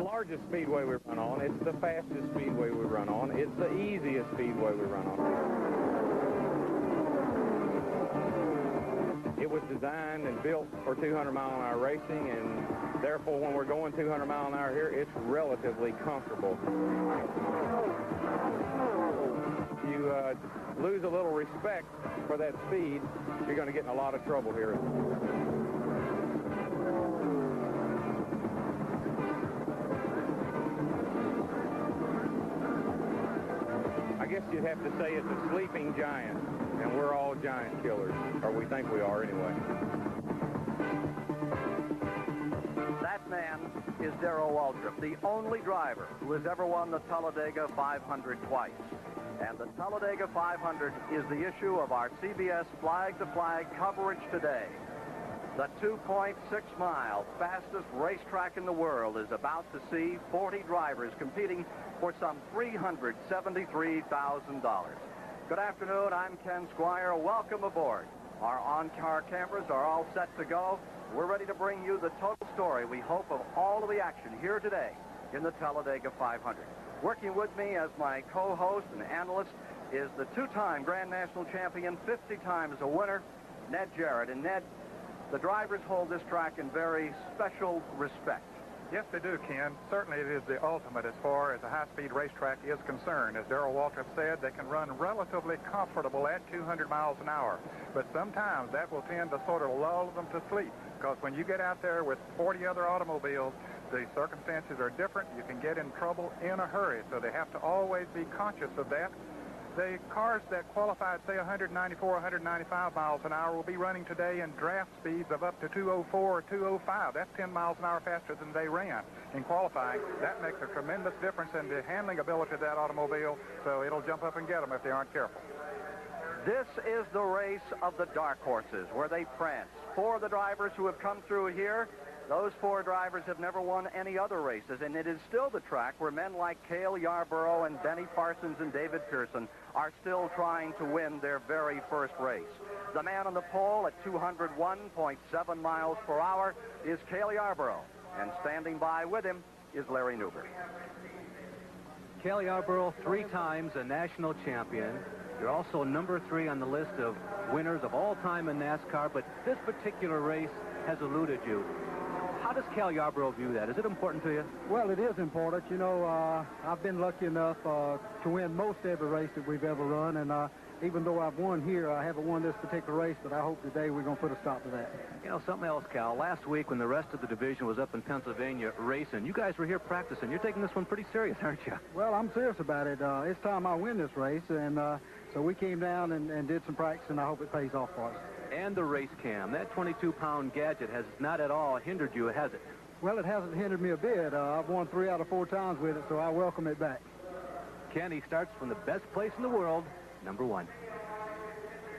largest speedway we run on. It's the fastest speedway we run on. It's the easiest speedway we run on. It was designed and built for 200-mile-an-hour racing, and therefore, when we're going 200 miles an hour here, it's relatively comfortable. If you lose a little respect for that speed, you're going to get in a lot of trouble here. I guess you'd have to say it's a sleeping giant, and we're all giant killers, or we think we are anyway. That man is Darrell Waltrip, the only driver who has ever won the Talladega 500 twice. And the Talladega 500 is the issue of our CBS flag-to-flag coverage today. The 2.6-mile fastest racetrack in the world is about to see 40 drivers competing for some $373,000. Good afternoon, I'm Ken Squire. Welcome aboard. Our on-car cameras are all set to go. We're ready to bring you the total story, we hope, of all of the action here today in the Talladega 500. Working with me as my co-host and analyst is the two-time Grand National Champion, 50 times a winner, Ned Jarrett. And Ned, the drivers hold this track in very special respect. Yes, they do, Ken. Certainly it is the ultimate as far as a high-speed racetrack is concerned. As Darrell Waltrip said, they can run relatively comfortable at 200 miles an hour. But sometimes that will tend to sort of lull them to sleep, because when you get out there with 40 other automobiles, the circumstances are different. You can get in trouble in a hurry, so they have to always be conscious of that. The cars that qualified, say, 194, 195 miles an hour will be running today in draft speeds of up to 204 or 205. That's 10 miles an hour faster than they ran in qualifying. That makes a tremendous difference in the handling ability of that automobile, so it'll jump up and get them if they aren't careful. This is the race of the dark horses, where they prance. 4 of the drivers who have come through here, those 4 drivers have never won any other races, and it is still the track where men like Cale Yarborough and Benny Parsons and David Pearson are still trying to win their very first race. The man on the pole at 201.7 miles per hour is Cale Yarborough, and standing by with him is Larry Newberg. Cale Yarborough, 3 times a national champion. You're also number 3 on the list of winners of all time in NASCAR, but this particular race has eluded you. How does Cale Yarborough view that? Is it important to you? Well, it is important. You know, I've been lucky enough to win most every race that we've ever run, and even though I've won here, I haven't won this particular race, but I hope today we're going to put a stop to that. You know, something else, Cal. Last week when the rest of the division was up in Pennsylvania racing, you guys were here practicing. You're taking this one pretty serious, aren't you? Well, I'm serious about it. It's time I win this race, and so we came down and did some practice, and I hope it pays off for us. And the race cam. That 22-pound gadget has not at all hindered you, has it? Well, it hasn't hindered me a bit. I've won 3 out of 4 times with it, so I welcome it back. Ken, he starts from the best place in the world, number 1.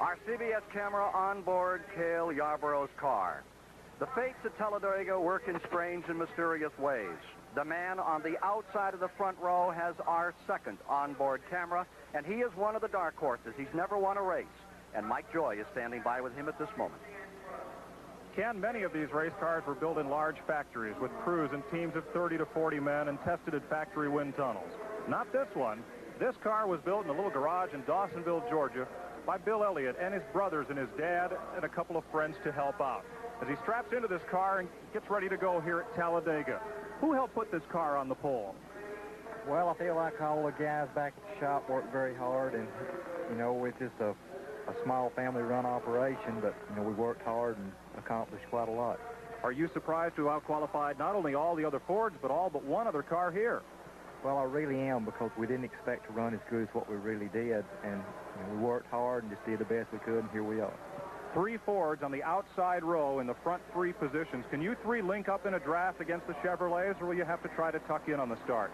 Our CBS camera on board Cale Yarborough's car. The fates at Talladega work in strange and mysterious ways. The man on the outside of the front row has our second onboard camera, and he is one of the dark horses. He's never won a race. And Mike Joy is standing by with him at this moment. Ken, many of these race cars were built in large factories with crews and teams of 30 to 40 men and tested at factory wind tunnels. Not this one. This car was built in a little garage in Dawsonville, Georgia, by Bill Elliott and his brothers and his dad and a couple of friends to help out. As he straps into this car and gets ready to go here at Talladega, who helped put this car on the pole? Well, I feel like all the guys back at the shop worked very hard, and, you know, it's just a small family-run operation, but, you know, we worked hard and accomplished quite a lot. Are you surprised to have outqualified not only all the other Fords, but all but one other car here? Well, I really am, because we didn't expect to run as good as what we really did, and you know, we worked hard and just did the best we could, and here we are. 3 Fords on the outside row in the front 3 positions. Can you 3 link up in a draft against the Chevrolets, or will you have to try to tuck in on the start?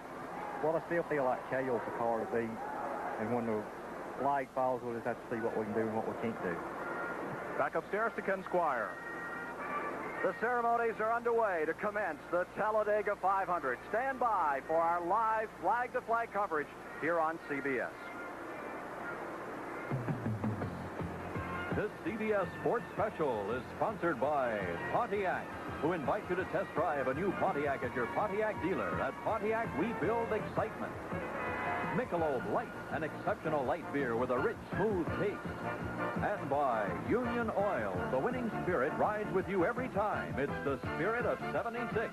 Well, I still feel like Cale's the car to beat, and when the flag falls, we'll just have to see what we can do and what we can't do. Back upstairs to Ken Squire. The ceremonies are underway to commence the Talladega 500. Stand by for our live flag-to-flag coverage here on CBS. This CBS Sports Special is sponsored by Pontiac, who invite you to test drive a new Pontiac at your Pontiac dealer. At Pontiac, we build excitement. Michelob Light, an exceptional light beer with a rich, smooth taste. And by Union Oil, the winning spirit rides with you every time. It's the spirit of 76.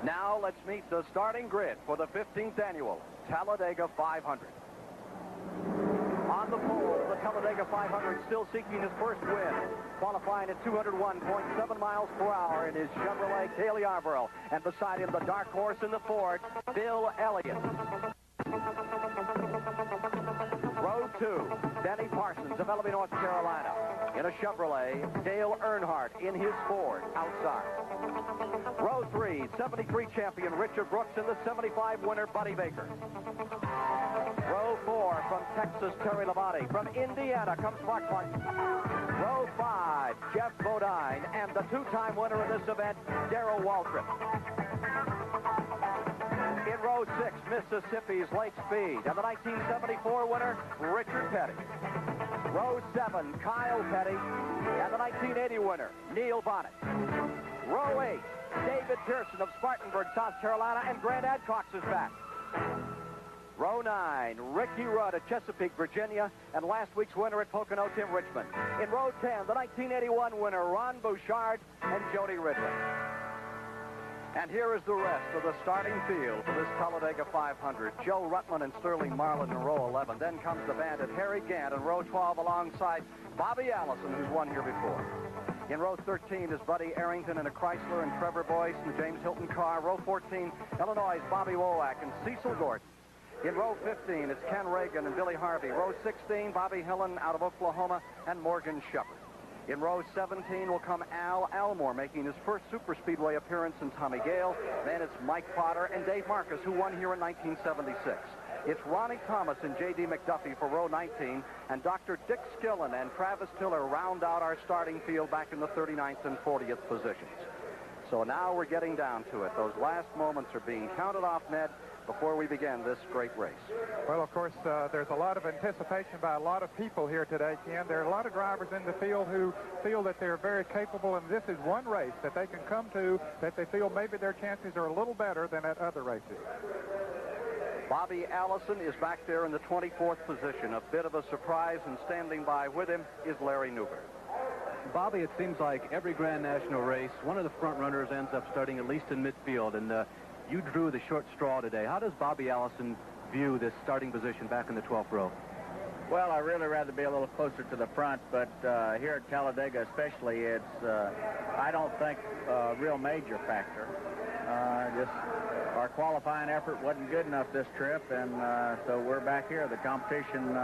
Now let's meet the starting grid for the 15th annual Talladega 500. On the pole, the Talladega 500 still seeking his first win, qualifying at 201.7 miles per hour in his Chevrolet Cale Yarborough, and beside him the dark horse in the Ford, Bill Elliott. Row 2, Denny Parsons of Bellevue, North Carolina. In a Chevrolet, Dale Earnhardt in his Ford outside. Row 3, 73 champion Richard Brooks and the 75 winner Buddy Baker. Row 4, from Texas, Terry Labonte. From Indiana comes Mark Martin. Row 5, Jeff Bodine and the two-time winner of this event, Darrell Waltrip. In row 6, Mississippi's Lake Speed and the 1974 winner, Richard Petty. Row 7, Kyle Petty and the 1980 winner, Neil Bonnet. Row 8, David Pearson of Spartanburg, South Carolina, and Grant Adcox is back. Row 9, Ricky Rudd at Chesapeake, Virginia, and last week's winner at Pocono, Tim Richmond. In row 10, the 1981 winner, Ron Bouchard and Jody Ridley. And here is the rest of the starting field for this Talladega 500. Joe Rutland and Sterling Marlin in row 11. Then comes the bandit Harry Gant in row 12 alongside Bobby Allison, who's won here before. In row 13 is Buddy Arrington in a Chrysler and Trevor Boyce in the James Hilton car. Row 14, Illinois' Bobby Womack and Cecil Gordon. In row 15, it's Ken Reagan and Billy Harvey. Row 16, Bobby Hillen out of Oklahoma and Morgan Shepherd. In row 17 will come Al Elmore, making his first superspeedway appearance in Tommy Gale. Then it's Mike Potter and Dave Marcus, who won here in 1976. It's Ronnie Thomas and J.D. McDuffie for row 19, and Dr. Dick Skillen and Travis Tiller round out our starting field back in the 39th and 40th positions. So now we're getting down to it. Those last moments are being counted off, Ned, before we begin this great race. Well, of course, there's a lot of anticipation by a lot of people here today, Ken. There are a lot of drivers in the field who feel that they're very capable, and this is one race that they can come to that they feel maybe their chances are a little better than at other races. Bobby Allison is back there in the 24th position, a bit of a surprise, and standing by with him is Larry Newberg. Bobby, it seems like every Grand National race, one of the front runners ends up starting at least in midfield, and you drew the short straw today. How does Bobby Allison view this starting position back in the 12th row? Well, I'd really rather be a little closer to the front, but here at Talladega especially, it's, I don't think, a real major factor. Just our qualifying effort wasn't good enough this trip, and so we're back here. The competition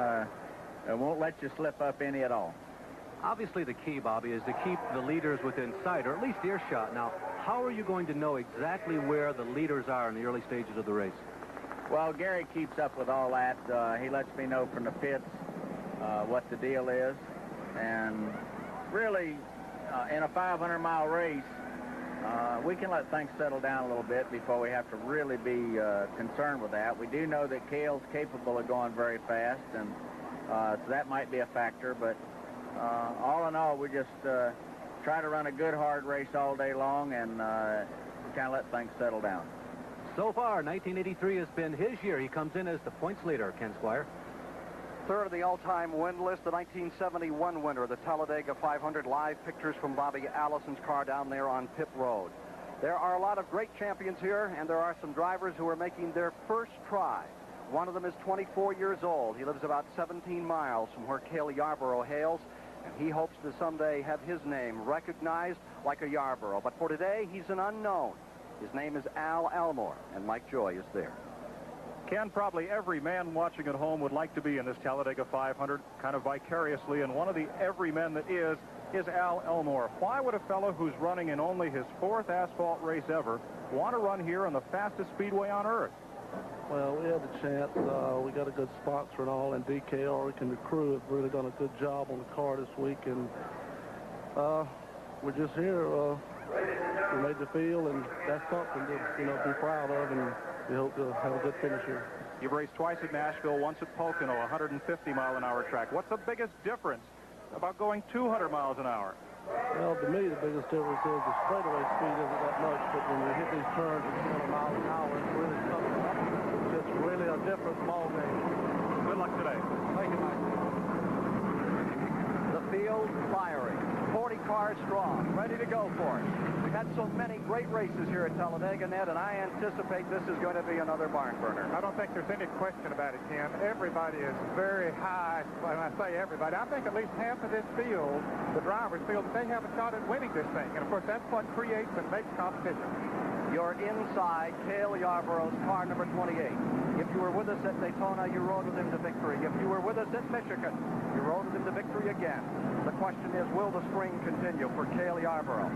won't let you slip up any at all. Obviously, the key, Bobby, is to keep the leaders within sight, or at least earshot. Now, how are you going to know exactly where the leaders are in the early stages of the race? Well, Gary keeps up with all that. He lets me know from the pits what the deal is. And really, in a 500-mile race, we can let things settle down a little bit before we have to really be concerned with that. We do know that Cale's capable of going very fast, and so that might be a factor. But all in all, we just try to run a good, hard race all day long and kind of let things settle down. So far, 1983 has been his year. He comes in as the points leader, Ken Squire. Third of the all-time win list, the 1971 winner of the Talladega 500. Live pictures from Bobby Allison's car down there on pit road. There are a lot of great champions here, and there are some drivers who are making their first try. One of them is 24 years old. He lives about 17 miles from where Cale Yarborough hails, and he hopes to someday have his name recognized like a Yarborough. But for today, he's an unknown. His name is Al Elmore, and Mike Joy is there. Ken, probably every man watching at home would like to be in this Talladega 500 kind of vicariously, and one of the everymen that is Al Elmore. Why would a fellow who's running in only his 4th asphalt race ever want to run here on the fastest speedway on earth? Well, we had the chance. We got a good sponsor and all, and DK Ulrich and the crew have really done a good job on the car this week, and we're just here. We made the field, and that's something to, be proud of, and we hope to have a good finish here. You've raced twice at Nashville, once at Pocono, 150-mile-an-hour track. What's the biggest difference about going 200 miles an hour? Well, to me, the biggest difference is the straightaway speed isn't that much, but when you hit these turns at 200 miles an hour, it's really tough. It's just really a different ball game. Good luck today. Thank you, Mike. The field firing. 40 cars strong, ready to go for it. We've had so many great races here at Talladega, Ned, and I anticipate this is going to be another barn burner. I don't think there's any question about it, Ken. Everybody is very high. When I say everybody, I think at least half of this field, the drivers feel that they have a shot at winning this thing. And, of course, that's what creates and makes competition. You're inside Cale Yarborough's car number 28. If you were with us at Daytona, you rode with him to victory. If you were with us at Michigan, you rode with him to victory again. The question is, will the spring continue for Cale Yarborough?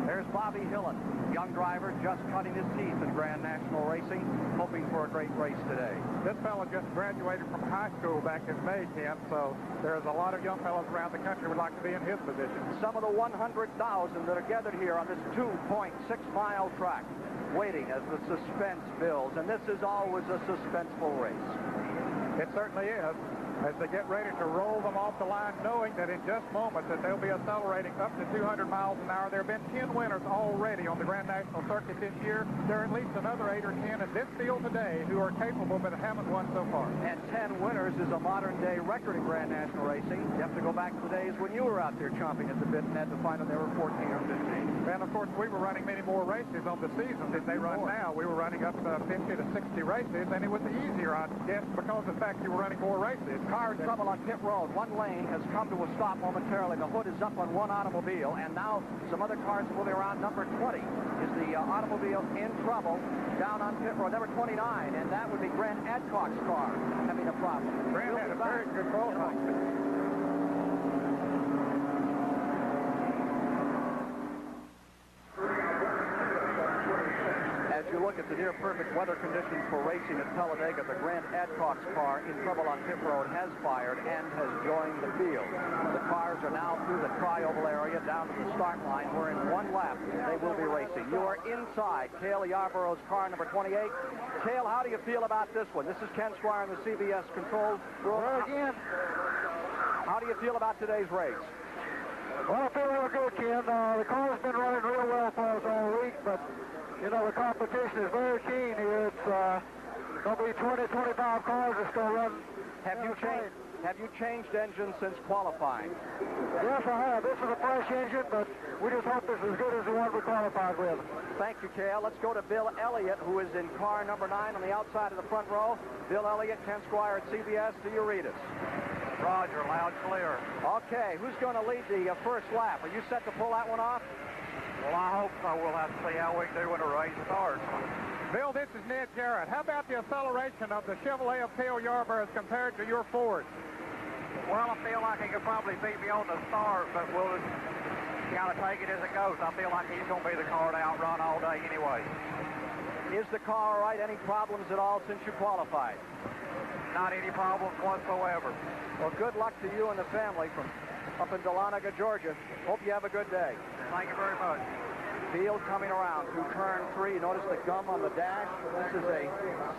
There's Bobby Hillen, young driver just cutting his teeth in Grand National Racing, hoping for a great race today. This fellow just graduated from high school back in May, Ken, so there's a lot of young fellows around the country who would like to be in his position. Some of the 100,000 that are gathered here on this 2.6-mile track, waiting as the suspense builds, and this is always a suspenseful race. It certainly is, as they get ready to roll them off the line, knowing that in just moments that they'll be accelerating up to 200 miles an hour. There have been 10 winners already on the Grand National Circuit this year. There are at least another 8 or 10 in this field today who are capable but haven't won so far. And 10 winners is a modern-day record in Grand National Racing. You have to go back to the days when you were out there chomping at the bit, Ned, to find out there were 14 or 15. And, of course, we were running many more races on the season than they run now. We were running up to 50 to 60 races, and it was easier, I guess, because of the fact you were running more races. Car in trouble on pit road. One lane has come to a stop momentarily. The hood is up on one automobile, and now some other cars moving around. Number 20 is the automobile in trouble down on pit road. Number 29, and that would be Grant Adcock's car having a problem. Grant had a very good qualifying. As you look at the near-perfect weather conditions for racing at Talladega, the Grant Adcock's car in trouble on pit road has fired and has joined the field. The cars are now through the tri-oval area down to the start line, where in one lap they will be racing. You are inside Cale Yarborough's car number 28. Cale, how do you feel about this one? This is Ken Squire in the CBS control room. Again. How do you feel about today's race? Well, I feel real good, Ken. The car's been running real well for us all week, but you know, the competition is very keen here. It's going to be 20, 25 cars that's going to run. Have you changed engines since qualifying? Yes, I have. This is a fresh engine, but we just hope this is as good as the one we qualified with. Thank you, Cale. Let's go to Bill Elliott, who is in car number 9 on the outside of the front row. Bill Elliott, Ken Squire at CBS. Do you read us? Roger, loud, clear. Okay, who's going to lead the first lap? Are you set to pull that one off? Well, I hope so. We'll have to see how we do when the race starts. Bill, this is Ned Jarrett. How about the acceleration of the Chevrolet of Cale Yarborough as compared to your Ford? Well, I feel like he could probably beat me on the start, but we'll just kind of take it as it goes. I feel like he's going to be the car to outrun all day anyway. Is the car all right? Any problems at all since you qualified? Not any problems whatsoever. Well, good luck to you and the family from up in Dahlonega, Georgia. Hope you have a good day. Thank you very much. Field coming around through turn 3. Notice the gum on the dash. This is a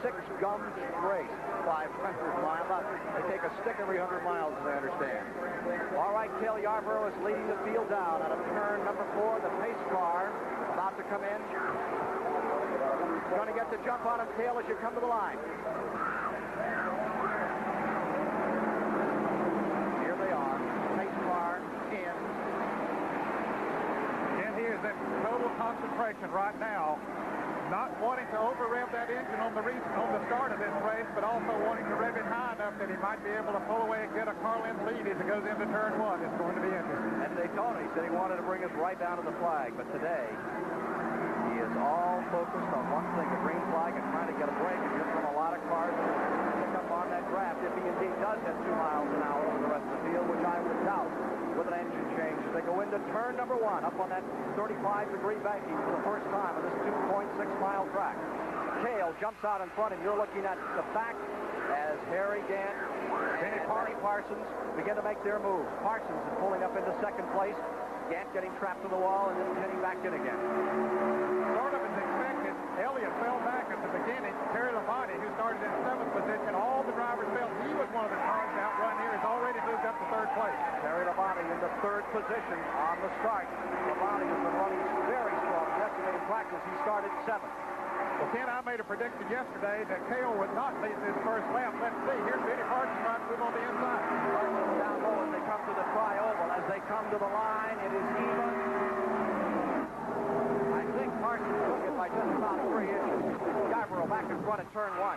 6-gum race, 500 miles. They take a stick every 100 miles, as I understand. All right, Cale Yarborough is leading the field down out of turn number 4. The pace car about to come in. Going to get the jump on him, Cale, as you come to the line. Here they are. Pace car in. He is in total concentration right now, not wanting to over-rev that engine on the start of this race, but also wanting to rev it high enough that he might be able to pull away and get a car-length lead as it goes into turn 1. It's going to be interesting. At Daytona, he said he wanted to bring us right down to the flag, but today he is all focused on one thing, the green flag, and trying to get a break. And here's from a lot of cars to pick up on that draft if he indeed does hit 2 miles an hour over the rest of the field, which I would doubt with an engine change as they go into turn number 1 up on that 35-degree banking for the first time on this 2.6-mile track. Cale jumps out in front, and you're looking at the back as Harry Gant and Barney Parsons begin to make their move. Parsons is pulling up into second place. Gant getting trapped to the wall and then getting back in again. Sort of as expected, Elliott it fell back at the beginning. Terry Labonte, who started in 7th position, all the drivers felt he was one of the cars to outrun here. He's already moved up to 3rd place. Terry Labonte in the 3rd position on the start. Labonte has been running very strong. Yesterday in practice, he started 7th. Well, Ken, I made a prediction yesterday that Cale would not lead this first lap. Let's see. Here's Benny Parsons trying to move on the inside. Down low as they come to the tri-oval. As they come to the line, it is even. I think Parsons took it by just about 3 inches. Yarborough back in front at turn 1.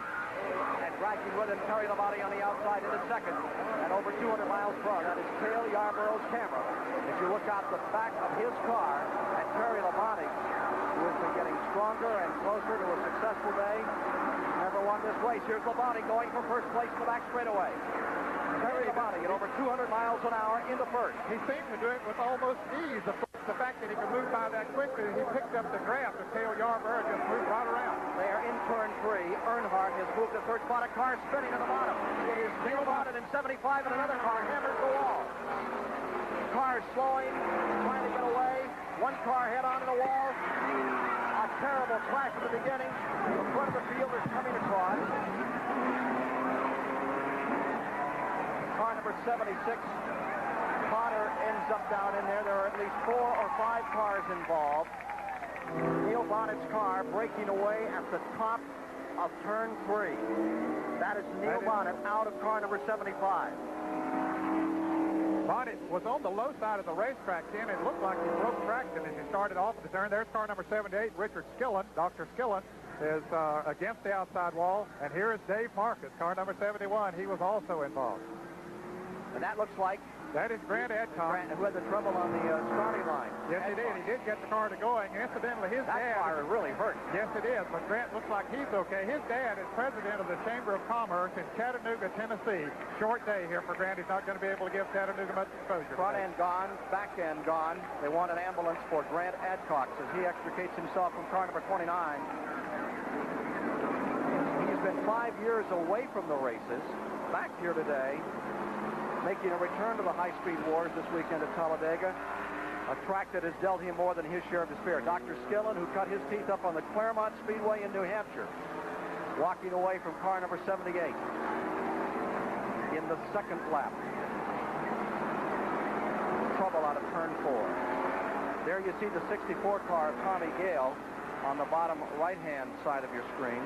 And dragging with him Terry Labonte on the outside into 2nd. And over 200 miles per hour. That is Cale Yarborough's camera. If you look out the back of his car at Terry Labonte, who has been getting stronger and closer to a successful day. Never won this race. Here's Labonte going for first place in the back straightaway. Terry Labonte at over 200 miles an hour into 1st. He seemed to do it with almost ease. The fact that he could move by that quickly, he picked up the draft of Cale Yarborough and just moved right around. They are in turn 3. Earnhardt has moved to 3rd spot. A car spinning at the bottom. It is Neil Bonnet in 75 and another car hammers the wall. Cars slowing, trying to get away. One car head on to the wall. A terrible crash at the beginning. The front of the field is coming across. Car number 76. Potter ends up down in there. There are at least 4 or 5 cars involved. Neil Bonnet's car breaking away at the top of turn 3. That is Neil Bonnet out of car number 75. Bonnet was on the low side of the racetrack, Ken. It looked like he broke traction as he started off at the turn. There's car number 78, Richard Skillen. Dr. Skillen is against the outside wall. And here is Dave Marcus, car number 71. He was also involved. And that looks like that is Grant Adcock. Grant, who had the trouble on the starting line. Yes, he did. He did get the car to going. Incidentally, his dad... That car really hurt. Yes, it is. But Grant looks like he's okay. His dad is president of the Chamber of Commerce in Chattanooga, Tennessee. Short day here for Grant. He's not going to be able to give Chattanooga much exposure. Front end gone, back end gone. They want an ambulance for Grant Adcock as he extricates himself from car number 29. He's been 5 years away from the races. Back here today, making a return to the high-speed wars this weekend at Talladega, a track that has dealt him more than his share of despair. Dr. Skillen, who cut his teeth up on the Claremont Speedway in New Hampshire, walking away from car number 78 in the 2nd lap. Trouble out of turn 4. There you see the 64 car of Tommy Gale on the bottom right-hand side of your screen.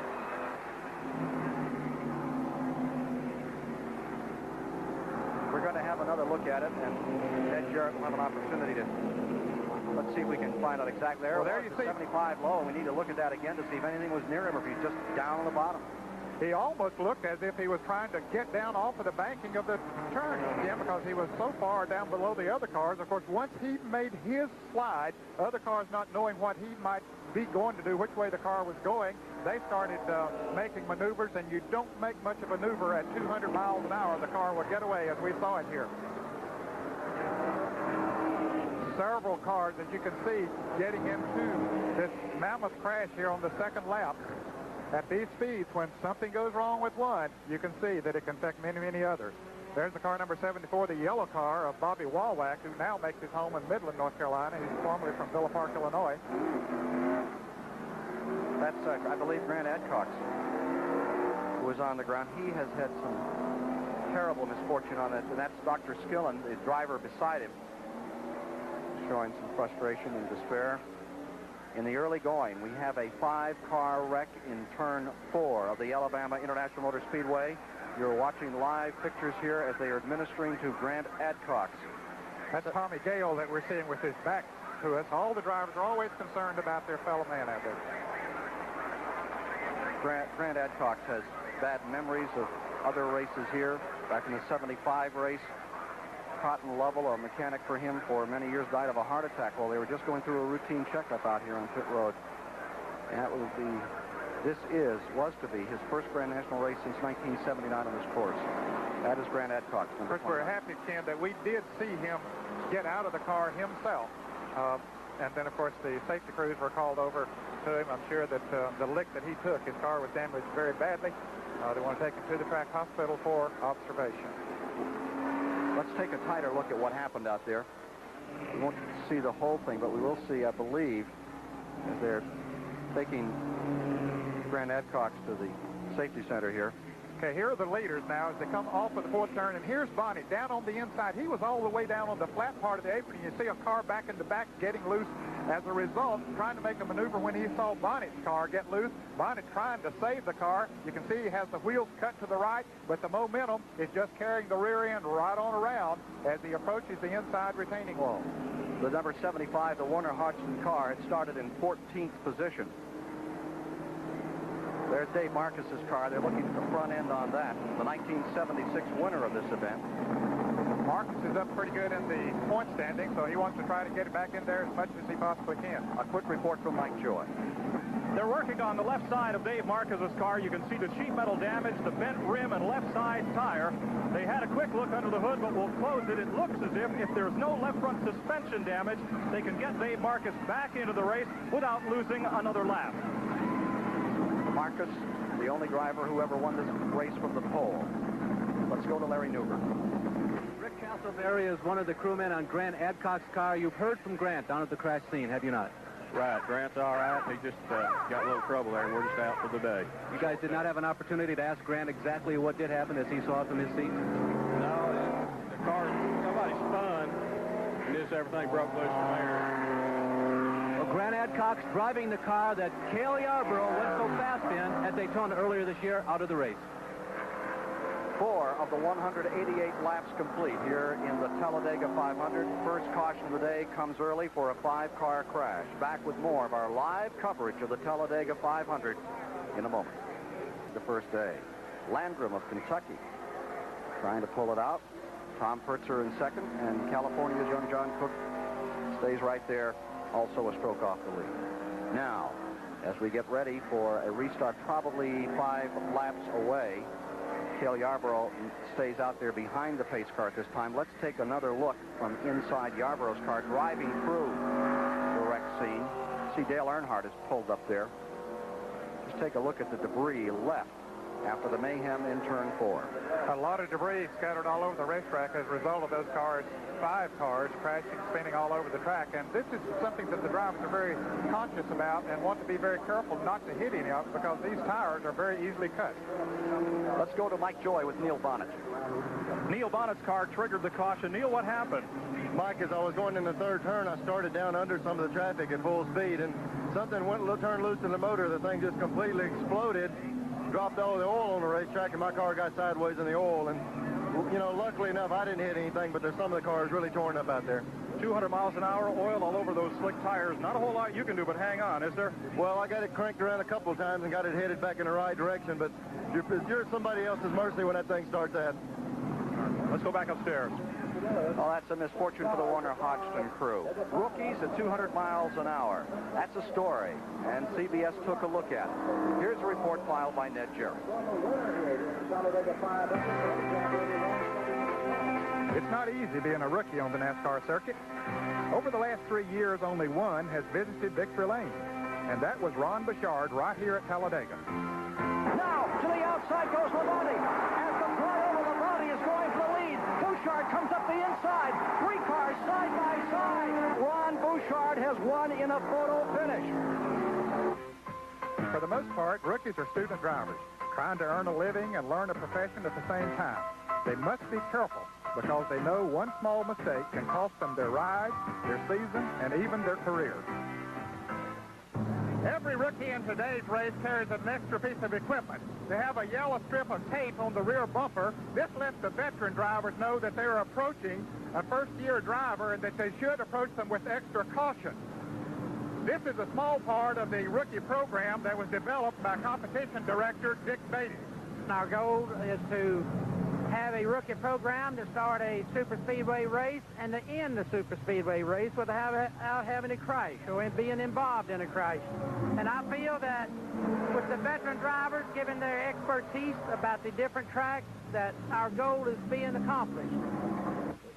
We're going to have another look at it, and Ed Jarrett will have an opportunity to, let's see if we can find out exactly. Well, there you see 75 low, and we need to look at that again to see if anything was near him or if he's just down on the bottom. He almost looked as if he was trying to get down off of the banking of the turn again because he was so far down below the other cars. Of course, once he made his slide, other cars not knowing what he might be going to do, which way the car was going, they started making maneuvers, and you don't make much of a maneuver at 200 miles an hour. The car will get away, as we saw it here. Several cars, as you can see, getting into this mammoth crash here on the 2nd lap. At these speeds, when something goes wrong with one, you can see that it can affect many, many others. There's the car number 74, the yellow car of Bobby Walwack, who now makes his home in Midland, North Carolina. He's formerly from Villa Park, Illinois. That's, I believe, Grant Adcock, who was on the ground. He has had some terrible misfortune on this, and that's Dr. Skillen, the driver beside him, showing some frustration and despair. In the early going, we have a 5-car wreck in turn 4 of the Alabama International Motor Speedway. You're watching live pictures here as they are administering to Grant Adcock. That's Tommy Gale that we're seeing with his back to us. All the drivers are always concerned about their fellow man out there. Grant Adcock has bad memories of other races here. Back in the 75 race, Cotton Lovell, a mechanic for him for many years, died of a heart attack while they were just going through a routine checkup out here on pit road. And that will be, was to be his first Grand National race since 1979 on this course. That is Grant Adcock. Of course, we're happy, Ken, that we did see him get out of the car himself. And then, of course, the safety crews were called over to him. I'm sure that the lick that he took, his car was damaged very badly. They want to take him to the track hospital for observation. Let's take a tighter look at what happened out there. We won't see the whole thing, but we will see, I believe, as they're taking Grant Adcox to the safety center here. Okay, here are the leaders now as they come off of the fourth turn, and here's Bonnie down on the inside. He was all the way down on the flat part of the apron. You see a car back in the back getting loose. As a result, trying to make a maneuver when he saw Bonnie's car get loose. Bonnie trying to save the car. You can see he has the wheels cut to the right, but the momentum is just carrying the rear end right on around as he approaches the inside retaining wall. The number 75, the Warner Hodgson car, had started in 14th position. There's Dave Marcus's car. They're looking at the front end on that. The 1976 winner of this event. Marcus is up pretty good in the point standing, so he wants to try to get it back in there as much as he possibly can. A quick report from Mike Joy. They're working on the left side of Dave Marcus's car. You can see the sheet metal damage, the bent rim and left side tire. They had a quick look under the hood, but we'll close it. It looks as if there's no left front suspension damage, they can get Dave Marcus back into the race without losing another lap. Marcus, the only driver who ever won this race from the pole. Let's go to Larry Newberg. Rick Castleberry is one of the crewmen on Grant Adcox's car. You've heard from Grant down at the crash scene, have you not? Right, Grant's all right. He just got a little trouble there, and we're just out for the day. You guys did not have an opportunity to ask Grant exactly what did happen as he saw it from his seat? No, the car, somebody spun, and just everything broke loose from there. Well, Grant Adcox driving the car that Cale Yarborough went so fast in at Daytona earlier this year out of the race. 4 of the 188 laps complete here in the Talladega 500. First caution of the day comes early for a 5-car crash. Back with more of our live coverage of the Talladega 500 in a moment. The first day. Landrum of Kentucky trying to pull it out. Tom Purtzer in second, and California's young John Cook stays right there, also a stroke off the lead. Now, as we get ready for a restart, probably 5 laps away, Cale Yarborough stays out there behind the pace car at this time. Let's take another look from inside Yarborough's car, driving through the wreck scene. See, Dale Earnhardt is pulled up there. Just take a look at the debris left after the mayhem in turn 4. A lot of debris scattered all over the racetrack as a result of those cars, 5 cars crashing, spinning all over the track. And this is something that the drivers are very conscious about and want to be very careful not to hit any of, because these tires are very easily cut. Let's go to Mike Joy with Neil Bonnet. Neil Bonnet's car triggered the caution. Neil, what happened? Mike, as I was going in the third turn, I started down under some of the traffic at full speed, and something turned loose in the motor. The thing just completely exploded, dropped all the oil on the racetrack, and my car got sideways in the oil. And, you know, luckily enough, I didn't hit anything, but there's some of the cars really torn up out there. 200 miles an hour, oil all over those slick tires. Not a whole lot you can do but hang on, is there? Well, I got it cranked around a couple of times and got it headed back in the right direction, but you're at somebody else's mercy when that thing starts out. Let's go back upstairs. Well, that's a misfortune for the Warner Hodgson crew. Rookies at 200 miles an hour. That's a story, and CBS took a look at it. Here's a report filed by Ned Jerry. It's not easy being a rookie on the NASCAR circuit. Over the last 3 years, only one has visited Victory Lane, and that was Ron Bouchard right here at Talladega. Now, to the outside goes Labonte. As the flyover, Labonte is going for the lead. Bouchard comes up the inside. 3 cars side by side. Ron Bouchard has won in a photo finish. For the most part, rookies are student drivers, trying to earn a living and learn a profession at the same time. They must be careful, because they know one small mistake can cost them their ride, their season, and even their career. Every rookie in today's race carries an extra piece of equipment. They have a yellow strip of tape on the rear bumper. This lets the veteran drivers know that they're approaching a first-year driver and that they should approach them with extra caution. This is a small part of the rookie program that was developed by competition director Dick Beatty. Our goal is to have a rookie program to start a super speedway race and to end the super speedway race without having a crash or being involved in a crash. And I feel that with the veteran drivers giving their expertise about the different tracks, that our goal is being accomplished.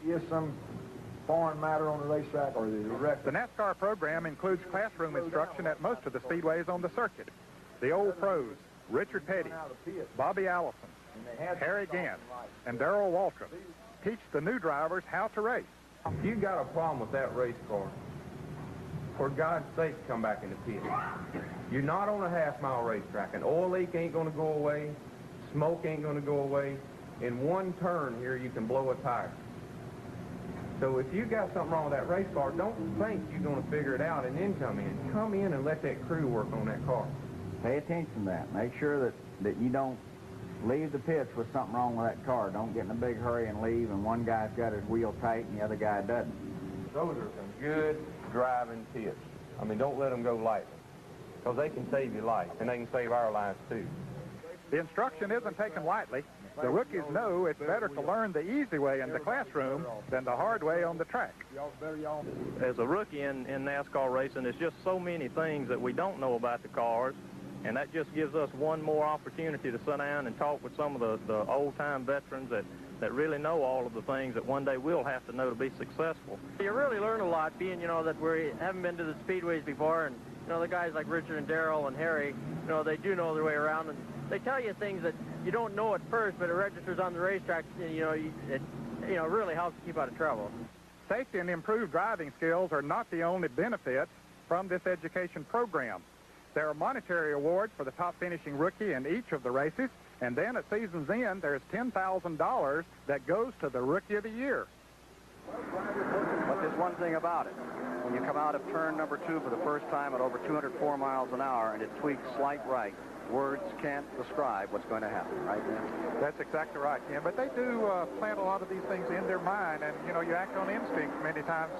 Is some foreign matter on the racetrack or the wreck? The NASCAR program includes classroom instruction at most of the speedways on the circuit. The old pros, Richard Petty, Bobby Allison, Harry Gant, and Darrell Waltrip, teach the new drivers how to race. You got a problem with that race car? for God's sake, come back in the pit. You're not on a half-mile racetrack. An oil leak ain't going to go away. Smoke ain't going to go away. In one turn here, you can blow a tire. So if you got something wrong with that race car, don't think you're going to figure it out and then come in. Come in and let that crew work on that car. Pay attention to that. Make sure that you don't leave the pits with something wrong with that car. Don't get in a big hurry and leave, and one guy's got his wheel tight and the other guy doesn't. Those are some good driving tips. I mean, don't let them go lightly, because they can save your life, and they can save our lives, too. The instruction isn't taken lightly. The rookies know it's better to learn the easy way in the classroom than the hard way on the track. As a rookie in NASCAR racing, there's just so many things that we don't know about the cars, and that just gives us one more opportunity to sit down and talk with some of the old-time veterans that really know all of the things that one day we'll have to know to be successful. You really learn a lot being, that we haven't been to the speedways before, and, the guys like Richard and Darrell and Harry, they do know their way around, and they tell you things that you don't know at first, but it registers on the racetrack, it really helps you keep out of trouble. Safety and improved driving skills are not the only benefits from this education program. There are monetary awards for the top finishing rookie in each of the races, and then at season's end, there's $10,000 that goes to the Rookie of the Year. But there's one thing about it. When you come out of turn number 2 for the first time at over 204 miles an hour and it tweaks slight right, words can't describe what's going to happen, right, man? That's exactly right, Ken. But they do plant a lot of these things in their mind, and, you act on instinct many times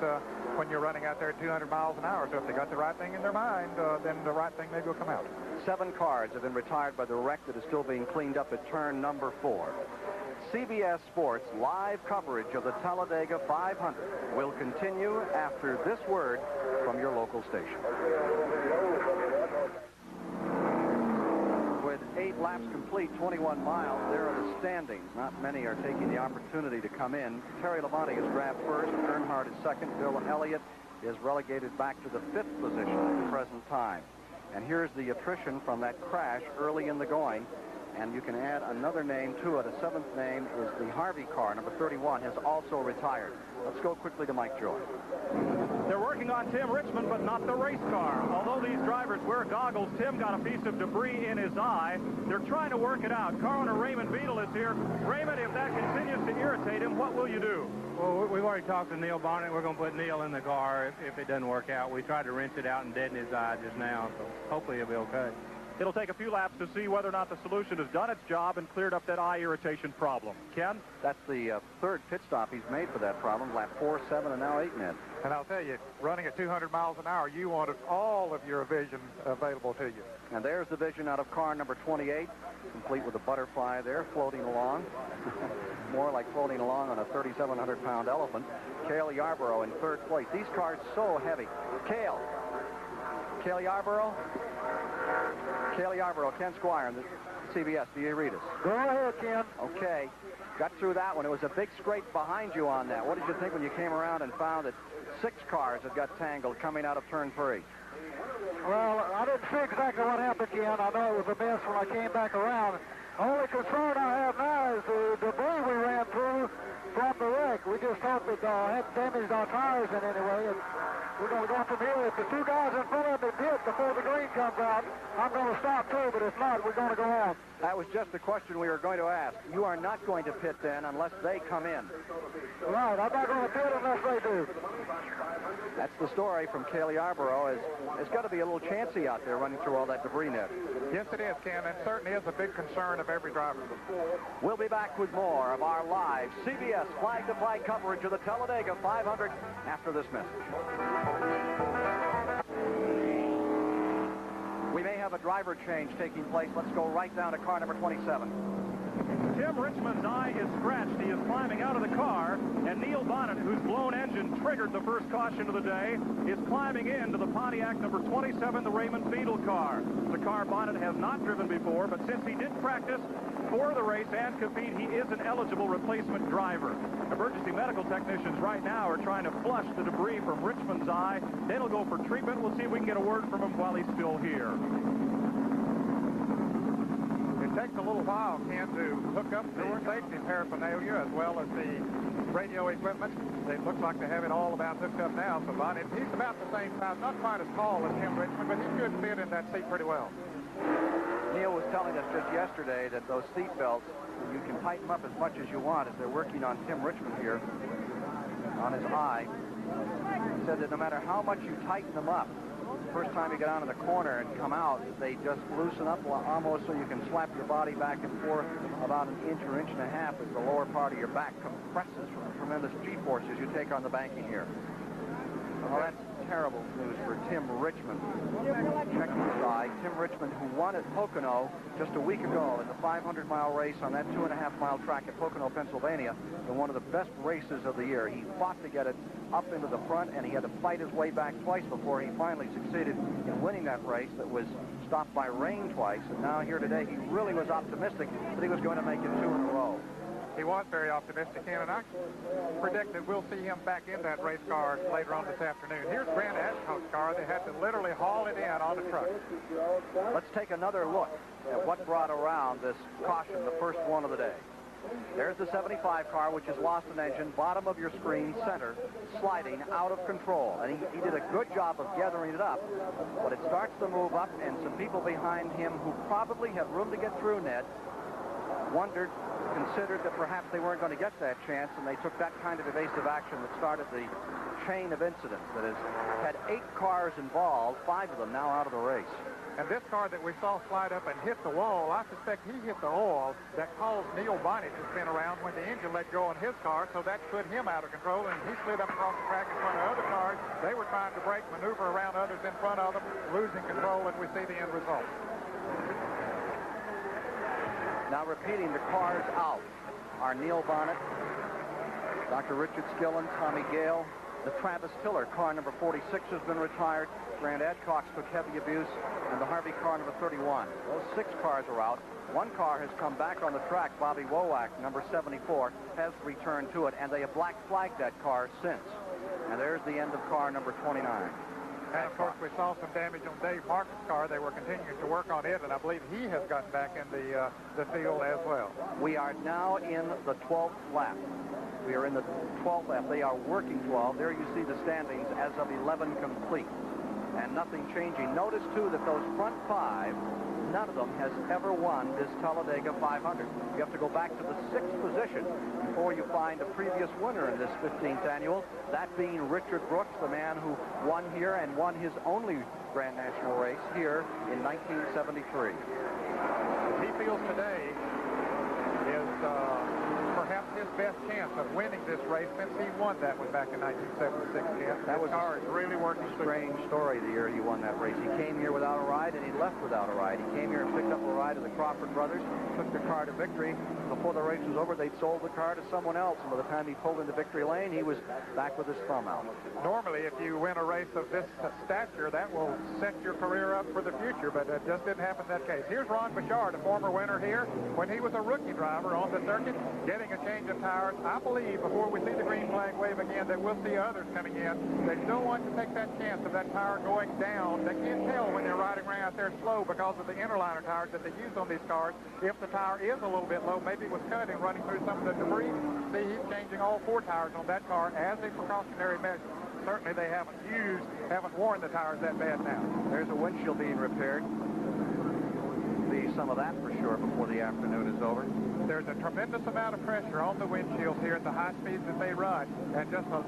when you're running out there at 200 miles an hour. So if they got the right thing in their mind, then the right thing maybe will come out. 7 cars have been retired by the wreck that is still being cleaned up at turn number 4. CBS Sports live coverage of the Talladega 500 will continue after this word from your local station. With 8 laps complete, 21 miles, there are the standings. Not many are taking the opportunity to come in. Terry Labonte is grabbed first, Earnhardt is second, Bill Elliott is relegated back to the 5th position at the present time. And here's the attrition from that crash early in the going. And you can add another name to it. A 7th name is the Harvey car, number 31, has also retired. Let's go quickly to Mike Joy. They're working on Tim Richmond, but not the race car. Although these drivers wear goggles, Tim got a piece of debris in his eye. They're trying to work it out. Car owner Raymond Beadle is here. Raymond, if that continues to irritate him, what will you do? Well, we've already talked to Neil Bonnet. We're going to put Neil in the car if it doesn't work out. We tried to wrench it out and deaden his eye just now, so hopefully it'll be okay. It'll take a few laps to see whether or not the solution has done its job and cleared up that eye irritation problem. Ken? That's the 3rd pit stop he's made for that problem. Lap 4, 7, and now 8 net. And I'll tell you, running at 200 miles an hour, you wanted all of your vision available to you. And there's the vision out of car number 28, complete with a butterfly there, floating along. More like floating along on a 3,700-pound elephant. Cale Yarborough in 3rd place. These cars so heavy. Cale Yarborough. Cale Yarborough, Ken Squire, the CBS. Do you read us? Go ahead, Ken. Okay. Got through that one. It was a big scrape behind you on that. What did you think when you came around and found that 6 cars had got tangled coming out of turn 3? Well, I didn't see exactly what happened, Ken. I know it was a mess when I came back around. The only concern I have now is the debris we ran through from the wreck. We just hope it hadn't damaged our tires in any way. And we're going to go from here. If the 2 guys in front of me pit before the green comes out, I'm going to stop too, but if not, we're going to go on. That was just the question we were going to ask. You are not going to pit then unless they come in. Right, I'm not going to pit unless they do. That's the story from Cale Yarborough. It's got to be a little chancy out there running through all that debris net. Yes, it is, Ken. It certainly is a big concern of every driver. We'll be back with more of our live CBS flag-to-flag coverage of the Talladega 500 after this message. We may have a driver change taking place. Let's go right down to car number 27. Tim Richmond's eye is scratched. He is climbing out of the car, and Neil Bonnet, whose blown engine triggered the first caution of the day, is climbing into the Pontiac number 27, the Raymond Beadle car. The car Bonnet has not driven before, but since he did practice for the race and compete, he is an eligible replacement driver. Emergency medical technicians right now are trying to flush the debris from Richmond's eye. Then he'll go for treatment. We'll see if we can get a word from him while he's still here. It takes a little while, Ken, to hook up the safety paraphernalia as well as the radio equipment. It looks like they have it all about hooked up now. So Bonnie, he's about the same size, not quite as tall as Tim Richmond, but he should fit in that seat pretty well. Neil was telling us just yesterday that those seat belts, you can tighten them up as much as you want as they're working on Tim Richmond here on his eye. He said that no matter how much you tighten them up, the first time you get out in the corner and come out, they just loosen up almost so you can slap your body back and forth about an inch or inch and a half as the lower part of your back compresses from the tremendous G-forces you take on the banking here. Well, that's terrible news for Tim Richmond. Check his eye. Tim Richmond, who won at Pocono just a week ago in the 500-mile race on that 2.5-mile track at Pocono, Pennsylvania, in one of the best races of the year. He fought to get it up into the front, and he had to fight his way back twice before he finally succeeded in winning that race that was stopped by rain twice. And now here today, he really was optimistic that he was going to make it 2 in a row. He was very optimistic, and I predict that we'll see him back in that race car later on this afternoon. Here's Grant Ashcock's car. They had to literally haul it in on the truck. Let's take another look at what brought around this caution, the first one of the day. There's the 75 car, which has lost an engine, bottom of your screen, center, sliding out of control. And he did a good job of gathering it up, but it starts to move up, and some people behind him who probably have room to get through, Ned, considered that perhaps they weren't going to get that chance, and they took that kind of evasive action that started the chain of incidents that has had 8 cars involved, 5 of them now out of the race. And this car that we saw slide up and hit the wall, I suspect he hit the oil that caused Neil Bonnet to spin around when the engine let go on his car, so that put him out of control, and he slid up across the track in front of other cars. They were trying to brake, maneuver around others in front of them, losing control, and we see the end result. Now repeating, the cars out are Neil Bonnet, Dr. Richard Skillen, Tommy Gale. The Travis Tiller car number 46 has been retired. Grant Adcox took heavy abuse, and the Harvey car number 31. Those 6 cars are out. 1 car has come back on the track. Bobby Wowak, number 74, has returned to it, and they have black flagged that car since. And there's the end of car number 29. And, of course, we saw some damage on Dave Marcus' car. They were continuing to work on it, and I believe he has gotten back in the field as well. We are now in the 12th lap. We are in the 12th lap. They are working 12. There you see the standings as of 11 complete, and nothing changing. Notice, too, that those front 5, none of them has ever won this Talladega 500. You have to go back to the 6th position before you find a previous winner in this 15th annual, that being Richard Brooks, the man who won here and won his only Grand National race here in 1973. He feels today is perhaps his best chance of winning this race since he won that one back in 1976. That was a really working. Strange story the year he won that race. He came here without a ride, and he left without a ride. He came here and picked up a ride of the Crawford brothers, took the car to victory. Before the race was over, they'd sold the car to someone else, and by the time he pulled into victory lane, he was back with his thumb out. Normally, if you win a race of this stature, that will set your career up for the future, but it just didn't happen in that case. Here's Ron Bouchard, a former winner here, when he was a rookie driver on the circuit, getting a change of tires. I believe before we see the green flag wave again that we'll see others coming in. They still want to take that chance of that tire going down. They can't tell when they're riding around out there slow because of the interliner tires that they use on these cars. If the tire is a little bit low, maybe it was cut and running through some of the debris. See, he's changing all 4 tires on that car as a precautionary measure. Certainly they haven't worn the tires that bad now. There's a windshield being repaired. Be some of that for sure before the afternoon is over. There's a tremendous amount of pressure on the windshields here at the high speeds that they run, and just a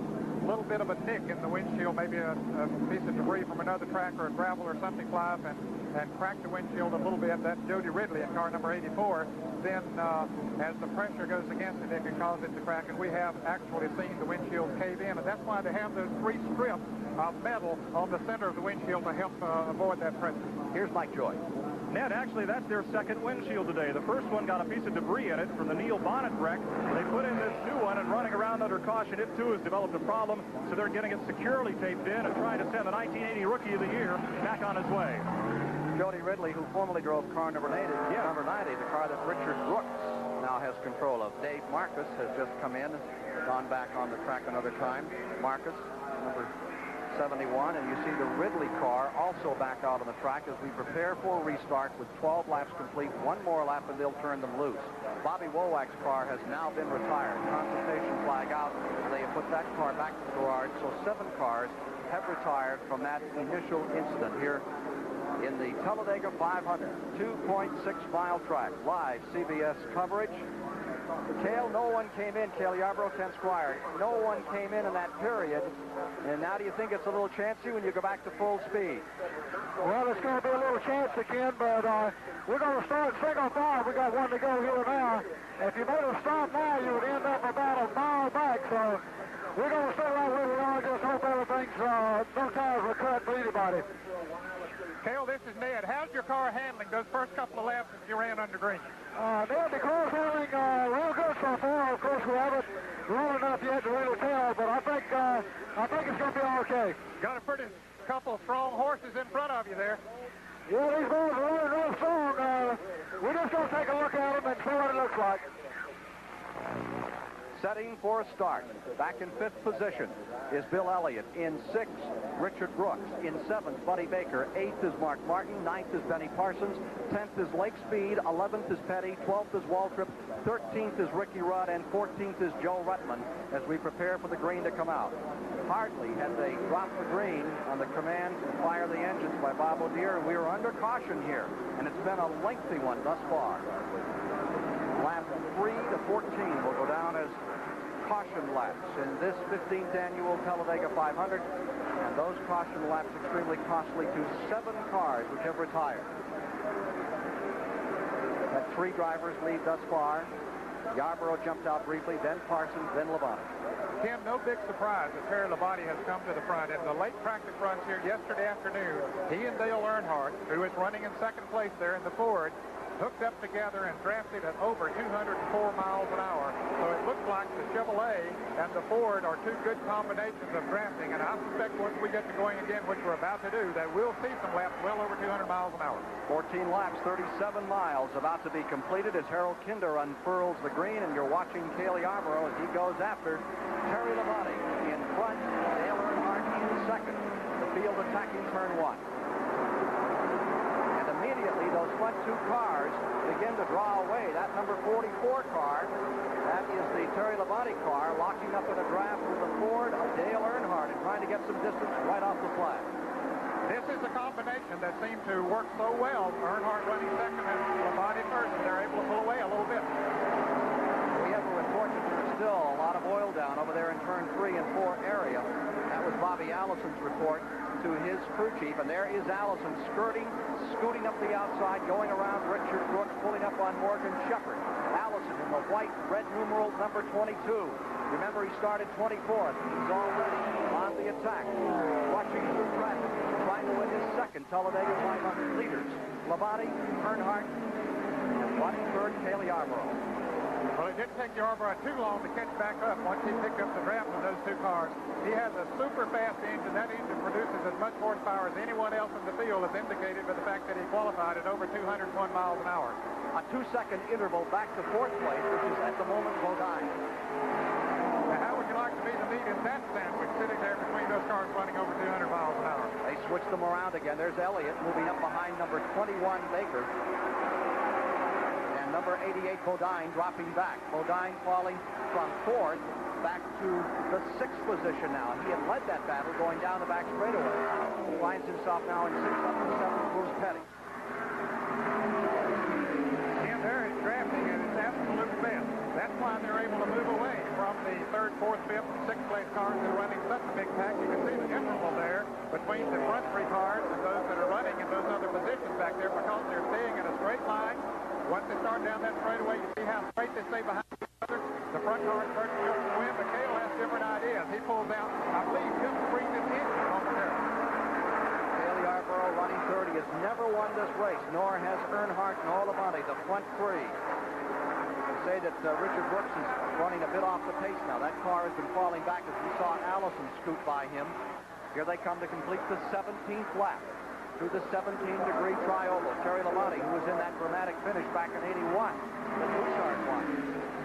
little bit of a nick in the windshield, maybe a piece of debris from another track or a gravel or something fly up and crack the windshield a little bit. That's Jody Ridley in car number 84. Then as the pressure goes against it, it can cause it to crack, and we have actually seen the windshield cave in, and that's why they have those 3 strips of metal on the center of the windshield to help avoid that pressure. Here's Mike Joy. Ned, actually, that's their second windshield today. The first one got a piece of debris in it from the Neil Bonnet wreck. They put in this new one, and running around under caution, it too has developed a problem, so they're getting it securely taped in and trying to send the 1980 Rookie of the Year back on his way. Jody Ridley, who formerly drove car number 90, number 90, the car that Richard Brooks now has control of. Dave Marcus has just come in, gone back on the track another time. Marcus, number 71, and you see the Ridley car also back out on the track as we prepare for a restart with 12 laps complete. One more lap and they'll turn them loose. Bobby Wowak's car has now been retired. Consultation flag out, and they have put that car back to the garage. So 7 cars have retired from that initial incident here in the Talladega 500. 2.6-mile track. Live CBS coverage. Cale, no one came in. Cale Yarborough, Ken Squire. No one came in that period. And now do you think it's a little chancy when you go back to full speed? Well, it's going to be a little chancy, Ken, but we're going to start single file. We got one to go here now. If you made a stop now, you would end up about a mile back. So we're going to stay right where we are. Just hope everything's no tires were cut for anybody. Cale, this is Ned. How's your car handling those first couple of laps that you ran under green? Ned, the car's handling real good so far. Of course, we haven't run enough yet to really tell, but I think it's going to be okay. Got a pretty couple of strong horses in front of you there. Yeah, these boys are running real strong. We're just going to take a look at them and see what it looks like. Setting for a start. Back in 5th position is Bill Elliott. In 6th, Richard Brooks. In 7th, Buddy Baker. 8th is Mark Martin. 9th is Benny Parsons. 10th is Lake Speed. 11th is Petty. 12th is Waltrip. 13th is Ricky Rudd. And 14th is Joe Ruttman as we prepare for the green to come out. Hardly had they dropped the green on the command to fire the engines by Bob O'Dear, and we are under caution here. And it's been a lengthy one thus far. Lap 3 to 14 will go down as caution laps in this 15th annual Talladega 500, and those caution laps extremely costly to 7 cars which have retired. Had 3 drivers lead thus far. Yarborough jumped out briefly, then Parsons, then Labonte. Ken, no big surprise that Terry Labonte has come to the front. In the late practice runs here yesterday afternoon, he and Dale Earnhardt, who is running in 2nd place there in the Ford, hooked up together and drafted at over 204 miles an hour. So it looks like the Chevrolet and the Ford are 2 good combinations of drafting, and I suspect once we get to going again, which we're about to do, that we'll see some laps well over 200 miles an hour. 14 laps, 37 miles about to be completed as Harold Kinder unfurls the green, and you're watching Cale Yarborough as he goes after Terry Labonte in front, Dale Earnhardt in 2nd. The field attacking turn 1. Immediately, those front 2 cars begin to draw away. That number 44 car, that is the Terry Labonte car, locking up in a draft with the Ford of Dale Earnhardt and trying to get some distance right off the flag. This is a combination that seemed to work so well. Earnhardt running 2nd and Labonte 1st, and they're able to pull away a little bit. We have a report that there's still a lot of oil down over there in turn 3 and 4 area. That was Bobby Allison's report to his crew chief, and there is Allison scooting up the outside, going around Richard Brooks, pulling up on Morgan Shepherd. Allison in the white red numeral number 22. Remember, he started 24th. He's already on the attack, rushing through traffic, trying to win his 2nd Talladega 500 leaders. Labonte, Earnhardt, and running 3rd, Cale Yarborough. Well, it didn't take Yarborough too long to catch back up once he picked up the draft on those 2 cars. He has a super fast engine. That engine produces as much horsepower as anyone else in the field, as indicated by the fact that he qualified at over 201 miles an hour. A 2-second interval back to 4th place, which is at the moment Bodine. Now, how would you like to be the lead in that sandwich, sitting there between those cars running over 200 miles an hour? They switched them around again. There's Elliott moving up behind number 21, Baker. Number 88, Bodine, dropping back. Bodine falling from 4th back to the 6th position now. He had led that battle going down the back straightaway. He finds himself now in 6th up to 7th, Bruce Petty. And there is drafting at its absolute best. That's why they're able to move away from the 3rd, 4th, 5th, and 6th place cars that are running such a big pack. You can see the interval there between the front 3 cars and those that are running in those other positions back there, because they're staying in a straight line. Once they start down that straightaway, you see how straight they stay behind each other. The front car starts to go to the wind, but Cale has different ideas. He pulls out, I believe, just to bring this engine momentarily. Cale Yarborough running 30 has never won this race, nor has Earnhardt nor Labonte, the front 3. I say that Richard Brooks is running a bit off the pace now. That car has been falling back as we saw Allison scoot by him. Here they come to complete the 17th lap through the 17-degree tri-oval. Terry Labonte, who was in that dramatic finish back in 81, that Bouchard won.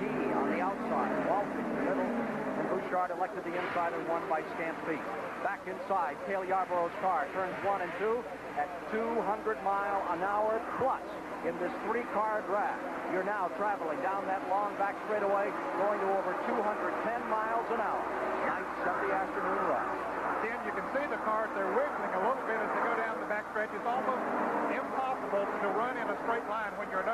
He on the outside, Walton in the middle, and Bouchard Bouchard elected the inside and won by scant feet. Back inside, Cale Yarborough's car turns 1 and 2 at 200-mile-an-hour plus in this 3-car draft. You're now traveling down that long back straightaway, going to over 210 miles an hour. Nice Sunday afternoon run. Ken, you can see the cars, they're wiggling a little bit as they go down the back stretch. It's almost impossible to run in a straight line when you're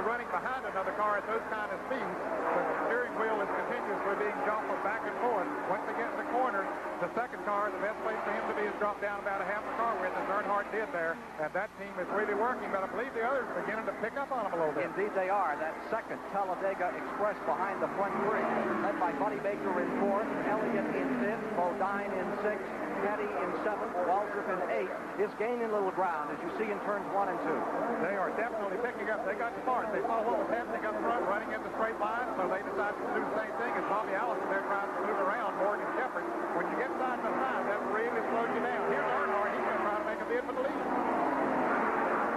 running behind another car at those kind of speeds. The steering wheel is continuously being jostled back and forth. Once they get in the corners, the second car, the best place for him to be is drop down about a half a car width, as Earnhardt did there. And that team is really working, but I believe the others are beginning to pick up on them a little bit. Indeed they are. That second Talladega Express behind the front three, led by Buddy Baker in 4th, Elliott in 5th, Bodine in 6th, Petty in 7th, Waltrip in 8th, is gaining little ground, as you see in turns 1 and 2. They are definitely picking up. They got smart. They saw what was happening up front, running in the straight line, so they decided to do the same thing as Bobby Allison there trying to move around Morgan Shepherd. When you get side by side, that really slows you down. Here's Earnhardt. He's going to try to make a bid for the lead.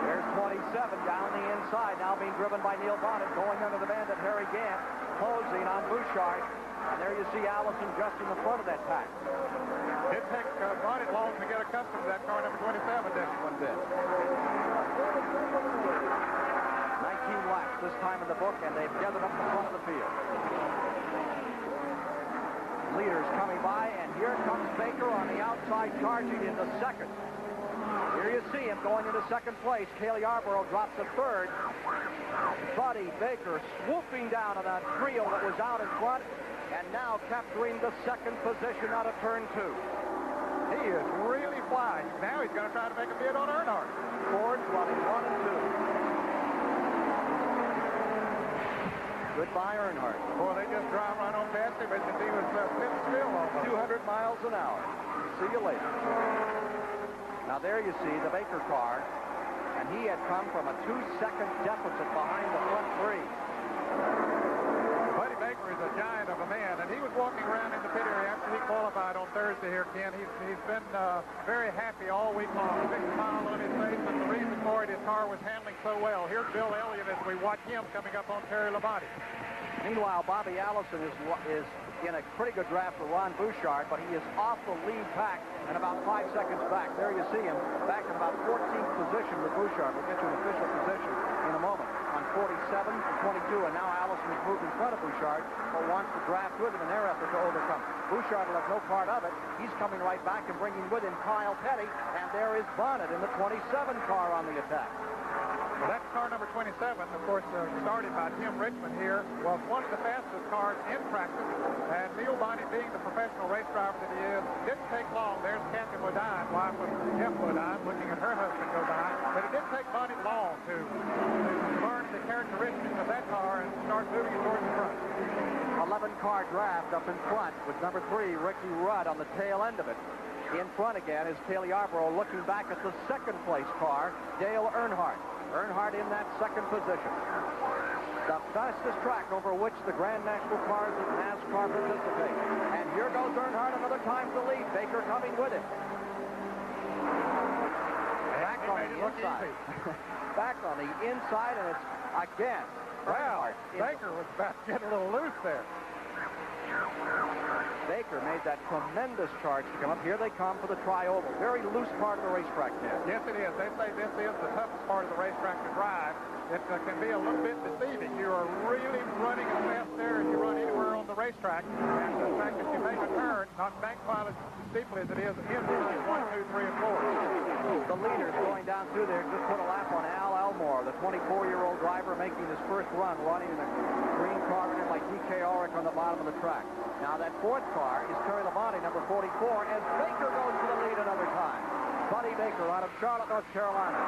There's 27 down the inside, now being driven by Neil Bonnet, going under the bandit Harry Gant, closing on Bouchard. And there you see Allison just in the front of that pack. It takes Bonnet long to get accustomed to that car number 27, didn't one bit. 19 laps this time in the book, and they've gathered up the front of the field. Leaders coming by, and here comes Baker on the outside, charging into second. Here you see him going into second place. Cale Yarborough drops to third. Buddy Baker swooping down on that trio that was out in front, and now capturing the second position out of turn 2. He is really flying. Now he's going to try to make a bid on Earnhardt. Ford running 1 and 2. Goodbye, Earnhardt. Boy, they just drive right on past him as if he was sitting still almost. 200 miles an hour. See you later. Now there you see the Baker car, and he had come from a 2-second deficit behind the front three. Buddy Baker is a giant of a man, and he was walking around in the pit area after he qualified on Thursday here, Ken. He's been very happy all week long. A big smile on his face, and the reason for it, his car was handling so well. Here's Bill Elliott as we watch him coming up on Terry Labonte. Meanwhile, Bobby Allison is in a pretty good draft for Ron Bouchard, but he is off the lead pack and about 5 seconds back. There you see him back in about 14th position with Bouchard. We'll get you an official position in a moment. On 47 and 22, and now Allison has moved in front of Bouchard, but wants to draft with him in their effort to overcome. Bouchard will have no part of it. He's coming right back and bringing with him Kyle Petty, and there is Bonnet in the 27 car on the attack. Well, that's car number 27, of course, started by Tim Richmond here, was one of the fastest cars in practice, and Neil Bonnet, being the professional race driver that he is, didn't take long. There's Kathy Bodine, wife of Jeff Bodine, looking at her husband go by, but it didn't take Bonnet long to learn the characteristics of that car and start moving it towards the front. 11-car draft up in front with number 3, Ricky Rudd, on the tail end of it. In front again is Cale Yarborough looking back at the second-place car, Dale Earnhardt. Earnhardt in that second position. The fastest track over which the Grand National cars of NASCAR participate. And here goes Earnhardt another time to lead. Baker coming with him. Back on the inside. Back on the inside, and it's again. Wow, Baker was about to get a little loose there. Baker made that tremendous charge to come up. Here they come for the tri-oval. Very loose part of the racetrack there. Yes, it is. They say this is the toughest part of the racetrack to drive. It can be a little bit deceiving. You are really running as fast there as you run anywhere on the racetrack. And the fact that you make a turn, not bank quite as steeply as it is in 1, 2, 3, and 4. The leaders going down through there just put a lap on Al Elmore, the 24-year-old driver making his first run, running in a green car in like D.K. Ulrich on the bottom of the track. Now that 4th car is Terry Labonte, number 44, as Baker goes to the lead another time. Buddy Baker out of Charlotte, North Carolina.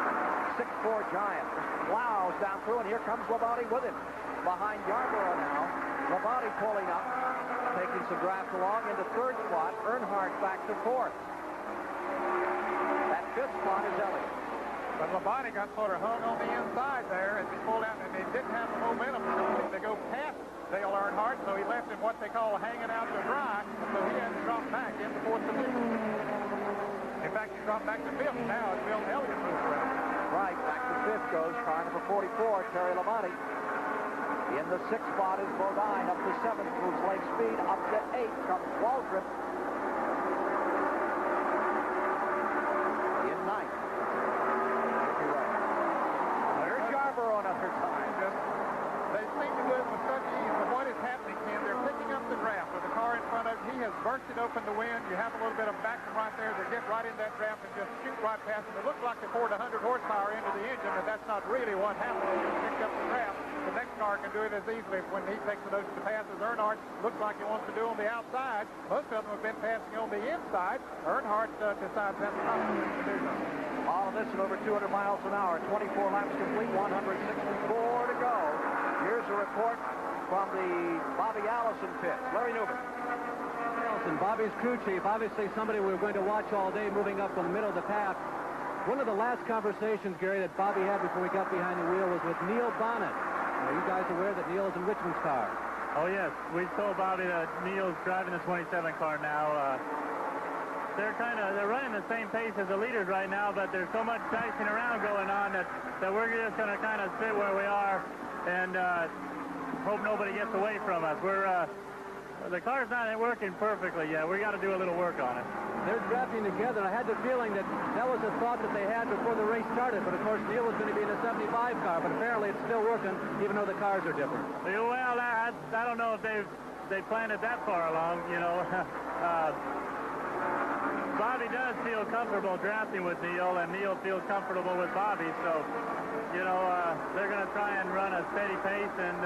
6'4" giant. Plows down through, and here comes Labonte with him. Behind Yarborough now. Labonte pulling up, taking some draft along into 3rd spot. Earnhardt back to 4th. That 5th spot is Elliott. But Labonte got sort of hung on the inside there as he pulled out, and he didn't have the momentum to go past Dale Earnhardt, so he left him what they call hanging out to dry, so he had to drop back into 4th position. In fact, he dropped back to 5th now as Bill Elliott moves around. Right, back to 5th goes car number 44, Terry Labonte. In the 6th spot is Bodine. Up to 7th moves Lake Speed. Up to 8th comes Waldrop. In 9th. There's Yarborough another time. They seem to do it with such ease, but what is happening, Ken, they're picking up the draft with the car in front of him. He has bursted open the wind. You have a little bit of backman right there. They get right in that draft and just shoot right past him. It looks like they poured 100 horsepower into the engine, but that's not really what happened. They just picked up the draft. The next car can do it as easily when he takes the notion to pass as Earnhardt looks like he wants to do on the outside. Most of them have been passing on the inside. Earnhardt decides that's not the thing to do. All of this at over 200 miles an hour. 24 laps complete, 164 to go. Here's a report from the Bobby Allison pit. Larry Newman. Allison, Bobby's crew chief, obviously somebody we were going to watch all day moving up from the middle of the pack. One of the last conversations, Gary, that Bobby had before we got behind the wheel was with Neil Bonnet. Are you guys aware that Neil is in Richmond's car? Oh, yes. We told Bobby that Neil's driving the 27 car now. They're running the same pace as the leaders right now, but there's so much dicing around going on that we're just going to kind of sit where we are and hope nobody gets away from us. The car's not working perfectly yet. We got to do a little work on it. They're drafting together. I had the feeling that was a thought that they had before the race started, but of course Neil was going to be in a 75 car, but apparently it's still working even though the cars are different. Well, I don't know if they planned it that far along, you know. Bobby does feel comfortable drafting with Neil, and Neil feels comfortable with Bobby, so, you know, they're going to try and run a steady pace, and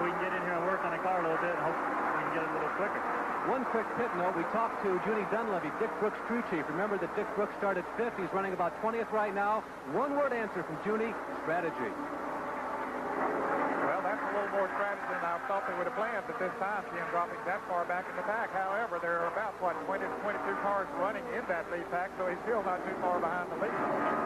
we can get in here and work on the car a little bit and hope we can get it a little quicker. One quick pit note. We talked to Junie Dunleavy, Dick Brooks' crew chief. Remember that Dick Brooks started 5th. He's running about 20th right now. One-word answer from Junie, strategy. Well, that's a little more strategy than I thought they would have planned at this time, Ken, dropping that far back in the pack. However, there are about, 20 to 22 cars running in that lead pack, so he's still not too far behind the lead.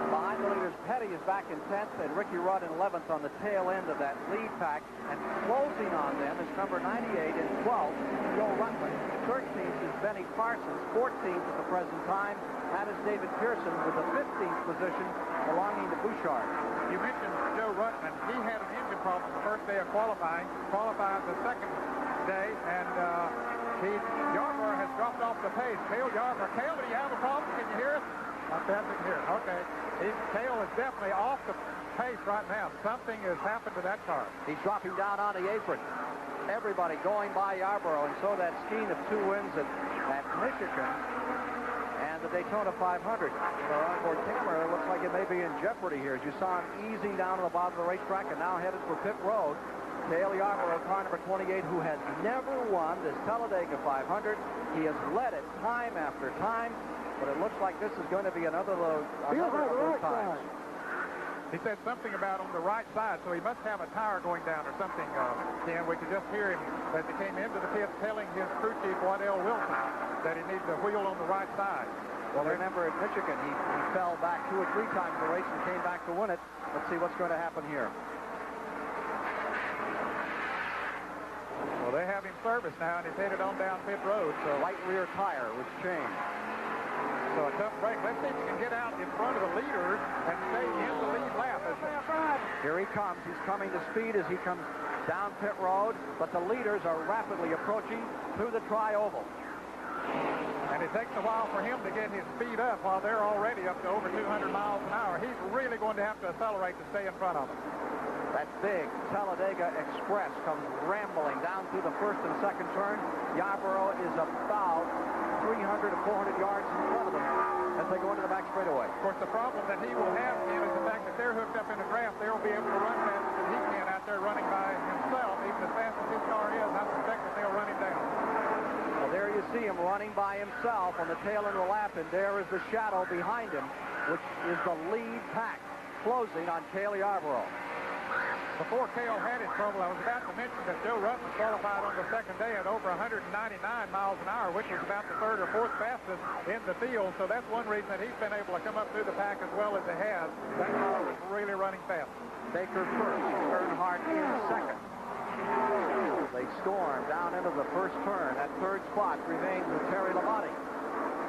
Behind the leaders, Petty is back in 10th, and Ricky Rudd in 11th on the tail end of that lead pack. And closing on them is number 98 and 12th, Joe Rutland. 13th is Benny Parsons. 14th at the present time. That is David Pearson with the 15th position belonging to Bouchard. You mentioned Joe Rutland. He had an engine problem the first day of qualified the second day, and Yarborough has dropped off the pace. Cale Yarborough. Cale, do you have a problem? Can you hear us? Not that we can hear. Okay. Cale is definitely off the pace right now. Something has happened to that car. He's dropping down on the apron. Everybody going by Yarborough, and so that skein of 2 wins at Michigan and the Daytona 500. Our onboard camera looks like it may be in jeopardy here, as you saw him easing down to the bottom of the racetrack and now headed for pit road. Cale Yarborough, car number 28, who has never won this Talladega 500. He has led it time after time, but it looks like this is going to be another of those times. He said something about on the right side, so he must have a tire going down or something, Ken. We could just hear him as he came into the pit telling his crew chief, Waddell Wilson, that he needs a wheel on the right side. Well, remember at Michigan, he fell back 2 or 3 times in the race and came back to win it. Let's see what's going to happen here. Well, they have him serviced now, and he's headed on down pit road. So right rear tire was changed. So a tough break. Let's see if he can get out in front of the leaders and stay in the lead lap. Here he comes. He's coming to speed as he comes down pit road, but the leaders are rapidly approaching through the tri-oval. And it takes a while for him to get his speed up while they're already up to over 200 miles an hour. He's really going to have to accelerate to stay in front of them. That big Talladega Express comes rambling down through the first and second turn. Yarborough is about 300 to 400 yards in front of them as they go into the back straightaway. Of course, the problem that he will have, Ken, is the fact that they're hooked up in the draft. They'll be able to run faster than he can out there running by himself, even as fast as his car is. I suspect that they'll run him down. Well, there you see him running by himself on the tail end of the lap, and there is the shadow behind him, which is the lead pack closing on Cale Yarborough. Before Cale had his trouble, I was about to mention that Joe Rutland qualified on the second day at over 199 miles an hour, which was about the 3rd or 4th fastest in the field. So that's one reason that he's been able to come up through the pack as well as he has. That car was really running fast. Baker first, Earnhardt in second. They storm down into the first turn. That 3rd spot remains with Terry Labonte.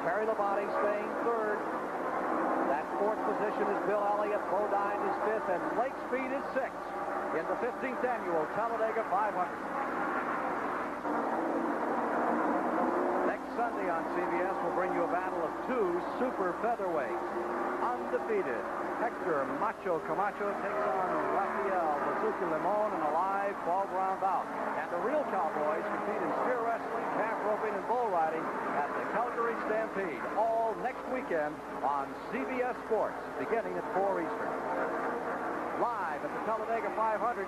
Terry Labonte staying 3rd. That 4th position is Bill Elliott. Bodine is 5th, and Lake Speed is 6th. in the 15th annual Talladega 500. Next Sunday on CBS, we'll bring you a battle of two super featherweights. Undefeated, Hector Macho Camacho takes on Rafael Bazooka Limon in a live 12-round bout. And the real cowboys compete in spear wrestling, calf roping, and bull riding at the Calgary Stampede, all next weekend on CBS Sports, beginning at 4 Eastern. Live at the Talladega 500,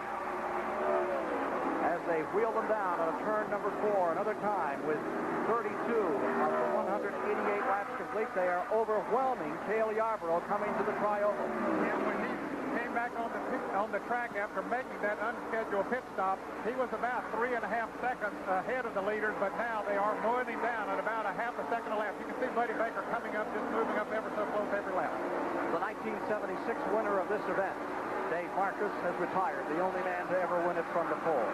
as they wheel them down on a turn number 4, another time with 32 of the 188 laps complete. They are overwhelming Cale Yarborough coming to the tri-oval. And when he came back on the track after making that unscheduled pit stop, he was about 3.5 seconds ahead of the leaders, but now they are mowing him down at about a half a second a lap. You can see Buddy Baker coming up, just moving up ever so close every lap. The 1976 winner of this event, Dave Marcus, has retired, the only man to ever win it from the pole.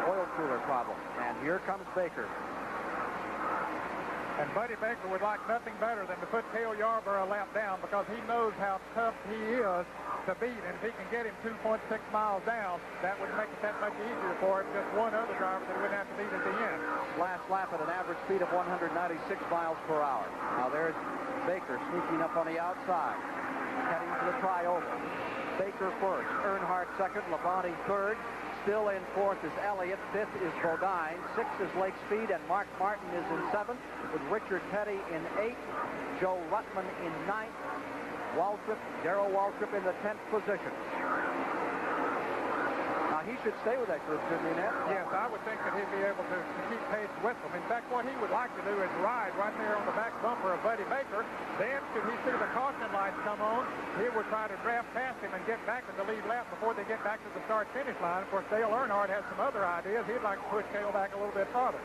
Oil cooler problem. And here comes Baker. And Buddy Baker would like nothing better than to put Cale Yarborough a lap down, because he knows how tough he is to beat. And if he can get him 2.6 miles down, that would make it that much easier for him. Just one other driver that wouldn't have to beat at the end. Last lap at an average speed of 196 miles per hour. Now there's Baker sneaking up on the outside, heading to the tri-oval. Baker first, Earnhardt second, Labonte third. Still in fourth is Elliott. Fifth is Bodine. Sixth is Lake Speed, and Mark Martin is in seventh, with Richard Petty in eighth, Joe Ruttman in ninth, Darrell Waltrip in the 10th position. Now, he should stay with that group, shouldn't he, Ned? Yes, I would think that he'd be able to keep pace with them. In fact, what he would like to do is ride right there on the back bumper of Buddy Baker. Then, should he see the caution lights come on, he would try to draft past him and get back to the lead lap before they get back to the start-finish line. Of course, Dale Earnhardt has some other ideas. He'd like to push Cale back a little bit farther.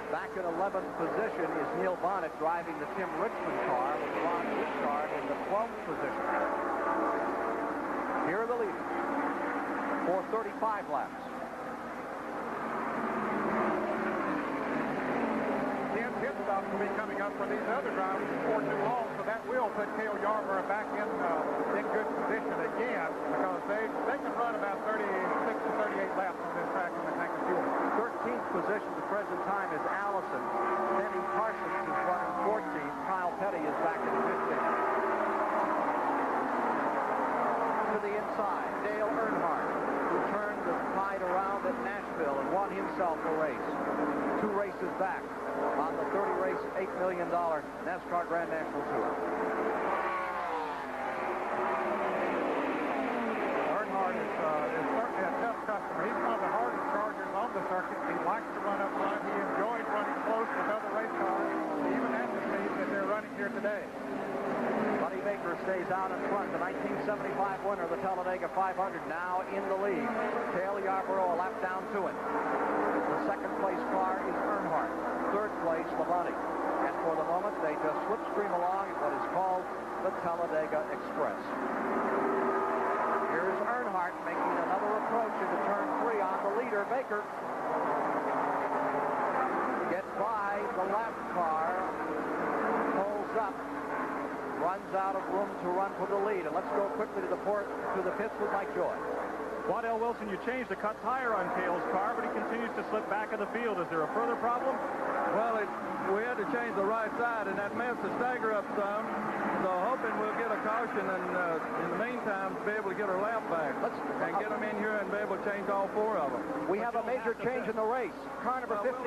Back in 11th position is Neil Bonnet driving the Tim Richmond car, with Ron Wishart in the 12th position. Here are the leaders for 35 laps. 10 pit stops will be coming up for these other drivers before too long, so that will put Cale Yarborough back in good position again, because they can run about 36 to 38 laps on this track in the tank of fuel. 13th position at the present time is Allison. Benny Parsons is running 14th. Kyle Petty is back in 15th. To the inside, Dale Earnhardt, who turned the tide around at Nashville and won himself a race. 2 races back on the 30-race, $8 million NASCAR Grand National Tour. Earnhardt is certainly a tough customer. He's one of the hardest chargers on the circuit. He likes to run up front. He enjoys running close with other race cars, even at the speed that they're running here today. Buddy Baker stays out in front. The 1975 winner of the Talladega 500 now in the lead. Cale Yarborough a lap down to him. The second place car is Earnhardt. Third place, Labonte. And for the moment, they just slipstream along at what is called the Talladega Express. Here is Earnhardt making another approach into turn 3 on the leader, Baker. Gets by the lap car, pulls up, runs out of room to run for the lead. And let's go quickly to the pits with Mike Joy. Waddell Wilson, you changed the cut tire on Cale's car, but he continues to slip back in the field. Is there a further problem? Well, we had to change the right side, and that messed the stagger up some. So hoping we'll get a caution, and in the meantime, be able to get our lap back and get them in here and be able to change all 4 of them. We have a major change in the race. Car number 15.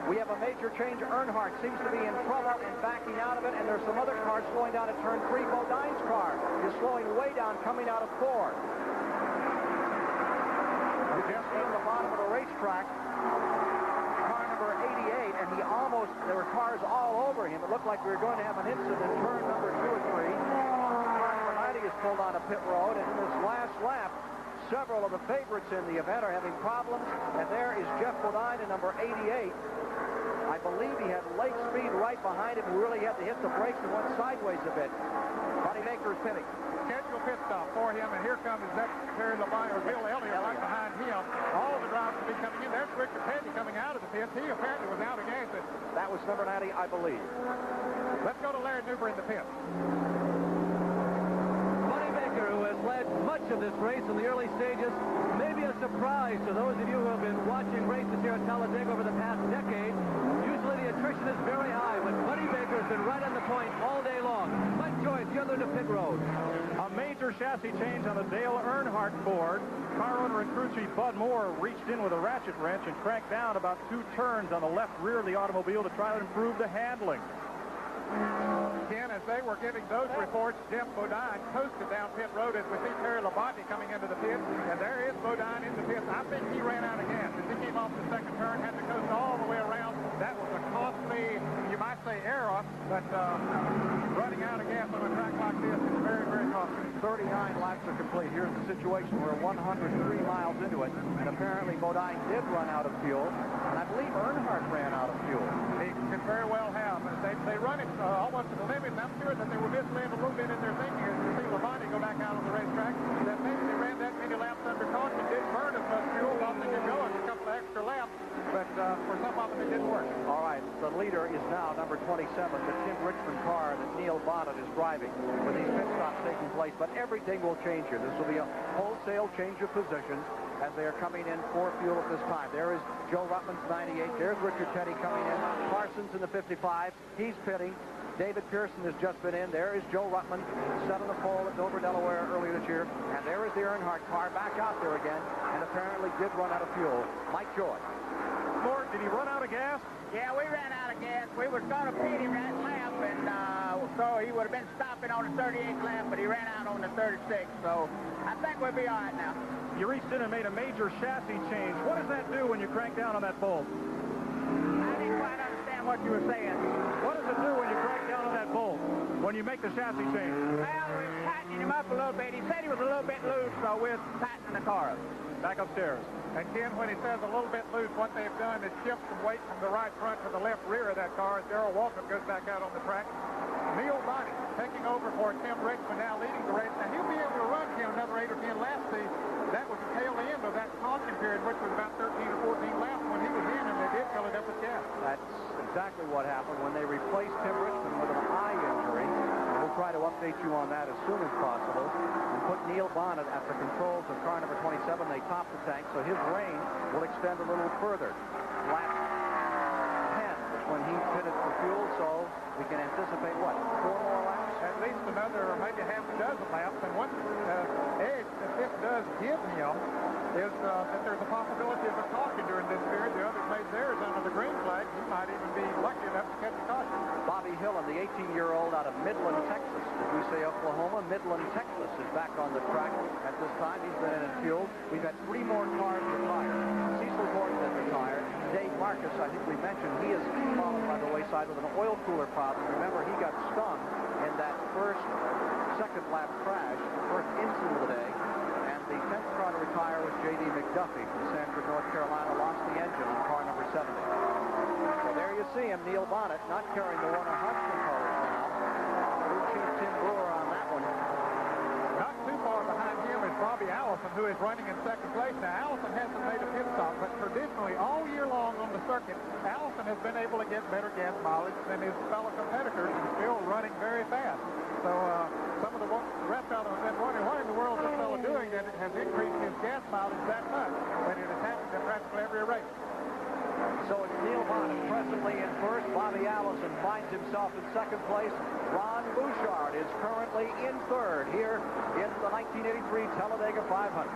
We have a major change. Earnhardt seems to be in trouble and backing out of it, and there's some other cars slowing down at turn 3. Bodine's car is slowing way down, coming out of 4. You just see the bottom of the racetrack, car number 88, and there were cars all over him. It looked like we were going to have an incident in turn number 2 or 3. Car number 90 is pulled on a pit road, and in this last lap, several of the favorites in the event are having problems, and there is Jeff Bodine in number 88. I believe he had Lake Speed right behind him, who really had to hit the brakes and went sideways a bit. Buddy Baker's pitting. Scheduled pit stop for him, and here comes his next Terry Labonte, or Bill Elliott right behind him. All the drivers will be coming in. There's Richard Petty coming out of the pits. He apparently was out of gas. That was number 90, I believe. Let's go to Larry Newber in the pit. Buddy Baker, who has led much of this race in the early stages. Maybe a surprise to those of you who have been watching races here at Talladega over the past decade. Usually the attrition is very high, but Buddy Baker's been right on the point all day long. Mike Joyce, the other to pit road. A major chassis change on the Dale Earnhardt Ford. Car owner and crew chief Bud Moore reached in with a ratchet wrench and cranked down about 2 turns on the left rear of the automobile to try to improve the handling. Ken, as they were giving those reports, Jeff Bodine coasted down pit road as we see Terry Labonte coming into the pit, and there is Bodine in the pit. I think he ran out of gas. As he came off the second turn, had to coast all the way around. That was a costly, you might say, error, but running out of gas on a track like this is very, very costly. 39 laps are complete. Here's the situation. We're 103 miles into it, and apparently Bodine did run out of fuel, and I believe Earnhardt ran out of fuel. He could very well have. They run it almost to the limit, and I'm sure that they were misled a little bit in their thinking as you see Labonte go back out on the racetrack, that maybe they ran that many laps under caution, didn't burn as much fuel, thought they could go a couple of extra laps, but for some of them it didn't work. All right, the leader is now number 27, the Tim Richmond car that Neil Bonnet is driving, with these pit stops taking place, but everything will change here. This will be a wholesale change of positions as they are coming in for fuel at this time. There is Joe Ruttman's 98. There's Richard Petty coming in. Parsons in the 55. He's pitting. David Pearson has just been in. There is Joe Ruttman, set on the pole at Dover, Delaware earlier this year. And there is the Earnhardt car back out there again, and apparently did run out of fuel. Mike Joy. Mort, did he run out of gas? Yeah, we ran out of gas. We was going to pit him that lap, and so he would have been stopping on the 38th lap, but he ran out on the 36th. So I think we'll be all right now. You reached in and made a major chassis change. What does that do when you crank down on that bolt? I didn't quite understand what you were saying. What does it do when you crank down on that bolt, when you make the chassis change? Well, we're tightening him up a little bit. He said he was a little bit loose, so we're tightening the car up. Back upstairs. And Ken, when he says a little bit loose, what they've done is shift some weight from the right front to the left rear of that car as Darrell Waltrip goes back out on the track. Neil Bonnet taking over for Tim Richmond, now leading the race. Now he'll be able to run, Ken, another 8 or 10 laps. That was the tail end of that caution period, which was about 13 or 14 laps when he was in, and they did fill it up with gas. That's exactly what happened when they replaced Tim Richmond with an eye injury. And we'll try to update you on that as soon as possible. And put Neil Bonnet at the controls of car number 27. They top the tank, so his range will extend a little further. Lap 10 is when he pitted for fuel, so we can anticipate, what, 4 more laps? At least another maybe half a dozen laps. And one edge that this does give him is that there's a possibility of a caution during this period. The others made theirs under the green flag. He might even be lucky enough to catch a caution. Bobby Hillin, the 18-year-old out of Midland, Texas. Did we say Oklahoma? Midland, Texas is back on the track at this time. He's been in and fueled. We've had 3 more cars retired. Cecil Gordon has retired. Dave Marcus, I think we mentioned, he has fallen by the wayside with an oil cooler problem. Remember, he got stung in that second lap crash, first incident of the day. And the 10th car to retire was J.D. McDuffie from Sanford, North Carolina, lost the engine on car number 70. So there you see him, Neil Bonnet, not carrying the Warner Hodgson colors now. Crew chief Tim Brewer on that one. Not too far behind him is Bobby Allison, who is running in second place. Now, Allison hasn't made a pit stop, but traditionally, all year long on the circuit, Allison has been able to get better gas mileage than his fellow competitors and still running very fast. So some of the rest of them have been wondering, what in the world is this fellow doing that has increased his gas mileage that much? But it has happened in practically every race. So it's Neil Bonnet presently in first. Bobby Allison finds himself in second place. Ron Bouchard is currently in third here in the 1983 Talladega 500.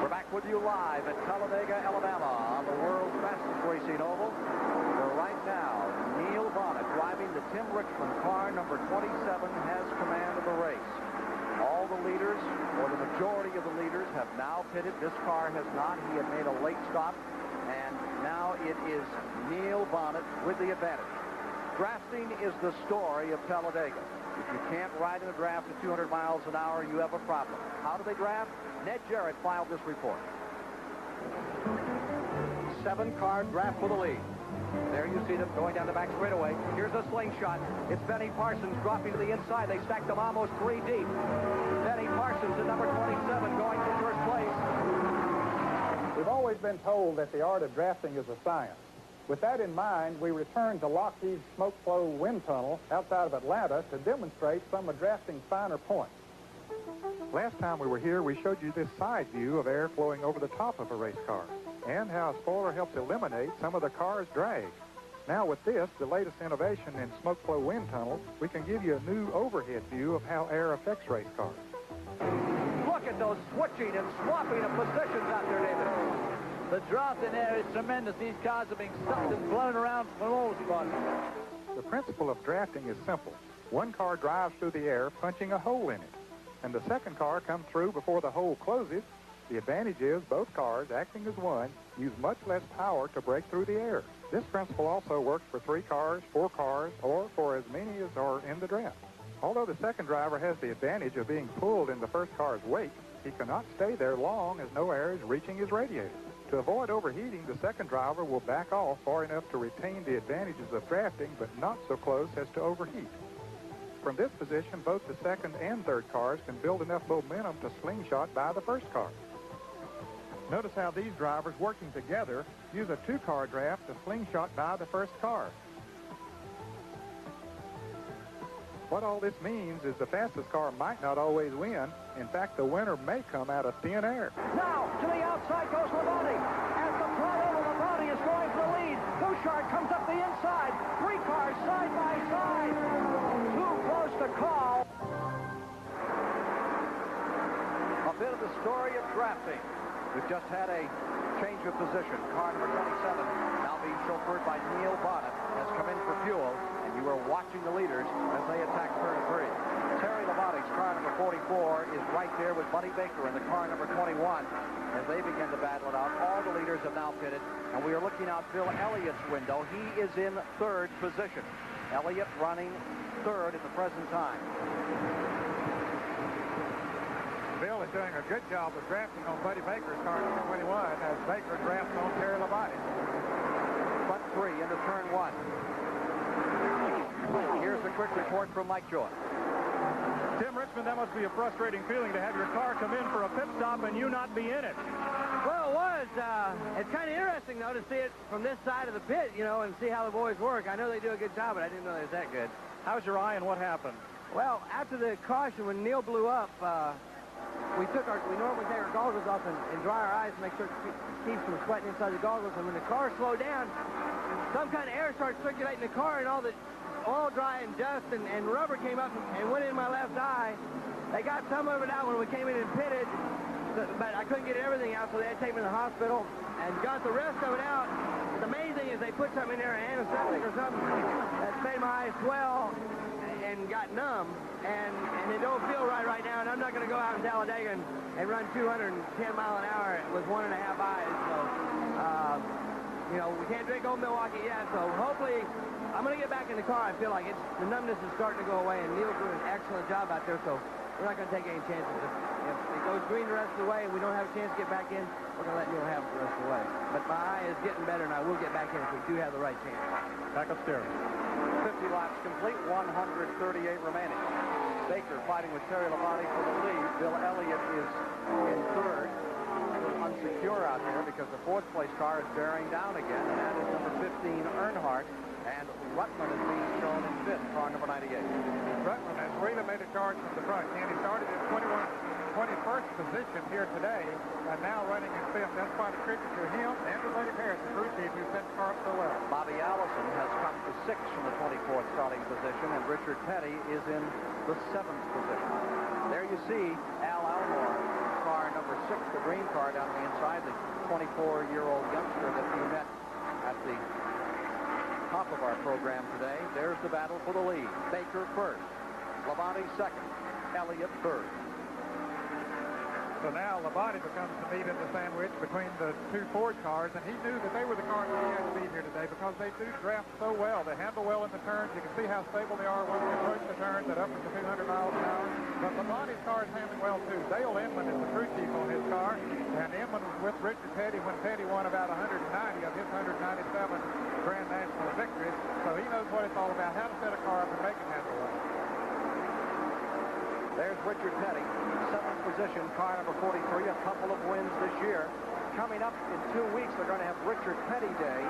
We're back with you live at Talladega, Alabama on the world's fastest racing oval. Where right now, Neil Bonnet, driving the Tim Richmond car, number 27, has command of the race. All the leaders, or the majority of the leaders, have now pitted. This car has not. He had made a late stop, and now it is Neil Bonnet with the advantage. Drafting is the story of Talladega. If you can't ride in a draft at 200 miles an hour, you have a problem. How do they draft? Ned Jarrett filed this report. 7-car draft for the lead. There you see them going down the back straightaway. Here's a slingshot. It's Benny Parsons dropping to the inside. They stacked them almost 3 deep. Benny Parsons at number 27 going to first place. We've always been told that the art of drafting is a science. With that in mind, we returned to Lockheed's smoke flow wind tunnel outside of Atlanta to demonstrate some of drafting's finer points. Last time we were here, we showed you this side view of air flowing over the top of a race car and how a spoiler helps eliminate some of the car's drag. Now with this, the latest innovation in smoke flow wind tunnels, we can give you a new overhead view of how air affects race cars. Look at those switching and swapping of positions out there, David. The draft in air is tremendous. These cars are being sucked and blown around from all spots. The principle of drafting is simple. One car drives through the air, punching a hole in it, and the second car comes through before the hole closes. The advantage is both cars, acting as one, use much less power to break through the air. This principle also works for 3 cars, 4 cars, or for as many as are in the draft. Although the second driver has the advantage of being pulled in the first car's wake, he cannot stay there long as no air is reaching his radiator. To avoid overheating, the second driver will back off far enough to retain the advantages of drafting, but not so close as to overheat. From this position, both the second and third cars can build enough momentum to slingshot by the first car. Notice how these drivers working together use a 2-car draft to slingshot by the first car. What all this means is the fastest car might not always win. In fact, the winner may come out of thin air. Now, to the outside goes Labonte. As the fly over, Labonte is going for the lead. Bouchard comes up the inside. 3 cars side by side. Too close to call. A bit of the story of drafting. We've just had a change of position. Car number 27, now being chauffeured by Neil Bonnet, has come in for fuel, and you are watching the leaders as they attack turn 3. Terry Labonte's car number 44 is right there with Buddy Baker in the car number 21 as they begin to battle it out. All the leaders have now pitted, and we are looking out Bill Elliott's window. He is in 3rd position. Elliott running 3rd at the present time. Bill is doing a good job of drafting on Buddy Baker's car number 21 as Baker drafts on Terry Labonte. Front 3 into turn 1. Here's the quick report from Mike Joy. Tim Richmond, that must be a frustrating feeling to have your car come in for a pit stop and you not be in it. Well, it was. It's kind of interesting, though, to see it from this side of the pit, you know, and see how the boys work. I know they do a good job, but I didn't know they was that good. How's your eye and what happened? Well, after the caution, when Neil blew up, we normally take our goggles off and dry our eyes to make sure it keeps from sweating inside the goggles. And when the car slowed down, some kind of air started circulating in the car, and all the oil, dry, and dust and rubber came up and went in my left eye. They got some of it out when we came in and pitted, but I couldn't get everything out, so they had to take me to the hospital and got the rest of it out. The main thing is they put something in there, an anesthetic or something, that made my eyes swell and got numb, and it don't feel right now, and I'm not going to go out in Talladega and run 210 mile an hour with 1.5 eyes, so, you know, we can't drink Old Milwaukee yet, so hopefully I'm going to get back in the car. I feel like the numbness is starting to go away, and Neil's doing an excellent job out there, so we're not going to take any chances. If it goes green the rest of the way and we don't have a chance to get back in, we're going to let Neil have it the rest of the way. But my eye is getting better, and I will get back in if we do have the right chance. Back upstairs. 50 laps complete, 138 remaining. Baker fighting with Terry Labonte for the lead. Bill Elliott is in 3rd. A little unsecure out here because the 4th place car is bearing down again, and that is number 15, Earnhardt. And Rutland is being shown in 5th, car number 98. Rutland has really made a charge from the front. And he started in 21st position here today, and now running in 5th. That's quite a tribute to him and to Lady Harris, the crew chief, who set the car up so well. Bobby Allison has come to 6th from the 24th starting position, and Richard Petty is in the 7th position. There you see Al Almore, car number 6, the green car down on the inside, the 24-year-old youngster that we met at the top of our program today. There's the battle for the lead. Baker 1st, Labonte 2nd, Elliott 3rd. So now Labonte becomes the meat in the sandwich between the 2 Ford cars, and he knew that they were the cars that he had to beat here today because they do draft so well. They handle well in the turns. You can see how stable they are once they approach the turns at upwards of 200 miles an hour. But Labonte's car is handling well, too. Dale Inman is the crew chief on his car, and Inman was with Richard Petty when Petty won about 190 of his 197 Grand National victories. So he knows what it's all about, how to set a car up and make it handle well. There's Richard Petty, 7th position, car number 43, a couple of wins this year. Coming up in 2 weeks, they're going to have Richard Petty Day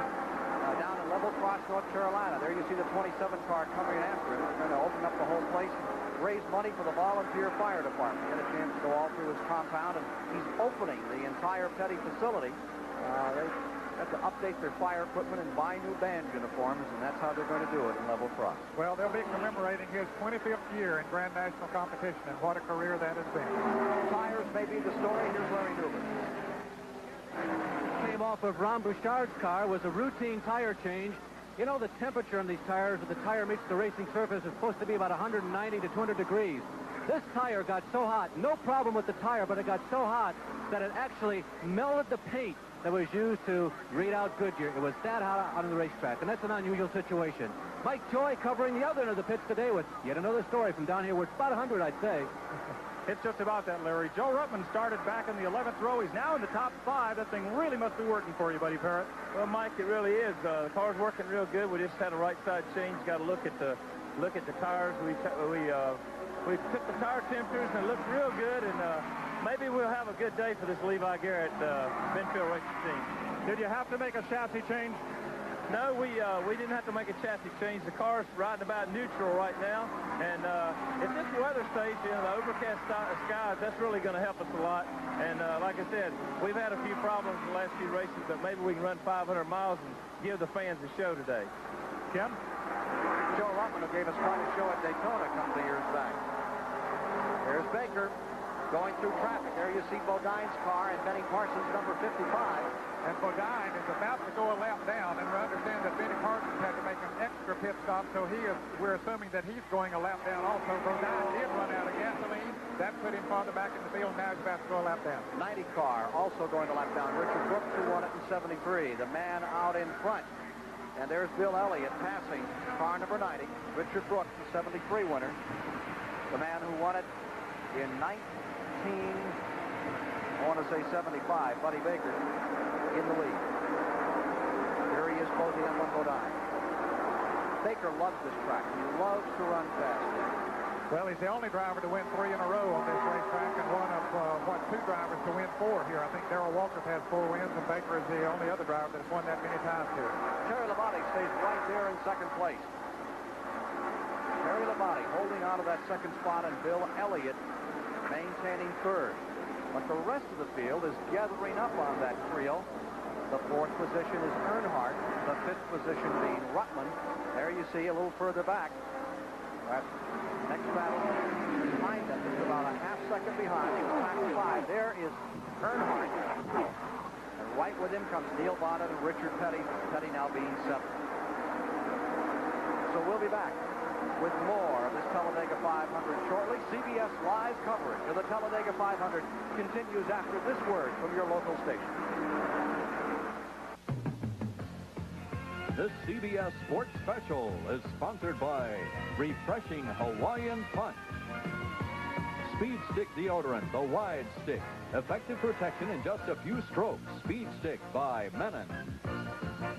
down Level Cross, North Carolina. There you see the 27 car coming after it. They're going to open up the whole place and raise money for the volunteer fire department. Get a chance to go all through his compound, and he's opening the entire Petty facility. They have to update their fire equipment and buy new band uniforms, and that's how they're going to do it in Level Cross. Well, they'll be commemorating his 25th year in Grand National competition, and what a career that has been. Tires may be the story. Here's Larry Newman. Came off of Ron Bouchard's car was a routine tire change. You know, the temperature on these tires, when the tire meets the racing surface, is supposed to be about 190 to 200 degrees. This tire got so hot, no problem with the tire, but it got so hot that it actually melted the paint that was used to read out Goodyear. It was that hot on the racetrack, and that's an unusual situation. Mike Joy covering the other end of the pits today with yet another story from down here where it's about 100, I'd say. It's just about that, Larry. Joe Ruttman started back in the 11th row. He's now in the top 5. That thing really must be working for you, Buddy Parrott. Well, Mike, it really is. The car's working real good. We just had a right side change. Got to look at the tires. We took the tire temperatures and it looked real good. And maybe we'll have a good day for this Levi Garrett Benfield Racing team. Did you have to make a chassis change? No, we didn't have to make a chassis change. The car's riding about neutral right now, and if this weather stays, the overcast skies, that's really going to help us a lot. And like I said, we've had a few problems in the last few races, but maybe we can run 500 miles and give the fans a show today. Ken? Joe Ruttman, who gave us quite a show at Daytona a couple of years back. There's Baker going through traffic. There you see Bodine's car and Benny Parsons, number 55. And Bodine is about to go a lap down, and we understand that Benny Parsons had to make an extra pit stop, so we're assuming that he's going a lap down also. Bodine did run out of gasoline. That put him farther back in the field. Now he's about to go a lap down. 90 car also going a lap down. Richard Brooks, who won it in 73. The man out in front. And there's Bill Elliott passing car number 90. Richard Brooks, the 73 winner. The man who won it in 75, Buddy Baker in the lead. Here he is closing up on Bodine. Baker loves this track. He loves to run fast. Well, he's the only driver to win 3 in a row on this racetrack, and one of, 2 drivers to win 4 here. I think Darrell Waltrip has 4 wins, and Baker is the only other driver that's won that many times here. Terry Labonte stays right there in second place. Terry Labonte holding on to that second spot, and Bill Elliott maintaining third. But the rest of the field is gathering up on that trio. The 4th position is Earnhardt. The 5th position being Ruttman. There you see a little further back. That next battle behind them is about a half second behind. It's time to 5. There is Earnhardt. And right with him comes Neil Bonnet and Richard Petty. Petty now being 7th. So we'll be back with more of this Talladega 500 shortly. CBS live coverage of the Talladega 500 continues after this word from your local station. This CBS Sports Special is sponsored by Refreshing Hawaiian Punch, Speed Stick Deodorant, the Wide Stick, effective protection in just a few strokes. Speed Stick by Menon.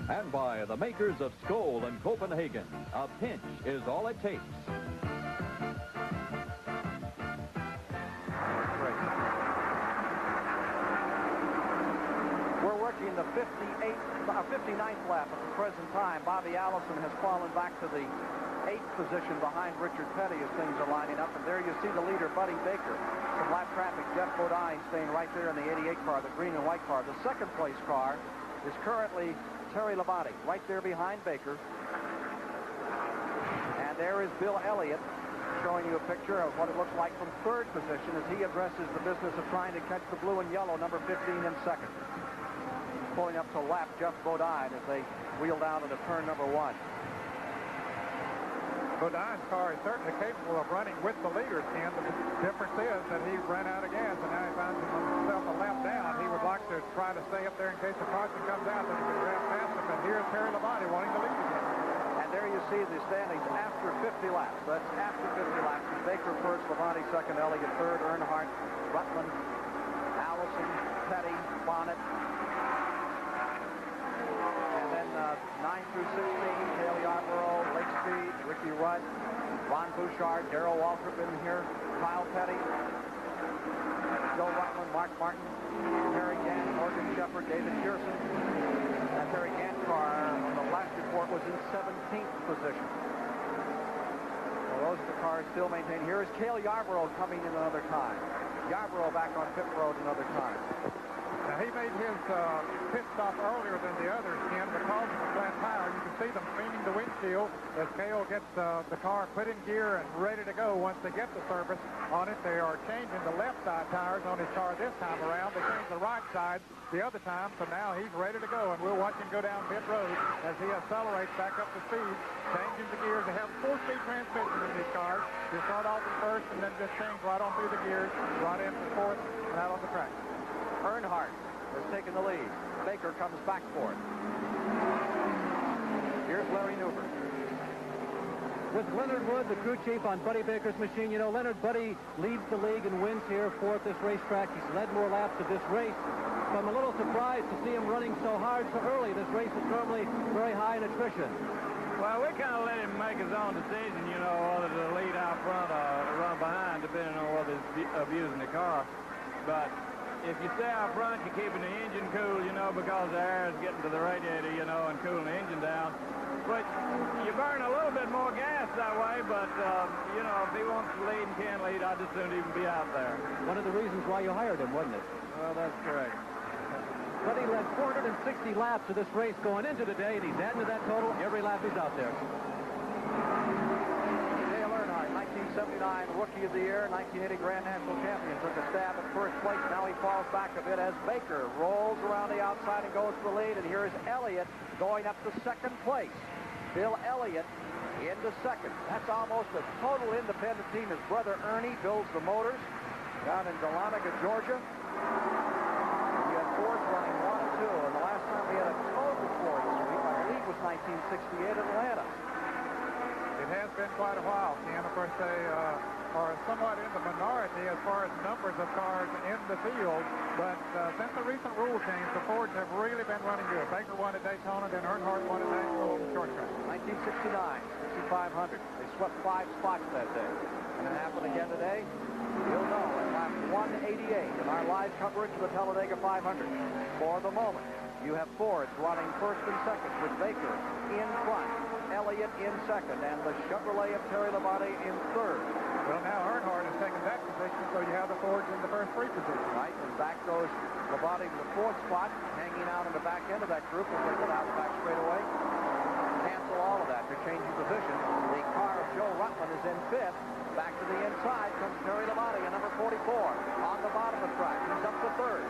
And by the makers of Skoal and Copenhagen. A pinch is all it takes. We're working the 59th lap at the present time. Bobby Allison has fallen back to the 8th position behind Richard Petty as things are lining up. And there you see the leader, Buddy Baker. Some lap traffic. Jeff Bodine staying right there in the 88 car, the green and white car. The second place car is currently Terry Labonte, right there behind Baker. And there is Bill Elliott showing you a picture of what it looks like from 3rd position as he addresses the business of trying to catch the blue and yellow, number 15 in 2nd. Pulling up to lap Jeff Bodine as they wheel down into turn number 1. Bodine's car is certainly capable of running with the leaders, Ken. The difference is that he ran out of gas, and now he finds himself a lap down. He would like to try to stay up there in case the caution comes out, then he can grab past him. But here's Terry Labonte wanting to lead again. And there you see the standings after 50 laps. That's after 50 laps. Baker first, Labonte second, Elliott third, Earnhardt, Ruttman, Allison, Petty, Bonnet. And then 9 through 16, Cale Yarborough, Lake Speed, Ricky Rudd, Ron Bouchard, Darrell Waltrip in here, Kyle Petty, Joe Ruttman, Mark Martin, Harry Gann, Morgan Shepherd, David Pearson, and Terry Gant car on the last report was in 17th position. Well, those are the cars still maintained. Here is Cale Yarborough coming in another time. Yarborough back on pit road another time. Now, he made his pit stop earlier than the others, Ken, because of the flat tire. You can see them cleaning the windshield as Cale gets the car put in gear and ready to go. Once they get the service on it, they are changing the left side tires on his car this time around. They changed the right side the other time, so now he's ready to go, and we'll watch him go down pit road as he accelerates back up to speed, changing the gears. They have 4-speed transmission in these cars. You start off in first and then just change right on through the gears, right into fourth and out on the track. Earnhardt has taken the lead. Baker comes back for it. Here's Larry Newber. With Leonard Wood, the crew chief on Buddy Baker's machine, you know, Buddy leads the league and wins here fourth this racetrack. He's led more laps of this race. So I'm a little surprised to see him running so hard so early. This race is normally very high in attrition. Well, we kind of let him make his own decision, you know, whether to lead out front or run behind, depending on whether he's abusing the car. But if you stay out front, you're keeping the engine cool, you know, because the air is getting to the radiator, you know, and cooling the engine down. But you burn a little bit more gas that way, but, you know, if he wants to lead and can lead, I'd just soon even be out there. One of the reasons why you hired him, wasn't it? Well, that's correct. But he led 460 laps of this race going into the day, and he's adding to that total every lap he's out there. Dale Earnhardt, 1979 Rookie of the Year, 1980 Grand National Champion, took a stab at first place. Now he falls back a bit as Baker rolls around the outside and goes for the lead. And here is Elliott going up to second place. Bill Elliott into second. That's almost a total independent team. His brother Ernie builds the motors down in Dahlonega, Georgia. He had Fords running 1 and 2, and the last time we had a total Ford sweep, I believe, was 1968 at Atlanta. It has been quite a while, Ken. Of course, they are somewhat in the minority as far as numbers of cars in the field, but since the recent rule change, the Fords have really been running good. Baker won at Daytona, then Earnhardt won at Nashville short track. 1969, 6,500. They swept 5 spots that day. And it happened again today. You'll know at lap 188 in our live coverage of the Talladega 500. For the moment, you have Fords running first and second with Baker in front, Elliott in second, and the Chevrolet of Terry Labonte in third. Well, now Earnhardt has taken that position, so you have the Fords in the first 3 positions. Right, and back goes Labonte to the 4th spot, hanging out in the back end of that group as they get out back straight away. Cancel all of that. They're changing position. The car of Joe Rutland is in 5th. Back to the inside comes Terry Labonte in number 44. On the bottom of the track, he's up to 3rd.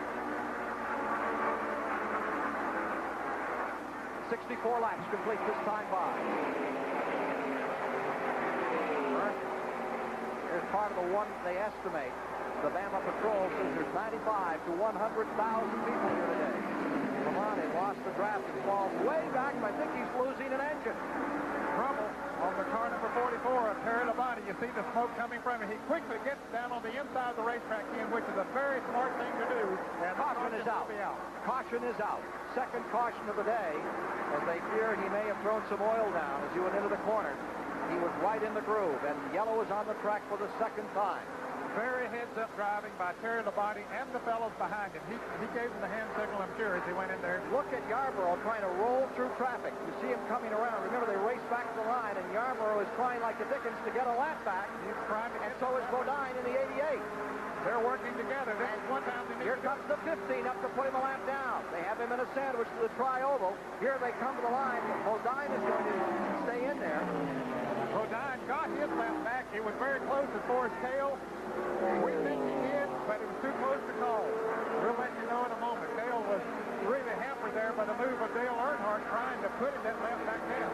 64 laps complete this time by. Here's part of the one they estimate. The Bama Patrol says there's 95 to 100,000 people here today. Labonte lost the draft and falls way back. I think he's losing an engine. Trouble on the car number 44 of Terry Labonte. You see the smoke coming from him. He quickly gets down on the inside of the racetrack, Ken, which is a very smart thing to do. And caution is out. Caution is out. Second caution of the day, as they fear he may have thrown some oil down as he went into the corner. He was right in the groove, and yellow is on the track for the second time. Very heads-up driving by Terry Labonte and the fellows behind him. He gave him the hand signal, I'm sure, as he went in there. Look at Yarborough trying to roll through traffic. You see him coming around. Remember, they raced back to the line, and Yarborough is trying like the Dickens to get a lap back. He's trying to get, and so is Bodine in the 88. They're working together. This is one time they here comes the 15 up to put him a lap down. They have him in a sandwich to the tri-oval. Here they come to the line. Bodine is going to stay in there. Bodine got his lap back. It was very close as far as Cale. We think he did, but it was too close to call. We'll let you know in a moment. Cale was really hampered there by the move of Dale Earnhardt trying to put that lap back down.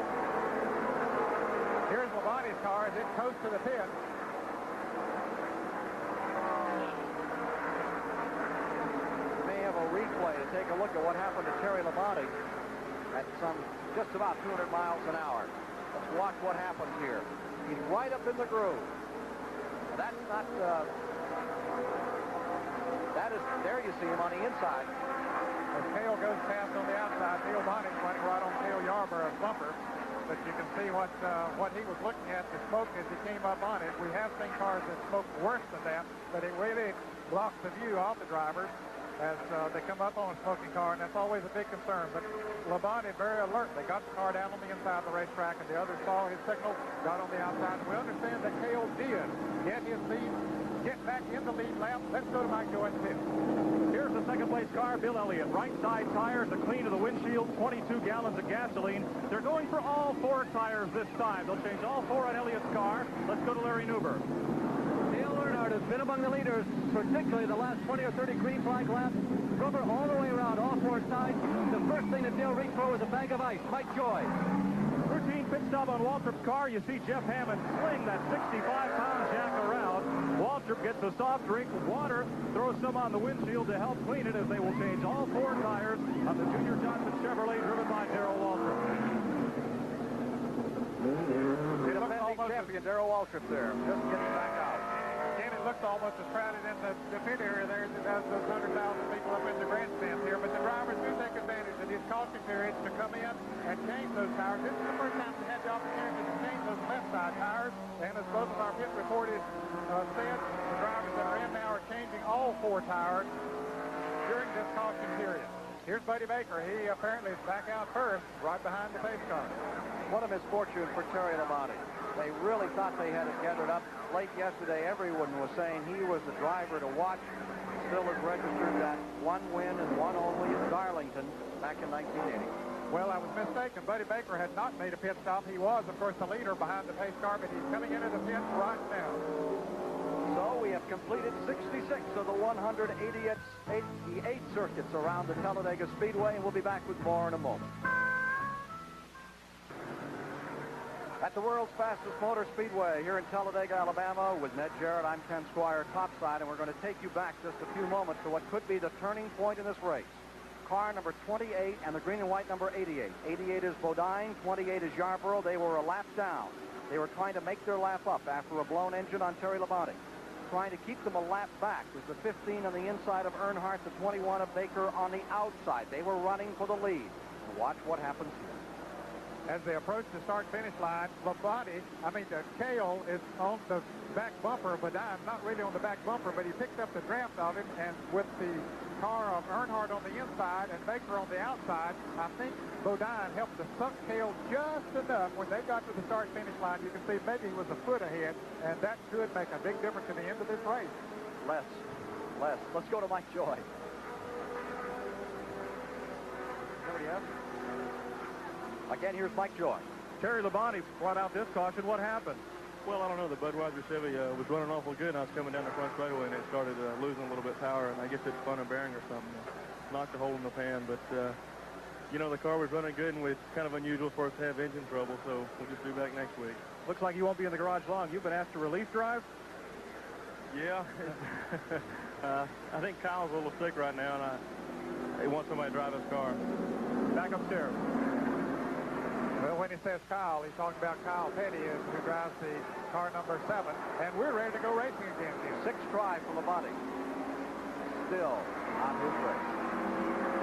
Here's Labonte's car as it coasts to the pit. We may have a replay to take a look at what happened to Terry Labonte at just about 200 miles an hour. Let's watch what happens here. He's right up in the groove. That's not, that is, there you see him on the inside. As Cale goes past on the outside, Neil Bonnick's running right on Cale Yarborough's bumper. but you can see what he was looking at, the smoke as he came up on it. We have seen cars that smoke worse than that, but it really blocks the view of the drivers as they come up on a smoking car, and that's always a big concern. But Labonte very alert. They got the car down on the inside of the racetrack, and the others saw his signal, got on the outside. And we understand that Cale did get his lead, get back in the lead lap. Let's go to Mike Joy pit. Here's the second-place car, Bill Elliott. Right side tires, a clean of the windshield, 22 gallons of gasoline. They're going for all 4 tires this time. They'll change all 4 on Elliott's car. Let's go to Larry Newber. Dale Earnhardt has been among the leaders, particularly the last 20 or 30 green flag laps. Rubber all the way around, all 4 sides. The first thing that Dale reached for was a bag of ice. Mike Joy. Routine pit stop on Waltrip's car. You see Jeff Hammond sling that 65-pound jack around. Waltrip gets a soft drink, water, throws some on the windshield to help clean it as they will change all 4 tires of the Junior Johnson Chevrolet driven by Darrell Waltrip. The defending champion, Darrell Waltrip there, just getting back out. Again, it looks almost as crowded in the pit area there as those 100,000 people up in the grandstand here, but the drivers do take advantage of these caution periods to come in and change those tires. This is the first time we had the opportunity to change those left side tires, and as both of our pit reporters said, the drivers that are in now are changing all 4 tires during this caution period. Here's Buddy Baker. He apparently is back out first, right behind the pace car. What a misfortune for Terry Labonte. They really thought they had it gathered up. Late yesterday, everyone was saying he was the driver to watch. Still has registered that 1 win and 1 only at Darlington back in 1980. Well, I was mistaken. Buddy Baker had not made a pit stop. He was, of course, the leader behind the pace car, but he's coming into the pit right now. So we have completed 66 of the 188 circuits around the Talladega Speedway, and we'll be back with more in a moment. At the world's fastest motor speedway here in Talladega, Alabama, with Ned Jarrett, I'm Ken Squire topside, and we're going to take you back just a few moments to what could be the turning point in this race. Car number 28 and the green and white number 88. 88 is Bodine, 28 is Yarborough. They were a lap down. They were trying to make their lap up after a blown engine on Terry Labonte. Trying to keep them a lap back was the 15 on the inside of Earnhardt, the 21 of Baker on the outside. They were running for the lead. And watch what happens here. As they approach the start-finish line, Cale is on the back bumper, but I'm not really on the back bumper, but he picked up the draft of him, and with the car of Earnhardt on the inside and Baker on the outside, I think Bodine helped to suck Cale just enough. When they got to the start-finish line, you can see maybe he was a foot ahead, and that could make a big difference in the end of this race. Less. Let's go to Mike Joy. There he is. Again, here's Mike Joy. Terry Labonte brought out this caution. What happened? Well, I don't know. The Budweiser Chevy was running awful good, and I was coming down the front straightaway, and it started losing a little bit of power, and I guess it's spun a bearing or something. Knocked a hole in the pan, but, you know, the car was running good, and it's kind of unusual for us to have engine trouble, so we'll just be back next week. Looks like you won't be in the garage long. You've been asked to relief drive? Yeah. I think Kyle's a little sick right now, and he wants somebody to drive his car. Back upstairs. Well, when he says Kyle, he's talking about Kyle Petty, who drives the car number 7, and we're ready to go racing again here. 6th try for Labonte. Still on his race.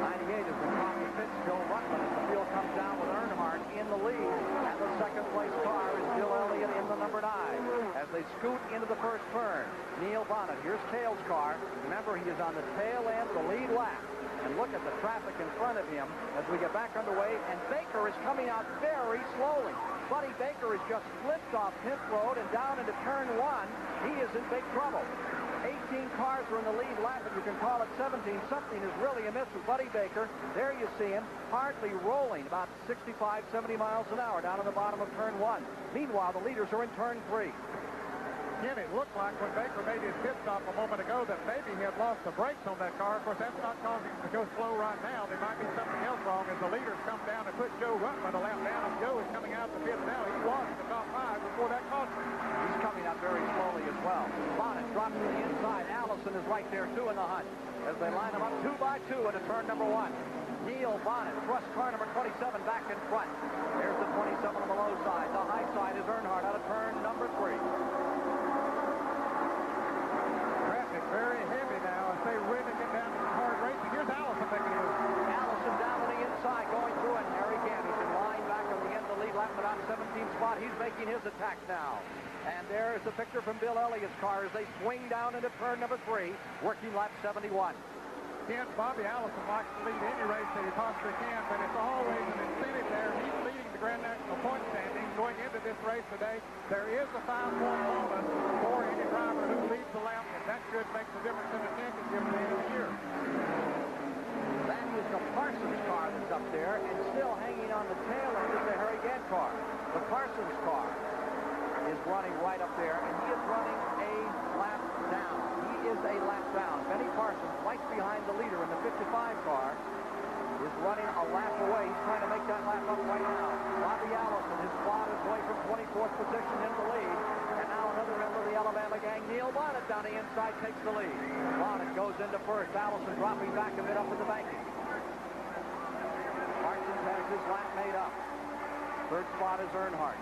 98 is the top of the pit, Joe Rutland, as the field comes down with Earnhardt in the lead, and the second-place car is Bill Elliott in the number 9. As they scoot into the first turn, Neil Bonnet, here's Cale's car. Remember, he is on the tail end of the lead lap. And look at the traffic in front of him as we get back underway. And Baker is coming out very slowly. Buddy Baker has just flipped off pit road and down into turn 1. He is in big trouble. 18 cars are in the lead lap, and you can call it 17. Something is really amiss with Buddy Baker. There you see him, hardly rolling, about 65, 70 miles an hour down in the bottom of turn 1. Meanwhile, the leaders are in turn 3. Again, it looked like when Baker made his pit stop a moment ago that maybe he had lost the brakes on that car. Of course, that's not causing him to go slow right now. There might be something else wrong as the leaders come down and put Joe Rutland a lap down. And Joe is coming out the pit now. He was in the top 5 before that caution. He's coming out very slowly as well. Bonnet drops to the inside. Allison is right there, too, in the hunt as they line them up 2 by 2 into turn number 1. Neil Bonnet, thrust car number 27 back in front. There's the 27 on the low side. The high side is Earnhardt out of turn number 3. Very heavy now as they really get down to the hard racing. Here's Allison making a move. Allison down on the inside, going through it. Harry Gant is in line back on the end of the lead lap, but on making his attack now. And there's the picture from Bill Elliott's car as they swing down into turn number 3, working lap 71. Ken, Bobby Allison likes to lead any race that he possibly can, but it's always an incentive there. He's leading the Grand National point standing going into this race today. There is a 5-point bonus for any driver who leads the lap, and that should make the difference in the championship at the end of the year. That is the Parsons car that's up there, and still hanging on the tail end is the Harry Gant car. The Parsons car is running right up there, and he is running a lap down. He is a lap down. Benny Parsons, right behind the leader in the 55 car, is running a lap away. He's trying to make that lap up right now. Bobby Allison, his squad is away from 24th position in the lead. And now another member of the Alabama gang, Neil Bonnet, down the inside, takes the lead. Bonnet goes into first. Allison dropping back a bit up in the banking. Parsons has his lap made up. Third spot is Earnhardt.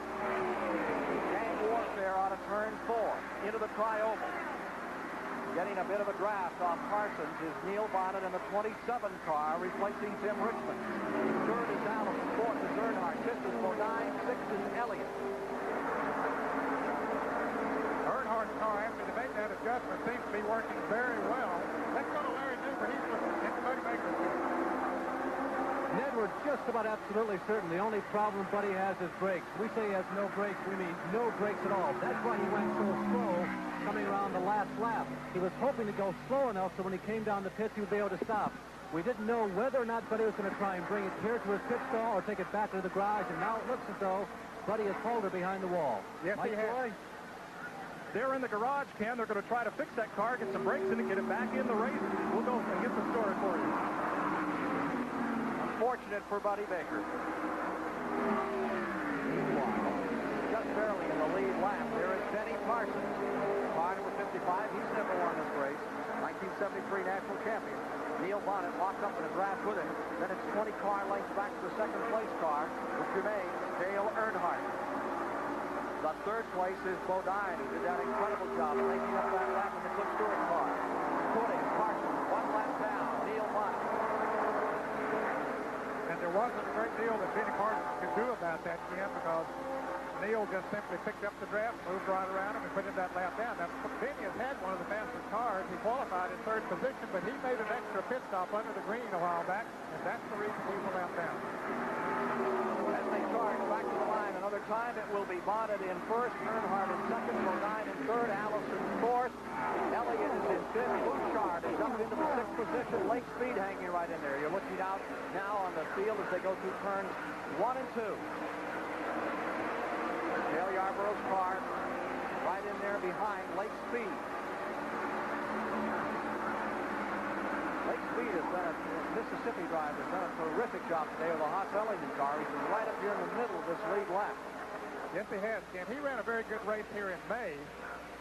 Gang warfare out of turn 4 into the tri-oval. Getting a bit of a draft off Parsons is Neil Bonnet in the 27 car, replacing Tim Richmond. Third is Allison, fourth is Earnhardt, fifth is Bodine, sixth is Elliott. Earnhardt's car, after they make that adjustment, seems to be working very well. Let's go to Larry Newber. He's looking at the Buddy Baker. Ned, we're just about absolutely certain the only problem Buddy has is brakes. We say he has no brakes, we mean no brakes at all. That's why he went so slow coming around the last lap. He was hoping to go slow enough so when he came down the pits he would be able to stop. We didn't know whether or not Buddy was going to try and bring it here to his pit stall or take it back to the garage, and now it looks as though Buddy has pulled her behind the wall. Yes, Mike, he has. They're in the garage, Ken. They're going to try to fix that car, get some brakes in it, get it back in the race. We'll go and get the story for you. Unfortunate for Buddy Baker. Meanwhile, just barely in the lead lap, there is Benny Parsons. Car number 55, he's never won this race. 1973 national champion. Neil Bonnet locked up in a draft with him. Then it's 20 car lengths back to the second place car, which remains Dale Earnhardt. The third place is Bodine, who did that incredible job of making up that lap in the Cliff Stewart car. Footing, Parsons, one lap down, Neil Bonnet. And there wasn't a great deal that Benny Parsons could do about that, Ken, because Neil just simply picked up the draft, moved right around him, and put in that lap down. Now, Benny has had one of the fastest cars. He qualified in third position, but he made an extra pit stop under the green a while back, and that's the reason he was a lap down. As they charge back to the line another time, it will be Bonnet in first, Earnhardt in second, Bodine in third, Allison fourth, Elliott is in fifth, Bouchard is up into the sixth position, Lake Speed hanging right in there. You're looking out now on the field as they go through turns 1 and 2. Dale Yarborough's car right in there behind Lake Speed. Lake Speed has done Mississippi drive has done a terrific job today with a Haas Ellington car. He's been right up here in the middle of this lead lap. Yes, he has, Ken. He ran a very good race here in May,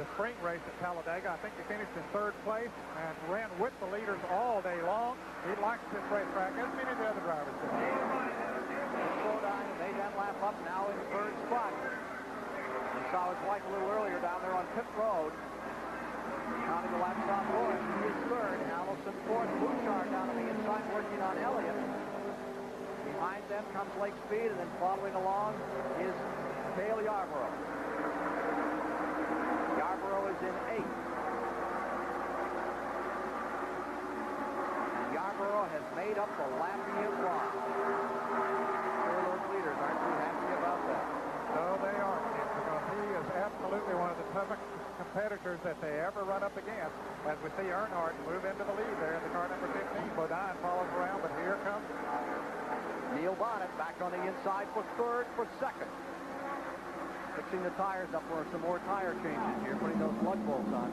the spring race at Talladega. I think he finished in third place and ran with the leaders all day long. He likes this racetrack, as many of the other drivers do. Bodine made that lap up, now in third spot. We saw his wife a little earlier down there on pit road. Counting the laps on board. He is third. Allison fourth. Bouchard down on the inside working on Elliott. Behind them comes Lake Speed, and then following along is Dale Yarborough. Yarborough is in eighth. And Yarborough has made up the lap he has lost. Sure, those leaders aren't too happy about that. No, they aren't, Ken, because he is absolutely one of the toughest competitors that they ever run up against. As we see Earnhardt move into the lead there in the car number 15. Bodine follows around, but here comes Neil Bonnet back on the inside for third, for second. Fixing the tires up for some more tire changes here, putting those lug bolts on.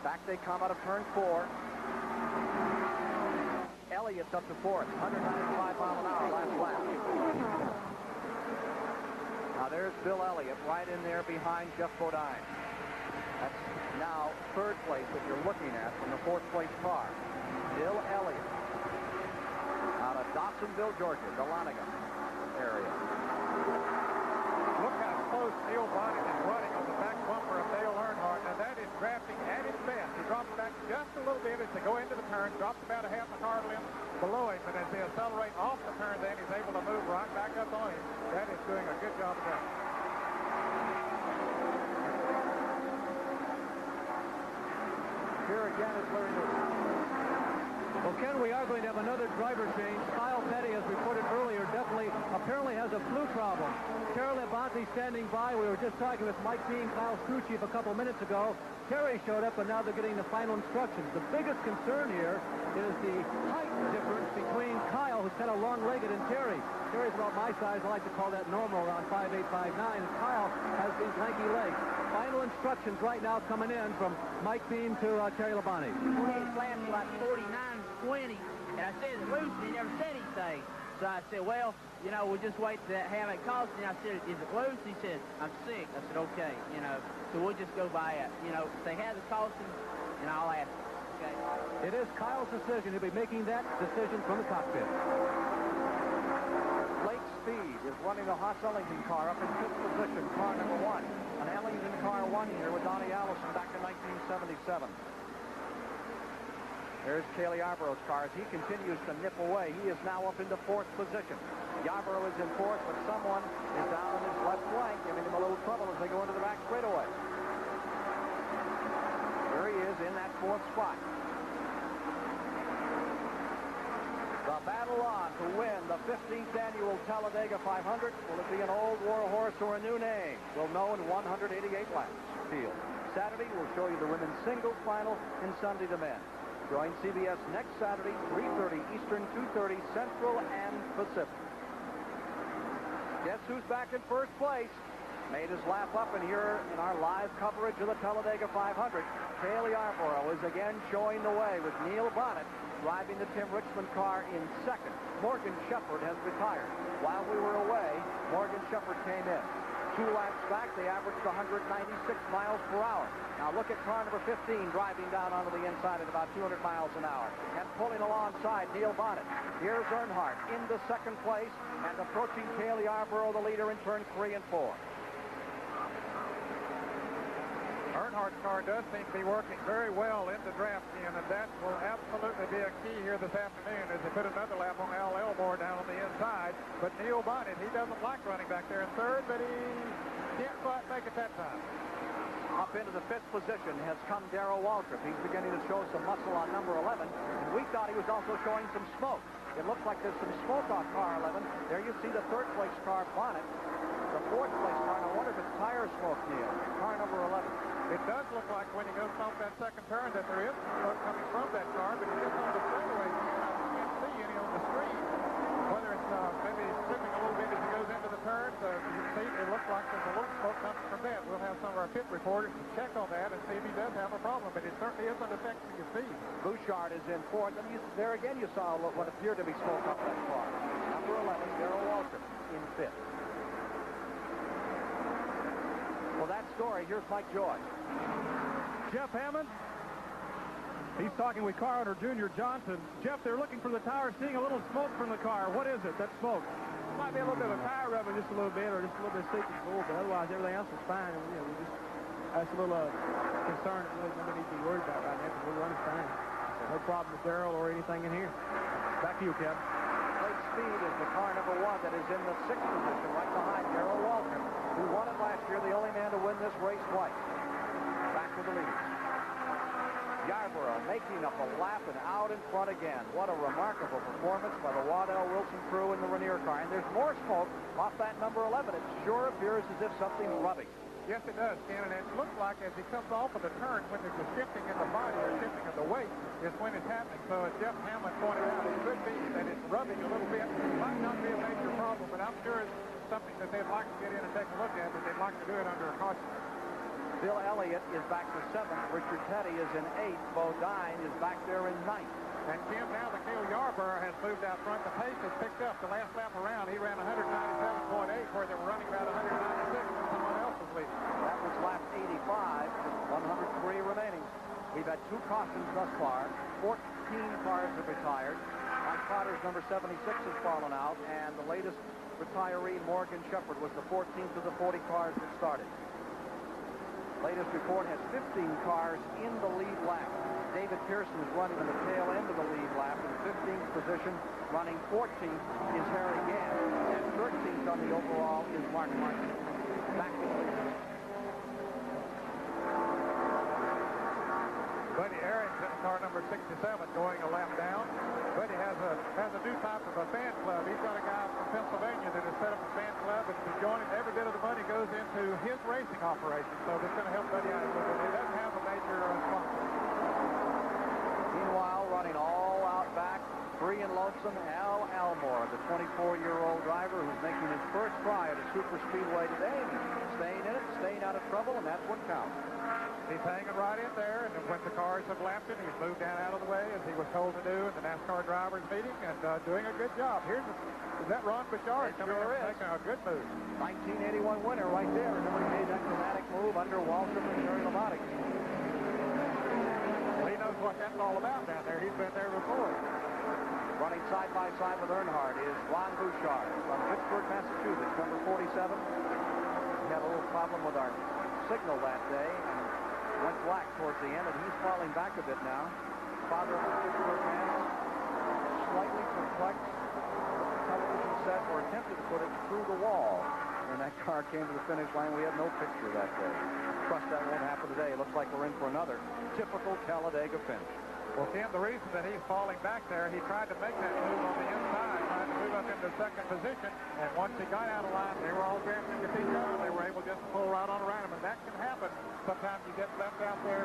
Back they come out of turn 4. Elliott's up to fourth, 195 mile an hour last lap. Now there's Bill Elliott right in there behind Jeff Bodine. That's now third place that you're looking at from the fourth place car. Bill Elliott out of Dawsonville, Georgia, the Lanigan area. Look how close Neil Bonnet is running on the back bumper of Dale Earnhardt. Now that is drafting at its best. He drops back just a little bit as they go into the turn, drops about a half a car length below him, but as they accelerate off the turn, then he's able to move right back up on him. That is doing a good job of that. Here again is Larry Lewis. Well, Ken, we are going to have another driver change. Kyle Petty, as reported earlier, apparently has a flu problem. Terry Labonte standing by. We were just talking with Mike Dean, Kyle's crew chief, a couple minutes ago. Terry showed up, and now they're getting the final instructions. The biggest concern here is the height difference between Kyle, who's kind of long-legged, and Terry. Terry's about my size. I like to call that normal, around 5'8", 5'9", and Kyle has these lanky legs. Final instructions right now coming in from Mike Beam to Terry Labonte. His lap was like 49.20, and I said, it's loose, and he never said anything. So I said, well, you know, we'll just wait to have it caution. And I said, is it loose? He said, I'm sick. I said, okay, you know, so we'll just go by it. You know, if they have the caution, and I'll ask them, okay? It is Kyle's decision. He'll be making that decision from the cockpit. Lake Speed is running the Haas Ellington car up in 5th position, car number 1. An Ellington car 1 here with Donnie Allison back in 1977. There's Cale Yarborough's car as he continues to nip away. He is now up into 4th position. Yarborough is in 4th, but someone is down on his left flank, giving him a little trouble as they go into the back straightaway. There he is in that 4th spot. The battle on to win the 15th annual Talladega 500. Will it be an old war horse or a new name? We'll know in 188 laps. Field. Saturday, we'll show you the women's singles final and Sunday the men. Join CBS next Saturday, 3:30 Eastern, 2:30 Central and Pacific. Guess who's back in first place? Made his lap up, and here in our live coverage of the Talladega 500, Cale Yarborough is again showing the way with Neil Bonnet driving the Tim Richmond car in second. Morgan Shepherd has retired. While we were away, Morgan Shepherd came in. 2 laps back, they averaged 196 miles per hour. Now look at car number 15 driving down onto the inside at about 200 miles an hour. And pulling alongside Neil Bonnet. Here's Earnhardt into second place and approaching Cale Yarborough, the leader, in turn 3 and 4. Earnhardt's car does seem to be working very well in the draft, Ken, and that will absolutely be a key here this afternoon as they put another lap on Al Elmore down on the inside. But Neil Bonnet, he doesn't like running back there in third, but he can't quite make it that time. Up into the 5th position has come Darrell Waltrip. He's beginning to show some muscle on number 11, and we thought he was also showing some smoke. It looks like there's some smoke off car 11. There you see the 3rd place car, Bonnet. The 4th place car, I wonder if it's tire smoke, Neil. Car number 11. It does look like when he goes off that second turn that there is smoke coming from that car, but it is on the straightaway. You can't see any on the screen. Whether it's maybe slipping a little bit as he goes into the turn, so you can see it looks like there's a little smoke coming from that. We'll have some of our pit reporters to check on that and see if he does have a problem, but it certainly isn't affecting your speed. Bouchard is in 4th, and there again you saw what appeared to be smoke off that car. Number 11, Darrell Waltrip, in 5th. Well, that story, here's Mike Joy. Jeff Hammond, he's talking with car owner Junior Johnson. Jeff, they're looking for the tire, seeing a little smoke from the car. What is it, that smoke? Might be a little bit of tire rubbing just a little bit, or just a little bit of seepage full, but otherwise everything else is fine. And, we just, that's a little concern that really nobody needs to be worried about right now, because we're running fine. So no problem with Darrell or anything in here. Back to you, Kevin. Lake Speed is the car number 1 that is in the 6th position, right behind Darrell Waltrip, who won it last year, the only man to win this race twice. Back with the leaders. Yarborough making up a lap and out in front again. What a remarkable performance by the Waddell Wilson crew in the Rainier car. And there's more smoke off that number 11. It sure appears as if something's rubbing. Yes, it does, Ken, and it looks like as he comes off of the turn, when there's a shifting in the body or shifting of the weight, is when it's happening. So as Jeff Hamlin pointed out, it could be that it's rubbing a little bit. It might not be a major problem, but I'm sure it's something that they'd like to get in and take a look at, but they'd like to do it under a caution. Bill Elliott is back to 7th. Richard Petty is in 8th. Bo Dine is back there in 9th. And Kim, now that Cale Yarborough has moved out front, the pace has picked up. The last lap around, he ran 197.8, where they were running about 196, and someone else was leading. That was lap 85, 103 remaining. We've had 2 cautions thus far. 14 cars have retired. Like spotters, number 76, has fallen out, and the latest retiree, Morgan Shepherd, was the 14th of the 40 cars that started. Latest report has 15 cars in the lead lap. David Pearson is running in the tail end of the lead lap in 15th position. Running 14th is Harry Gant, and 13th on the overall is Mark Martin. Back to the leaders. Buddy Aaron's in car number 67 going a lap down. Buddy has a new type of a fan club. He's got a guy from Pennsylvania that has set up a fan club that's been joining. Every bit of the money goes into his racing operation, so that's going to help Buddy out a little bit. He doesn't have a major sponsor. Meanwhile, running all out back, free and lonesome, Al Almore, the 24-year-old driver who's making his first try at a super speedway today. Staying in it, staying out of trouble, and that's what counts. He's hanging right in there, and when the cars have lapped him, he's moved down out of the way, as he was told to do in the NASCAR drivers meeting, and doing a good job. Is that Ron Bouchard coming in and making a good move? 1981 winner right there. Remember, he made that dramatic move under Waltrip and Terry Labonte. Well, he knows what that's all about down there. He's been there before. Running side by side with Earnhardt is Ron Bouchard from Pittsburgh, Massachusetts, number 47. We had a little problem with our signal that day and went black towards the end, and he's falling back a bit now. Father of the Pittsburgh man, slightly perplexed. The television set, or attempted to put it through the wall. When that car came to the finish line, we had no picture that day. Trust that won't happen today. It looks like we're in for another typical Talladega finish. Well, Ken, the reason that he's falling back there, he tried to make that move on the inside, trying to move up into second position, and once he got out of line, they were all grabbing into each other. They were able just to pull right on around him, and that can happen. Sometimes you get left out there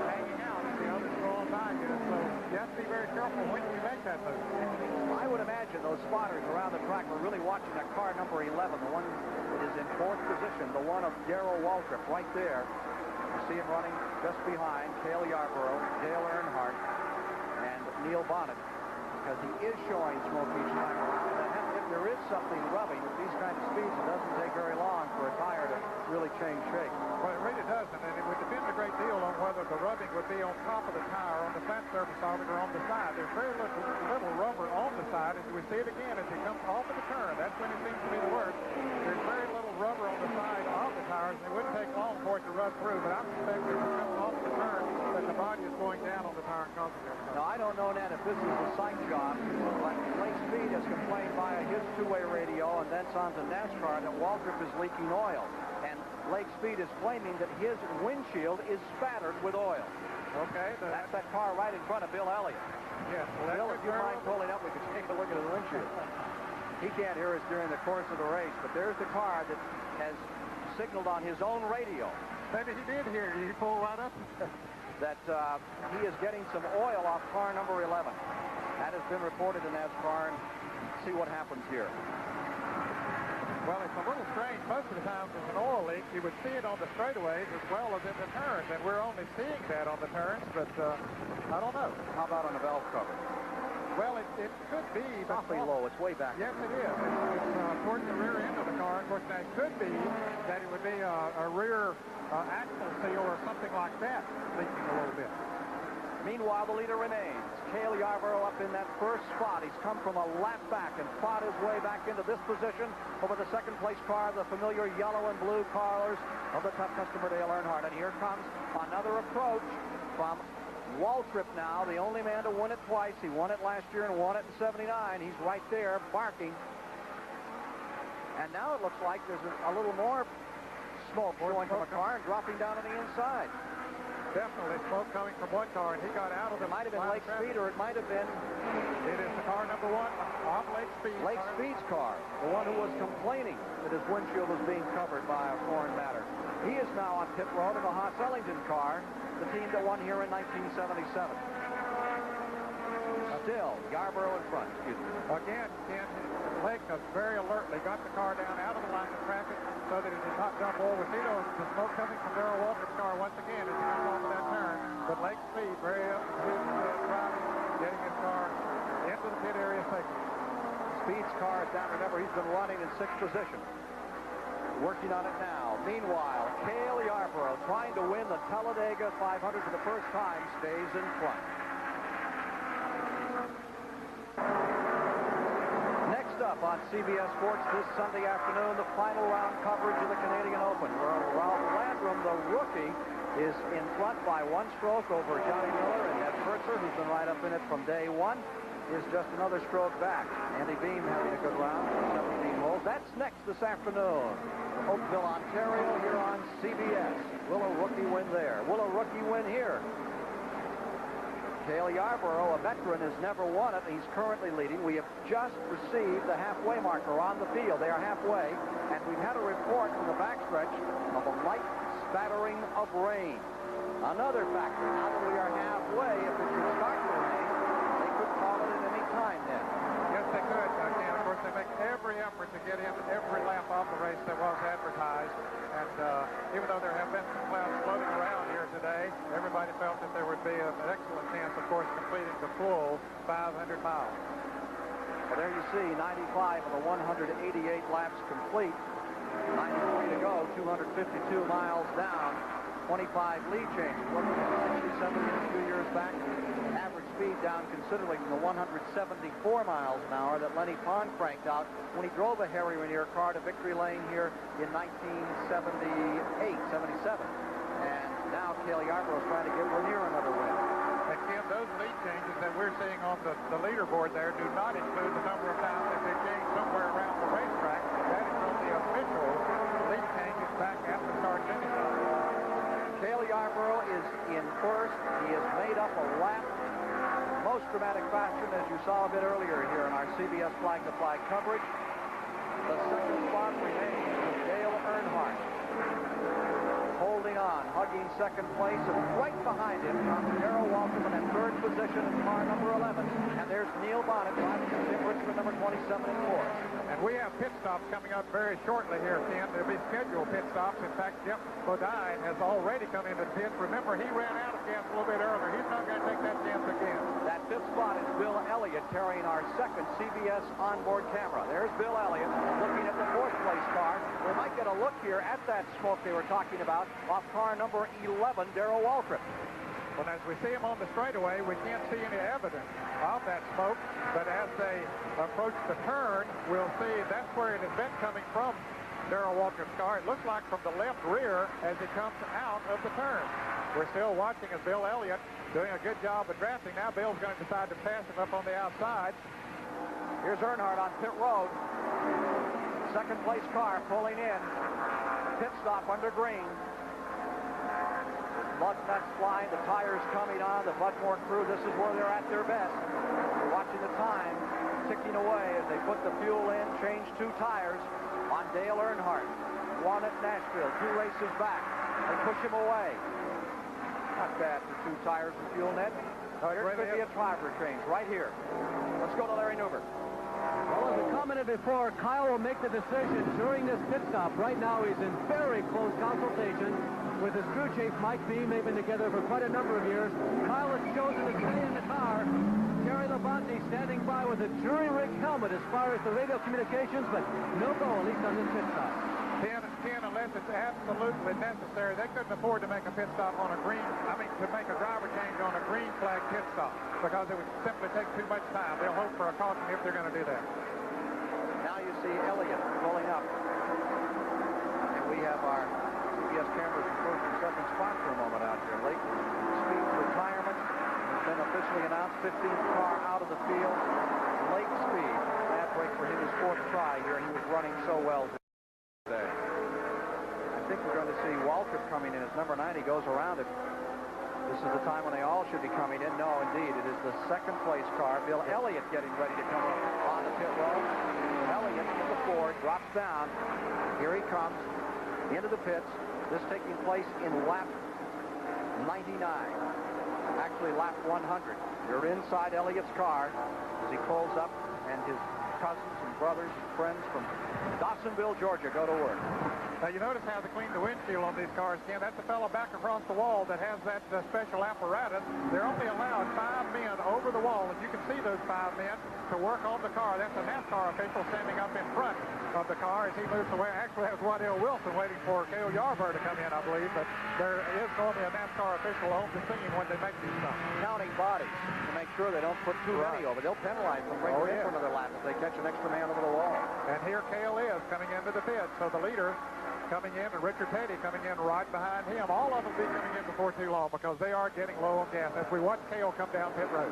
hanging out, and the others go on by you. So you have to be very careful when you make that move. I would imagine those spotters around the track were really watching that car number 11, the one that is in fourth position, the one of Darrell Waltrip right there. You see him running just behind Cale Yarborough, Dale Earnhardt, and Neil Bonnet, because he is showing smoke each time around. And if there is something rubbing with these kind of speeds, it doesn't take very long for a tire to really change shape. Well, it really doesn't, and it would depend a great deal on whether the rubbing would be on top of the tire, on the flat surface of it, or on the side. There's very little rubber on the side. As we see it again, as he comes off of the turn, that's when it seems to be the worst. There's very little rubber on the side of the tires, and it wouldn't take long for it to rub through, but I suspect if it comes off the turn, that the body is going down on the tire and causing it. Now, I don't know, Ned, if this is a sight job, but Lake Speed has complained via his two-way radio and then on to NASCAR that Waltrip is leaking oil. And Lake Speed is claiming that his windshield is spattered with oil. Okay. That's that car right in front of Bill Elliott. Yes. Well, Bill, if you mind pulling up, we can take a look at his windshield. He can't hear us during the course of the race, but there's the car that has signaled on his own radio. Maybe he did hear you. He pulled right up. That he is getting some oil off car number 11. That has been reported in NASCAR, and see what happens here. Well, it's a little strange. Most of the time there's an oil leak. You would see it on the straightaways as well as in the turns, and we're only seeing that on the turns, but I don't know. How about on the valve cover? Well, it could be. Awfully low. It's way back. Yes, it is. It's towards the rear end of the car. Of course, now it could be that it would be a rear axle seal or something like that leaking a little bit. Meanwhile, the leader remains. Cale Yarborough up in that first spot. He's come from a lap back and fought his way back into this position over the second place car, the familiar yellow and blue colors of the tough customer Dale Earnhardt. And here comes another approach from Waltrip now, the only man to win it twice. He won it last year and won it in '79. He's right there barking. And now it looks like there's a little more smoke going from a car and dropping down on the inside. Definitely smoke coming from one car, and he got out of the... It might have been Lake Speed, or it might have been... It is the car number 1 off Lake Speed. Lake Speed's car, the one who was complaining that his windshield was being covered by a foreign matter. He is now on pit road in the Haas Ellington car, the team that won here in 1977. Still, Yarborough in front, excuse me. Again, Ken, Lake very alertly got the car down out of the line of traffic so that it did not dump oil. We see the smoke coming from Darrell Waltrip's car once again as he comes off of that turn. But Lake Speed very driving, getting his car into the pit area safely. Speed's car is down. Remember, he's been running in 6th position. Working on it now. Meanwhile, Cale Yarborough, trying to win the Talladega 500 for the first time, stays in front. up on CBS Sports this Sunday afternoon, the final round coverage of the Canadian Open, where Ralph Landrum, the rookie, is in front by 1 stroke over Johnny Miller, and Ed Purser, who's been right up in it from day one, is just another stroke back. Andy Beam having a good round, 17 holes. That's next this afternoon. Oakville, Ontario, here on CBS. Will a rookie win there? Will a rookie win here? Cale Yarborough, a veteran, has never won it. He's currently leading. We have just received the halfway marker on the field. They are halfway, and we've had a report from the backstretch of a light spattering of rain. Another factor, now that we are halfway, if it should start to rain, they could call it at any time then. Yes, they could, Ken. Of course, they make every effort to get in every lap of the race that was advertised. And even though there have been some clouds floating around here today, everybody felt that there would be an excellent chance, of course, completing the full 500 miles. Well, there you see 95 of the 188 laps complete. 93 to go, 252 miles down, 25 lead changes. Looking at 60, 70 a few years back. Average speed down considerably from the 174 miles an hour that Lenny Pond cranked out when he drove a Harry Ranier car to victory lane here in 1978, 77. And now Cale Yarborough is trying to give Ranier another win. And Kim, those lead changes that we're seeing on the leaderboard there do not include the number of times that they changed somewhere around the racetrack. That is on the official lead changes back at the start-finish line. Cale Yarborough is in first. He has made up a lap. Most dramatic fashion, as you saw a bit earlier here in our CBS flag-to-flag coverage. The second spot remains with Dale Earnhardt. Holding on, hugging second place, and right behind him comes Darrell Walterman in third position in car number 11. And there's Neil Bonnet driving in Tim Richmond, number 27 in fourth. And we have pit stops coming up very shortly here, Ken. There'll be scheduled pit stops. In fact, Jeff Bodine has already come into the pits. Remember, he ran out of gas a little bit earlier. He's not going to take that chance again. That fifth spot is Bill Elliott carrying our second CBS onboard camera. There's Bill Elliott looking at the fourth place car. We might get a look here at that smoke they were talking about off car number 11, Darrell Waltrip. Well, as we see him on the straightaway, we can't see any evidence of that smoke, but as they approach the turn, we'll see that's where it has been coming from, Darrell Waltrip's car. It looks like from the left rear as he comes out of the turn. We're still watching as Bill Elliott doing a good job of drafting. Now Bill's going to decide to pass him up on the outside. Here's Earnhardt on pit road. Second place car pulling in. Pit stop under green. Mud nuts flying, the tires coming on, the Budmore crew, this is where they're at their best. We're watching the time ticking away as they put the fuel in, change 2 tires on Dale Earnhardt. 1 at Nashville, 2 races back. They push him away. Not bad for 2 tires and fuel net. There could be a driver change right here. Let's go to Larry Newber. Well, as I commented before, Kyle will make the decision during this pit stop. Right now, he's in very close consultation with his crew chief, Mike Beam. They've been together for quite a number of years. Kyle has chosen to stay in the car. Jerry Labonte standing by with a jury-rig helmet as far as the radio communications, but no go, at least on this pit stop. 10, unless it's absolutely necessary. They couldn't afford to make a pit stop on a green, to make a driver change on a green flag pit stop because it would simply take too much time. They'll hope for a caution if they're going to do that. Now you see Elliott rolling up. And we have our CBS cameras in first and second spot for a moment out here. Lake Speed's retirement has been officially announced. 15th car out of the field. Lake Speed, bad break for him, his 4th try here, and he was running so well today. I think we're going to see Waltrip coming in as number 9. He goes around it. This is the time when they all should be coming in. No, indeed, it is the second place car. Bill Elliott getting ready to come up on the pit road. Elliott in the Ford drops down. Here he comes into the pits. This taking place in lap 99. Actually, lap 100. You're inside Elliott's car as he pulls up, and his cousins and brothers and friends from Dawsonville, Georgia, go to work. Now, you notice how they clean the windshield on these cars, Ken. That's the fellow back across the wall that has that special apparatus. They're only allowed 5 men over the wall, and you can see those 5 men to work on the car. That's a NASCAR official standing up in front of the car as he moves away. Actually, that was Waddell Wilson waiting for Cale Yarborough to come in, I believe, but there is normally a NASCAR official on the scene when they make these stops. Counting bodies to make sure they don't put too many over. They'll penalize them right in front of their lap if they catch catch an extra man over the wall. And here Cale is coming into the pit. So the leader coming in and Richard Petty coming in right behind him. All of them will be coming in before too long because they are getting low on gas as we watch Cale come down pit road.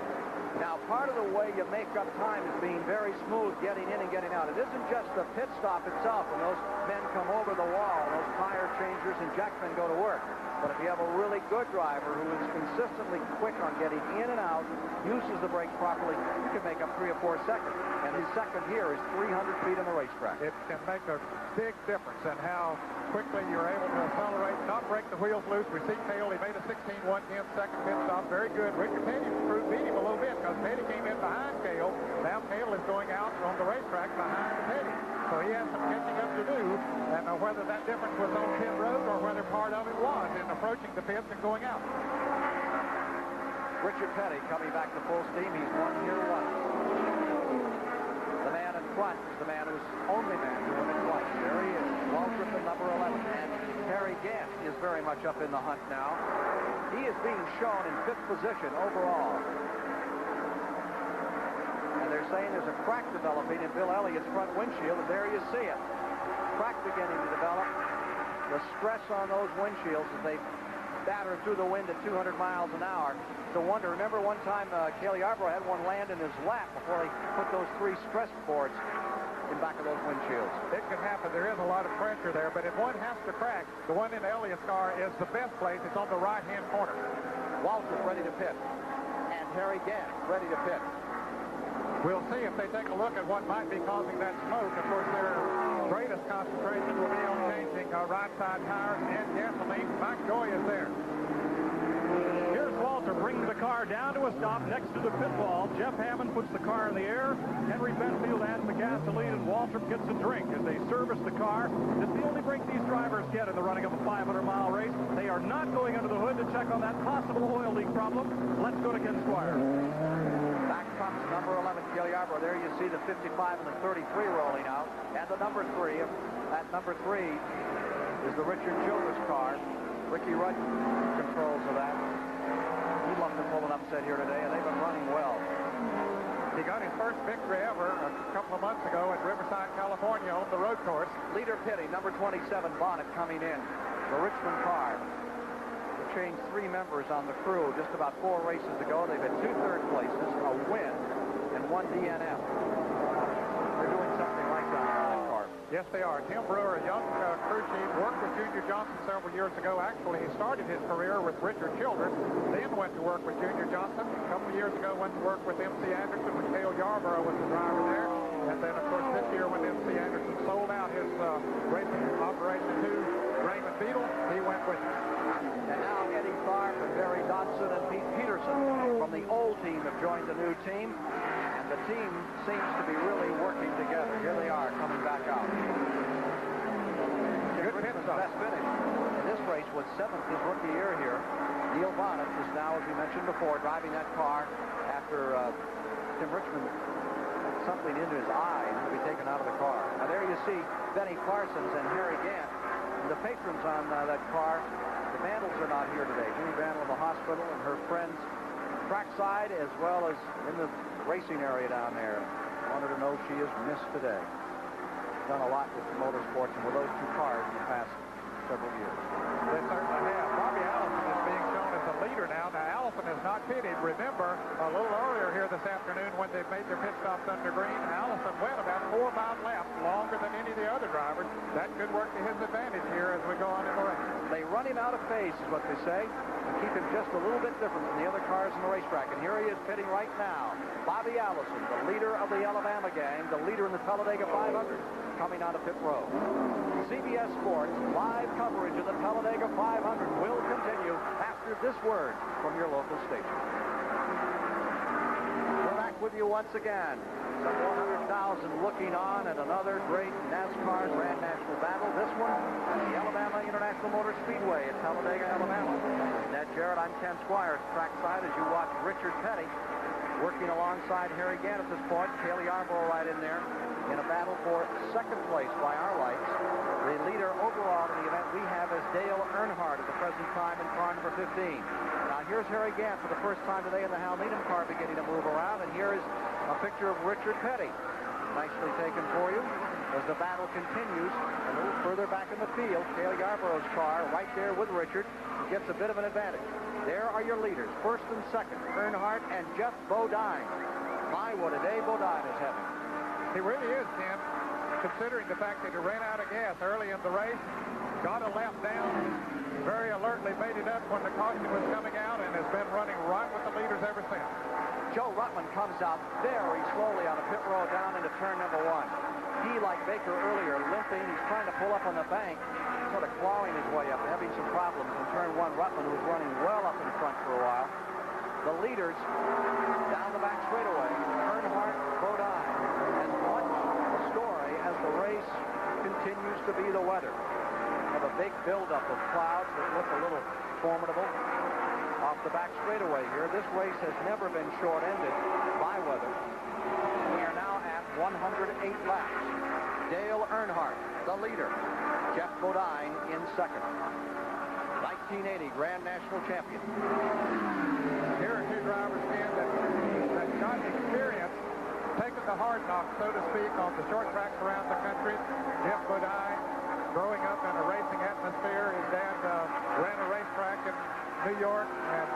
Now, part of the way you make up time is being very smooth getting in and getting out. It isn't just the pit stop itself when those men come over the wall, those tire changers and jackmen go to work. But if you have a really good driver who is consistently quick on getting in and out, uses the brakes properly, you can make up 3 or 4 seconds. And his second here is 300 feet on the racetrack. It can make a big difference in how quickly you're able to accelerate, not break the wheels loose. We see Cale, he made a 16.1/10 second pit stop. Very good. Richard Petty beat him a little bit because Petty came in behind Cale. Now Cale is going out on the racetrack behind Petty. So he has some catching up to do. And whether that difference was on pit road or whether part of it was in approaching the pits and going out. Richard Petty coming back to full steam. He's won here once. The man in front is the man who's only man to win it twice. There he is, Waltrip at number 11. And Harry Gant is very much up in the hunt now. He is being shown in 5th position overall. And they're saying there's a crack developing in Bill Elliott's front windshield, and there you see it. Crack beginning to develop. The stress on those windshields as they batter through the wind at 200 miles an hour. It's a wonder. Remember one time Cale Yarborough had one land in his lap before they put those 3 stress boards in back of those windshields. It can happen. There is a lot of pressure there, but if one has to crack, the one in Elliott's car is the best place. It's on the right-hand corner. Waltrip ready to pit. And Harry Gant ready to pit. We'll see if they take a look at what might be causing that smoke. Of course, their greatest concentration will be on changing right side tires and gasoline. Mike Joy is there. Here's Walter bringing the car down to a stop next to the pit wall. Jeff Hammond puts the car in the air. Henry Benfield adds the gasoline, and Waltrip gets a drink as they service the car. This is the only break these drivers get in the running of a 500-mile race. They are not going under the hood to check on that possible oil leak problem. Let's go to Ken Squire. Back comes number 11, Cale Yarborough. There you see the 55 and the 33 rolling out. And the number 3, that number 3 is the Richard Childress car. Ricky Rudd controls of that. He'd love to pull an upset here today, and they've been running well. He got his first victory ever a couple of months ago at Riverside, California on the road course. Leader pitting, number 27, Bonnet coming in. The Richmond car. They changed 3 members on the crew just about 4 races ago. They've had 2 third places, a win, and 1 DNF. They're doing something right down there on that car. Yes, they are. Tim Brewer, a young crew chief, worked with Junior Johnson several years ago. Actually, he started his career with Richard Childress, then went to work with Junior Johnson. A couple of years ago, went to work with MC Anderson when Cale Yarborough was the driver there. And then, of course, this year when MC Anderson sold out his racing operation to Raymond Beadle, he went with him. And now Eddie Tharp and Barry Dodson and Pete Peterson from the old team have joined the new team. And the team seems to be really working together. Here they are coming back out. Good Richmond's best finish in this race was 7th his rookie year here. Neil Bonnet is now, as we mentioned before, driving that car after Tim Richmond had something into his eye and had to be taken out of the car. Now there you see Benny Parsons and Harry Gant. And the patrons on that car, the Vandals are not here today. Jimmy Vandal in the hospital and her friends trackside as well as in the racing area down there. Wanted to know she is missed today. Done a lot with motorsports and with those 2 cars in the past several years. They certainly have. Bobby Allison is being shown as the leader now. Now, Allison is not pitted. Remember, a little earlier here this afternoon when they made their pit stops under green, Allison went about 4 or 5 laps longer than any of the other drivers. That could work to his advantage here as we go on in the race. They run him out of pace is what they say, and keep him just a little bit different from the other cars in the racetrack. And here he is pitting right now. Bobby Allison, the leader of the Alabama gang, the leader in the Talladega 500, coming out of pit road. CBS Sports live coverage of the Talladega 500 will continue after this word from your local station. We're back with you once again. Some 100,000 looking on at another great NASCAR Grand National Battle. This one at the Alabama International Motor Speedway at Talladega, Alabama. Ned Jarrett, I'm Ken Squires, trackside as you watch Richard Petty working alongside Harry Gant at this point. Cale Yarborough right in there in a battle for 2nd place by our lights. The leader overall in the event we have is Dale Earnhardt at the present time in car number 15. Now here's Harry Gant for the first time today in the Hal Needham car beginning to move around, and here is a picture of Richard Petty. nicely taken for you. As the battle continues, a little further back in the field, Cale Yarborough's car right there with Richard. He gets a bit of an advantage. There are your leaders, first and second, Earnhardt and Jeff Bodine. My, what a day Bodine is having. He really is, Ken, considering the fact that he ran out of gas early in the race, got a lap down, very alertly made it up when the caution was coming out, and has been running right with the leaders ever since. Joe Ruttman comes out very slowly on the pit road down into turn number 1. He, like Baker earlier, limping. He's trying to pull up on the bank, sort of clawing his way up, having some problems. In turn 1, Ruttman, who was running well up in front for a while. The leaders down the back straightaway, Earnhardt, Bodine. As much a story as the race continues to be the weather. Have a big buildup of clouds that look a little formidable off the back straightaway here. This race has never been short-ended by weather. We are now at 108 laps. Dale Earnhardt, the leader. Jeff Bodine in second. 1980 Grand National Champion. Here are two drivers, Ken, that got experience taking the hard knocks, so to speak, on the short tracks around the country. Jeff Bodine, growing up in a racing atmosphere. His dad ran a racetrack in New York, and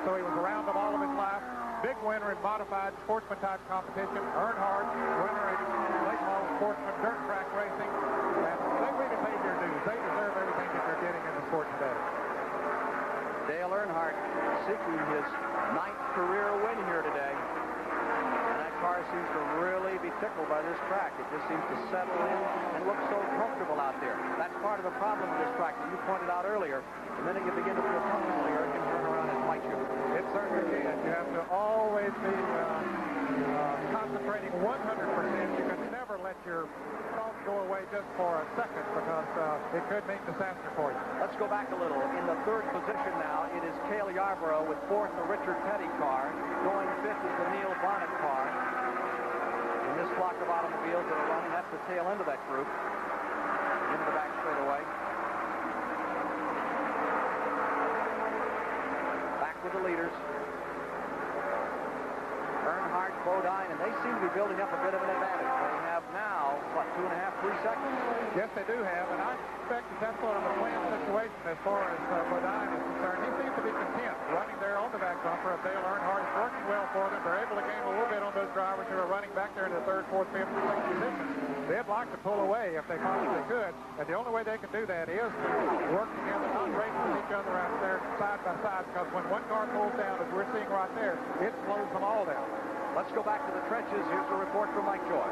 so he was around them all of his life. Big winner in modified sportsman-type competition. Earnhardt, winner in late model sportsman dirt track racing. And they really paid their dues. They deserve everything that they're getting in the sport today. Dale Earnhardt seeking his 9th career win here today. And that car seems to really be tickled by this track. It just seems to settle in and look so comfortable out there. That's part of the problem with this track that you pointed out earlier. The minute you begin to feel comfortable here, it can turn around and fight you. It certainly can. You have to always be concentrating 100%. You can never let your thoughts go away just for a second, because it could mean disaster for you. Let's go back a little. In the 3rd position now, it is Cale Yarborough with 4th, the Richard Petty car. Going 5th is the Neil Bonnet car. In this flock of automobiles that are running, that's the tail end of that group. Into the back straightaway. Back with the leaders. Earnhardt, Bodine, and they seem to be building up a bit of an advantage. They have now, what, 2.5, 3 seconds? Yes, they do have, and I expect that that's sort of a planned situation as far as Bodine is concerned. He seems to be content running there on the back bumper of Dale Earnhardt. It's working well for them. They're able to gain a little bit on those drivers who are running back there in the 3rd, 4th, 5th, and 6th position. They'd like to pull away if they possibly could, and the only way they can do that is to work together, not race with each other out there side by side, because when one car pulls down, as we're seeing right there, it slows them all down. Let's go back to the trenches. Here's a report from Mike Joy.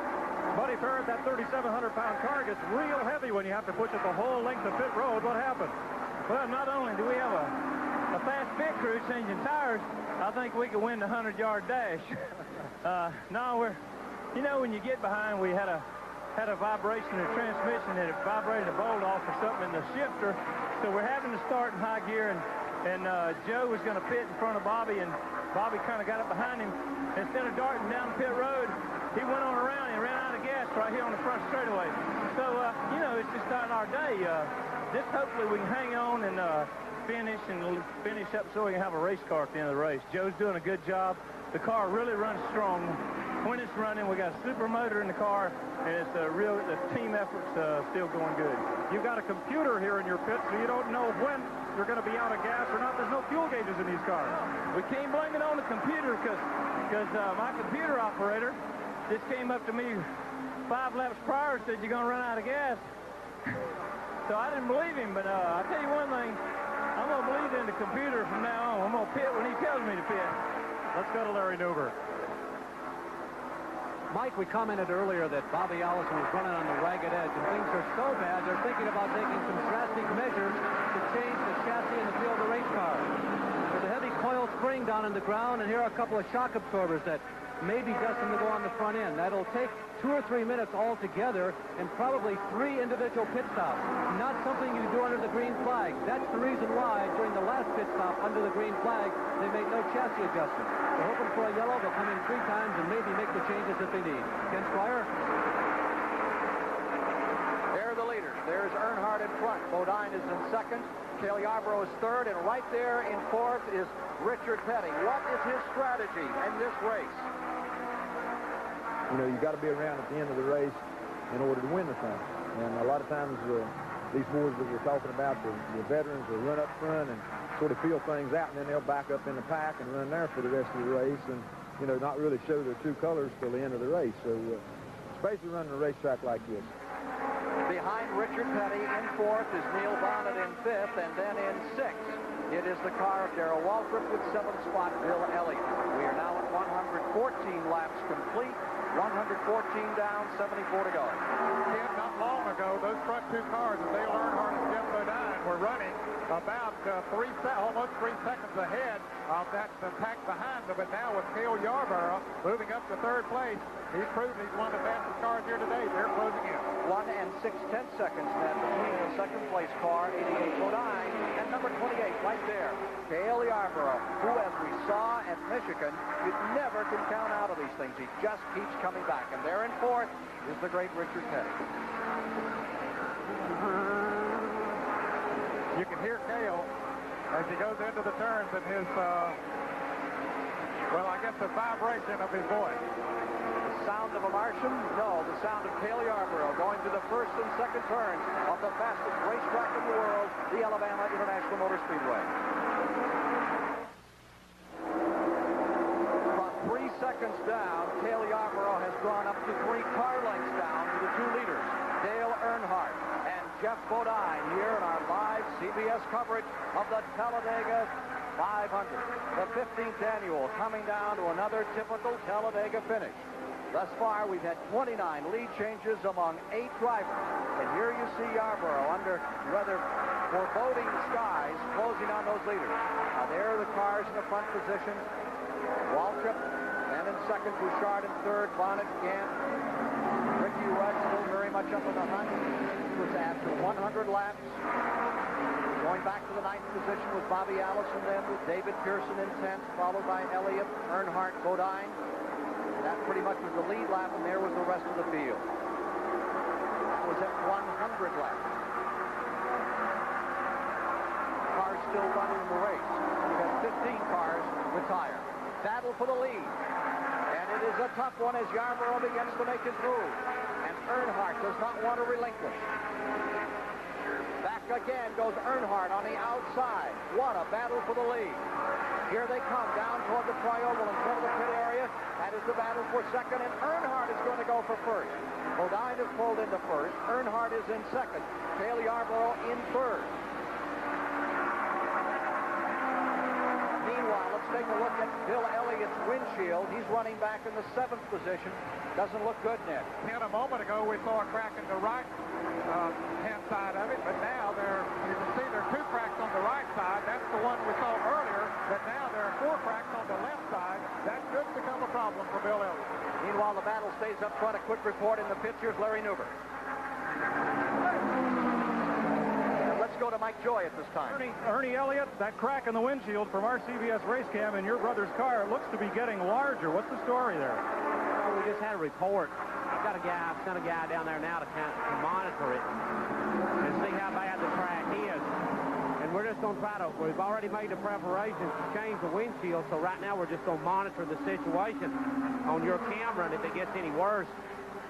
Buddy Farrett, that 3,700-pound car gets real heavy when you have to push it the whole length of pit road. What happened? Well, not only do we have a fast pit crew changing tires, I think we could win the 100-yard dash. No, you know, when you get behind, we had a vibration in the transmission, and it vibrated a bolt off or something in the shifter. So we're having to start in high gear, and Joe was going to pit in front of Bobby, and Bobby kind of got up behind him. Instead of darting down the pit road, he went on around and ran out of gas right here on the front straightaway. So, you know, it's just not our day. Just hopefully we can hang on and finish up so we can have a race car at the end of the race. Joe's doing a good job. The car really runs strong. When it's running, we got a super motor in the car, and it's the team effort's still going good. You've got a computer here in your pit, so you don't know when you're going to be out of gas or not. There's no fuel gauges in these cars. We can't blame it on the computer because my computer operator just came up to me 5 laps prior and said, you're going to run out of gas. So I didn't believe him, but I'll tell you one thing. I'm going to believe in the computer from now on. I'm going to pit when he tells me to pit. Let's go to Larry Newber. Mike, we commented earlier that Bobby Allison was running on the ragged edge, and things are so bad, they're thinking about taking some drastic measures to change the chassis and the feel of the race car. There's a heavy coil spring down in the ground, and here are a couple of shock absorbers that may be destined to go on the front end. That'll take 2 or 3 minutes altogether, and probably 3 individual pit stops. Not something you do under the green flag. That's the reason why, during the last pit stop under the green flag, they made no chassis adjustment. They're hoping for a yellow. They'll come in 3 times and maybe make the changes that they need. Ken Squire? There are the leaders. There's Earnhardt in front. Bodine is in second. Cale Yarborough is third. And right there in fourth is Richard Petty. What is his strategy in this race? you know, you got to be around at the end of the race in order to win the thing. And a lot of times these boys that we're talking about, the veterans, will run up front and sort of feel things out, and then they'll back up in the pack and run there for the rest of the race and, you know, not really show their true colors till the end of the race. So especially running a racetrack like this. Behind Richard Petty in fourth is Neil Bonnet in fifth, and then in sixth, it is the car of Darrell Waltrip with seventh spot Bill Elliott. We are now at 114 laps complete, 114 down, 74 to go. Ken, not long ago, those front two cars of Dale Earnhardt and Jeff Bodine were running about almost 3 seconds ahead of that pack behind them. But now with Cale Yarborough moving up to third place, he's proven he's one of the fastest cars here today. They're closing in. 1 6/10 seconds net between the second place car, 88 Bodine, and number 28 right there, Cale Yarborough, who, as we saw at Michigan, you never can count out of these things. He just keeps coming back. And there in fourth is the great Richard Petty. You can hear Cale as he goes into the turns and his, well, I guess the vibration of his voice. The sound of a Martian? No, the sound of Cale Yarborough going to the first and second turns of the fastest racetrack in the world, the Alabama International Motor Speedway. From 3 seconds down, Cale Yarborough has gone up to 3 car lengths down to the 2 leaders, Dale Earnhardt and Jeff Bodine, here in our live CBS coverage of the Talladega 500. The 15th annual coming down to another typical Talladega finish. Thus far, we've had 29 lead changes among 8 drivers. And here you see Yarborough under rather foreboding skies closing on those leaders. Now, there are the cars in the front position. Waltrip, and in second, Bouchard in third, Bonnet, Gant. Ricky Rudd still very much up in the hunt. He was after 100 laps. Going back to the 9th position was Bobby Allison then with David Pearson in 10th, followed by Elliott, Earnhardt, Bodine. That pretty much was the lead lap, and there was the rest of the field. That was at 100 laps. Cars still running in the race. We've got 15 cars retired. Battle for the lead. And it is a tough one as Yarborough begins to make his move. And Earnhardt does not want to relinquish. Back again goes Earnhardt on the outside. What a battle for the lead. Here they come down toward the tri-oval in front of the pit area. That is the battle for second, and Earnhardt is going to go for first. Bodine is pulled into first. Earnhardt is in second. Cale Yarborough in third. Meanwhile, let's take a look at Bill Elliott's windshield. He's running back in the 7th position. Doesn't look good, Ned. And a moment ago, we saw a crack in the right hand side of it, but now you can see there are 2 cracks on the right side. That's the one we saw earlier, but now there are 4 cracks on the left side. That could become a problem for Bill Elliott. Meanwhile, the battle stays up front. A quick report in the pits. Here's Larry Newber. Let's go to Mike Joy at this time. Ernie Elliott, that crack in the windshield from our CBS race cam in your brother's car looks to be getting larger. What's the story there? Well, we just had a report. I've sent a guy down there now to monitor it and see how bad the crack is. And we're just going to we've already made the preparations to change the windshield, so right now we're just going to monitor the situation on your camera, and if it gets any worse,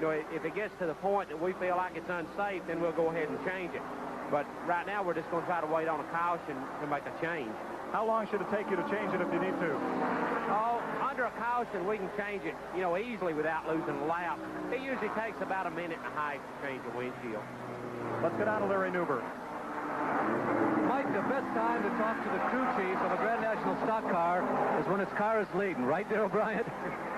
you know, if it gets to the point that we feel like it's unsafe, then we'll go ahead and change it. But right now we're just going to try to wait on a caution to make a change. How long should it take you to change it if you need to? Oh, under a caution, we can change it, you know, easily without losing a lap. It usually takes about a minute and a half to change the windshield. Let's get on to Larry Newber. Mike, the best time to talk to the crew chief of a Grand National stock car is when its car is leading, right there, O'Brien?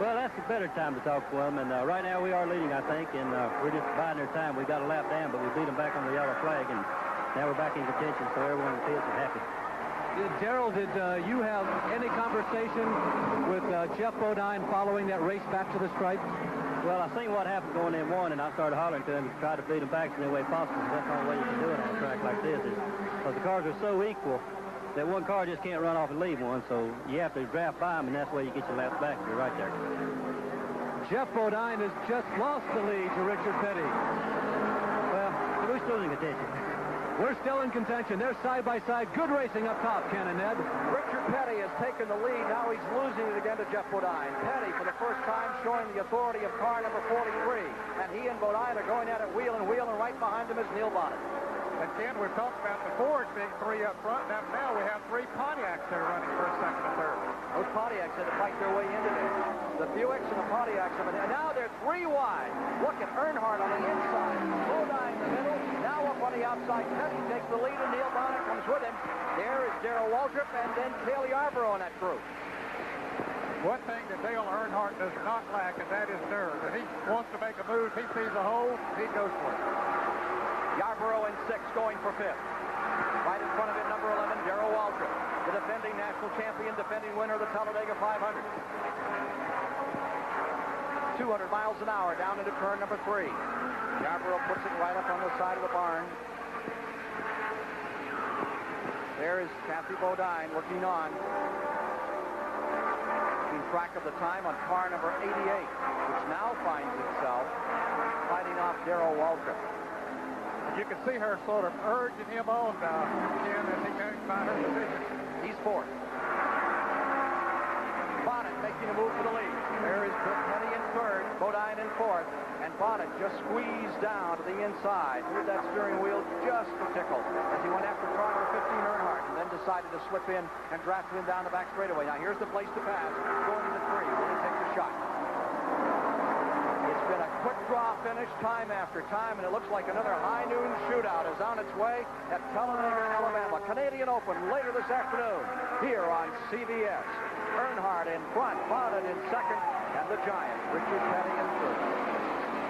Well, that's a better time to talk to them, and right now we are leading, I think, and we're just biding our time. We got a lap down, but we beat them back on the yellow flag, and now we're back in contention, so everyone in the field is happy. Darrell, did you have any conversation with Jeff Bodine following that race back to the stripe? Well, I seen what happened going in one, and I started hollering to him to try to beat him back in any way possible. That's the only way you can do it on a track like this, because the cars are so equal that one car just can't run off and leave one, so you have to draft by them, and that's where you get your laps back. You're right there. Jeff Bodine has just lost the lead to Richard Petty. Well, we're still in contention. We're still in contention. They're side by side. Good racing up top, Ken and Ned. Richard Petty has taken the lead. Now he's losing it again to Jeff Bodine. Petty, for the first time, showing the authority of car number 43. And he and Bodine are going at it wheel and right behind him is Neil Bonnet. And Ken, we've talked about the Fords being 3 up front. Now we have 3 Pontiacs that are running first, second, and third. Those Pontiacs had to fight their way into there. The Buicks and the Pontiacs have been, and now they're 3 wide. Look at Earnhardt on the inside. Bodine in the middle. Now up on the outside. Petty takes the lead, and Neil Bonnet comes with him. There is Darrell Waltrip and then Cale Yarborough in that group. One thing that Dale Earnhardt does not lack, and that is nerve. If he wants to make a move, he sees a hole, he goes for it. Yarborough in 6th, going for 5th. Right in front of it, number 11, Darrell Waltrip, the defending national champion, defending winner of the Talladega 500. 200 miles an hour down into turn number 3. Yarborough puts it right up on the side of the barn. There is Kathy Bodine looking on. Keeping track of the time on car number 88, which now finds itself fighting off Darrell Waltrip. You can see her sort of urging him on now, Ken, as he can't find her position. He's 4th. Bonnet making a move for the lead. There is Petty in 3rd, Bodine in 4th, and Bonnet just squeezed down to the inside. Moved that steering wheel just a tickle as he went after car number 15, Earnhardt, and then decided to slip in and draft him down the back straightaway. Now here's the place to pass, going into 3. Will he take the shot? It's been a quick draw finish time after time, and it looks like another high noon shootout is on its way at Talladega, Alabama. Canadian Open later this afternoon here on CBS. Earnhardt in front, Bonnet in 2nd, and the Giant, Richard Petty in 3rd.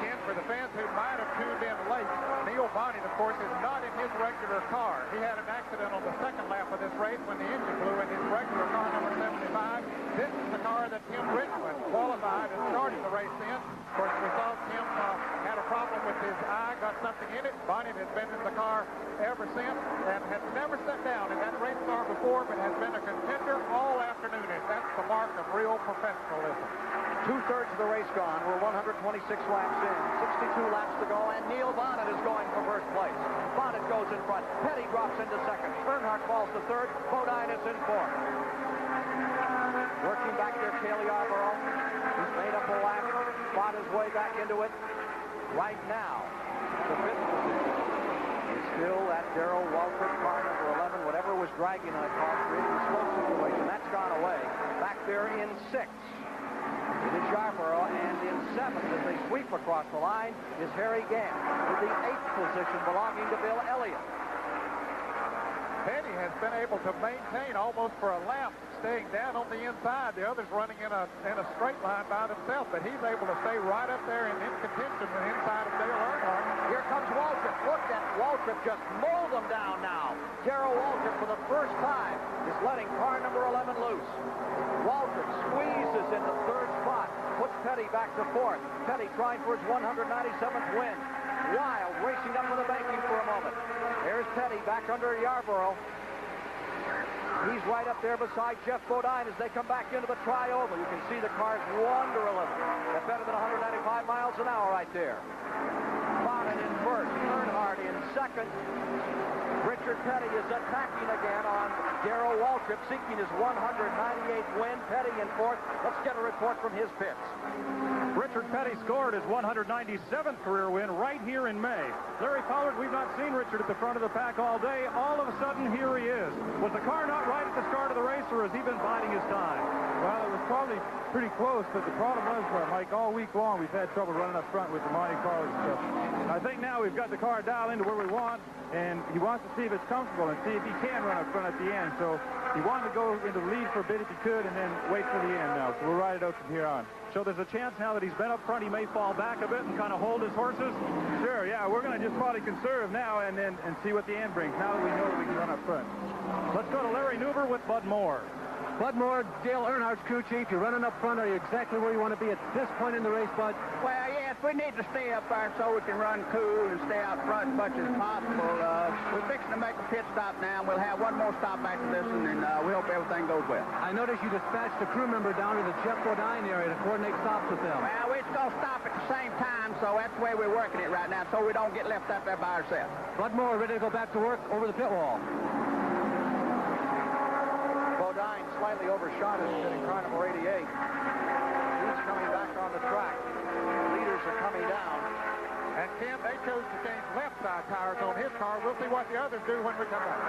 Again, for the fans who might have tuned in late, Neil Bonnet, of course, is not in his regular car. He had an accident on the 2nd lap of this race when the engine blew in his regular car number 75. This is the car that Tim Richmond qualified and started the race in. Of course, we saw Tim had a problem with his eye, got something in it. Bonnet has been in the car ever since and has never sat down in that race car before, but has been a contender all afternoon, and that's the mark of real professionalism. 2/3 of the race gone. We're 126 laps in. 62 laps to go, and Neil Bonnet is going for first place. Bonnet goes in front. Petty drops into 2nd. Earnhardt falls to 3rd. Bodine is in 4th. Working back there, Cale Yarborough. He's made up a lap, fought his way back into it. Right now, the 5th position is still at Darrell Waltrip, car number 11. Whatever was dragging on the car, creating a slow situation, that's gone away. Back there in 6th. It is Yarborough, and in 7th, as they sweep across the line, is Harry Gant, with the 8th position belonging to Bill Elliott. Petty has been able to maintain almost for a lap, staying down on the inside. The others running in a straight line by themselves, but he's able to stay right up there and in contention with inside of Dale Earnhardt. Here comes Waltrip. Look at Waltrip just mow them down now. Darrell Waltrip, for the first time, is letting car number 11 loose. Waltrip squeezes into 3rd spot, puts Petty back to 4th. Petty trying for his 197th win. Wild racing up with the banking for a moment. There's Petty back under Yarborough. He's right up there beside Jeff Bodine as they come back into the tri-oval. You can see the cars wander a little. They're better than 195 miles an hour right there. Bonnet in 1st, Earnhardt in 2nd. Richard Petty is attacking again on Darrell Waltrip, seeking his 198th win. Petty in 4th. Let's get a report from his pits. Richard Petty scored his 197th career win right here in May. Larry Pollard, we've not seen Richard at the front of the pack all day. All of a sudden, here he is. Was the car not right at the start of the race, or has he been biding his time? Well, it was probably pretty close, but the problem was, Mike, all week long we've had trouble running up front with the Monte Carlo stuff. I think now we've got the car dialed into where we want, and he wants to see if it's comfortable and see if he can run up front at the end. So he wanted to go into the lead for a bit if he could and then wait for the end now. So we'll ride it out from here on. So there's a chance now that he's been up front, he may fall back a bit and kind of hold his horses? Sure, yeah, we're going to just probably conserve now and see what the end brings, now that we know that we can run up front. Let's go to Larry Newber with Bud Moore. Bud Moore, Dale Earnhardt's crew chief, you're running up front. Are you exactly where you want to be at this point in the race, Bud? Well, yes, we need to stay up there so we can run cool and stay out front as much as possible. We're fixing to make a pit stop now, and we'll have one more stop after this one, and we hope everything goes well. I noticed you dispatched a crew member down to the Jeff Bodine area to coordinate stops with them. Well, we're going to stop at the same time, so that's the way we're working it right now, so we don't get left up there by ourselves. Bud Moore ready to go back to work over the pit wall. Bodine slightly overshot his in car number 88. He's coming back on the track. Leaders are coming down. And Ken, they chose to change left side tires on his car. We'll see what the others do when we come back.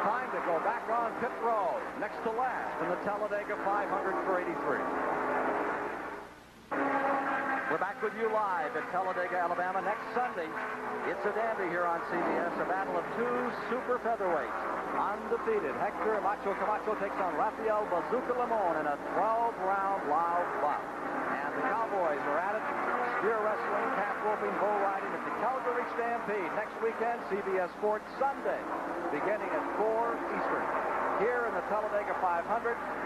Time to go back on pit road. Next to last in the Talladega 500 for 83. We're back with you live at Talladega, Alabama. Next Sunday, it's a dandy here on CBS, a battle of two super featherweights. Undefeated, Hector Macho Camacho takes on Rafael Bazooka Limon in a 12-round loud bout. And the Cowboys are at it. Spear wrestling, calf roping, bull riding at the Calgary Stampede. Next weekend, CBS Sports Sunday, beginning at 4 Eastern. Here in the Talladega 500,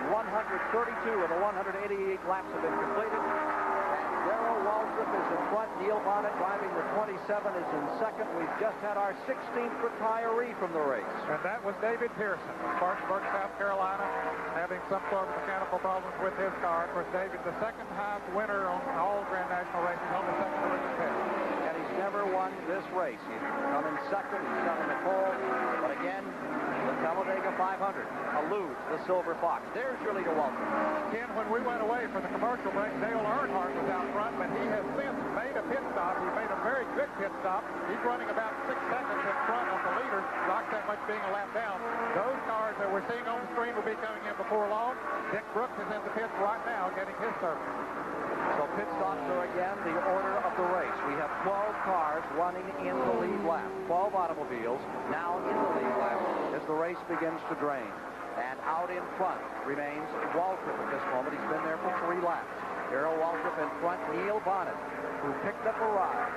132 of the 188 laps have been completed. Darrell Waltrip is in front. Neil Bonnet driving the 27 is in second. We've just had our 16th retiree from the race. And that was David Pearson of Spartanburg, South Carolina, having some sort of mechanical problems with his car. Of course, David's the second highest winner on all Grand National races, only second to Richard Petty. And he's never won this race. He's come in second. He's done in the pole. But again, the Talladega 500 eludes the Silver Fox. There's your leader, Waltrip. Ken, when we went away for the commercial break, Dale Earnhardt was out front, but he has since made a pit stop. He made a very good pit stop. He's running about 6 seconds in front of the leader, not that much being a lap down. Those cars that we're seeing on the screen will be coming in before long. Dick Brooks is in the pits right now getting his service. So pit stops are again the order of the race. We have 12 cars running in the lead lap. 12 automobiles now in the lead lap as the race begins to drain. And out in front remains Waltrip at this moment. He's been there for 3 laps. Darrell Waltrip in front, Neil Bonnet, who picked up a ride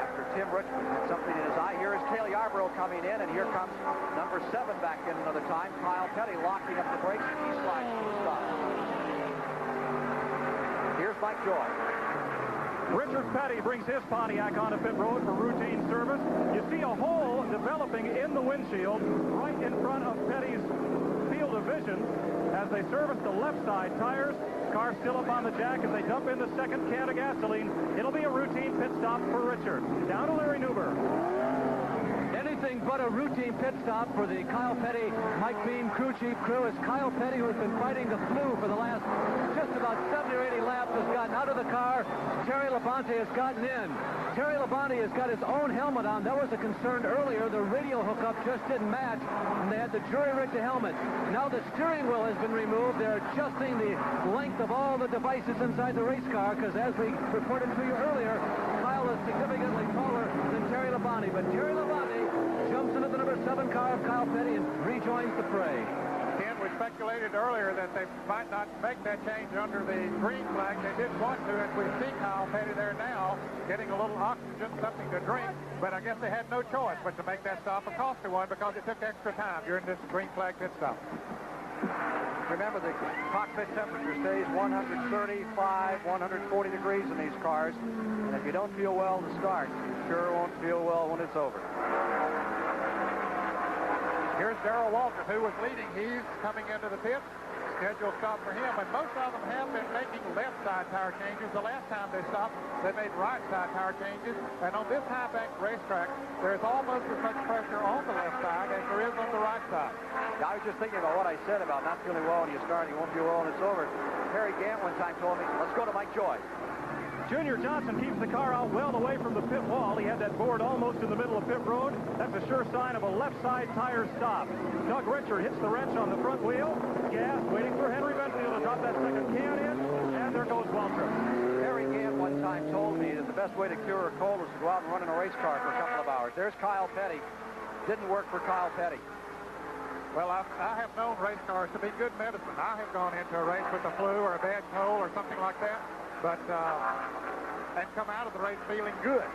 after Tim Richmond had something in his eye. Here is Cale Yarborough coming in, and here comes number 7 back in another time. Kyle Petty locking up the brakes. He slides to the stop. Here's Mike Joy. Richard Petty brings his Pontiac onto pit road for routine service. You see a hole developing in the windshield right in front of Petty's field of vision as they service the left side tires. Car still up on the jack as they dump in the second can of gasoline. It'll be a routine pit stop for Richard. Down to Larry Newber. Anything but a routine pit stop for the Kyle Petty, Mike Beam crew chief crew, as Kyle Petty, who has been fighting the flu for the last just about 70 or 80 laps, has gotten out of the car. Terry Labonte has gotten in. Terry Labonte has got his own helmet on. That was a concern earlier. The radio hookup just didn't match, and they had the jury-rigged helmet. Now the steering wheel has been removed. They're adjusting the length of all the devices inside the race car, because as we reported to you earlier, Kyle is significantly taller than Terry Labonte. But Terry Labonte jumps into the number 7 car of Kyle Petty and rejoins the fray. Ken, we speculated earlier that they might not make that change under the green flag. They did want to, and we see Kyle Petty there now getting a little oxygen, something to drink. But I guess they had no choice but to make that stop a costly one because it took extra time during this green flag pit stop. Remember, the cockpit temperature stays 135, 140 degrees in these cars. And if you don't feel well to start, you sure won't feel well when it's over. Here's Darrell Waltrip, who was leading. He's coming into the pit. Scheduled stop for him, and most of them have been making left side tire changes. The last time they stopped, they made right side tire changes. And on this high-banked racetrack, there's almost as much pressure on the left side as there is on the right side. I was just thinking about what I said about not feeling well when you start, you won't feel well when it's over. Harry Gant one time told me, let's go to Mike Joy. Junior Johnson keeps the car out well away from the pit wall. He had that board almost in the middle of pit road. That's a sure sign of a left side tire stop. Doug Richard hits the wrench on the front wheel. Gas, waiting for Henry Benfield to drop that second can in. And there goes Waltrip. Harry Gant one time told me that the best way to cure a cold is to go out and run in a race car for a couple of hours. There's Kyle Petty. Didn't work for Kyle Petty. Well, I have known race cars to be good medicine. I have gone into a race with the flu or a bad cold or something like that, but and come out of the race feeling good.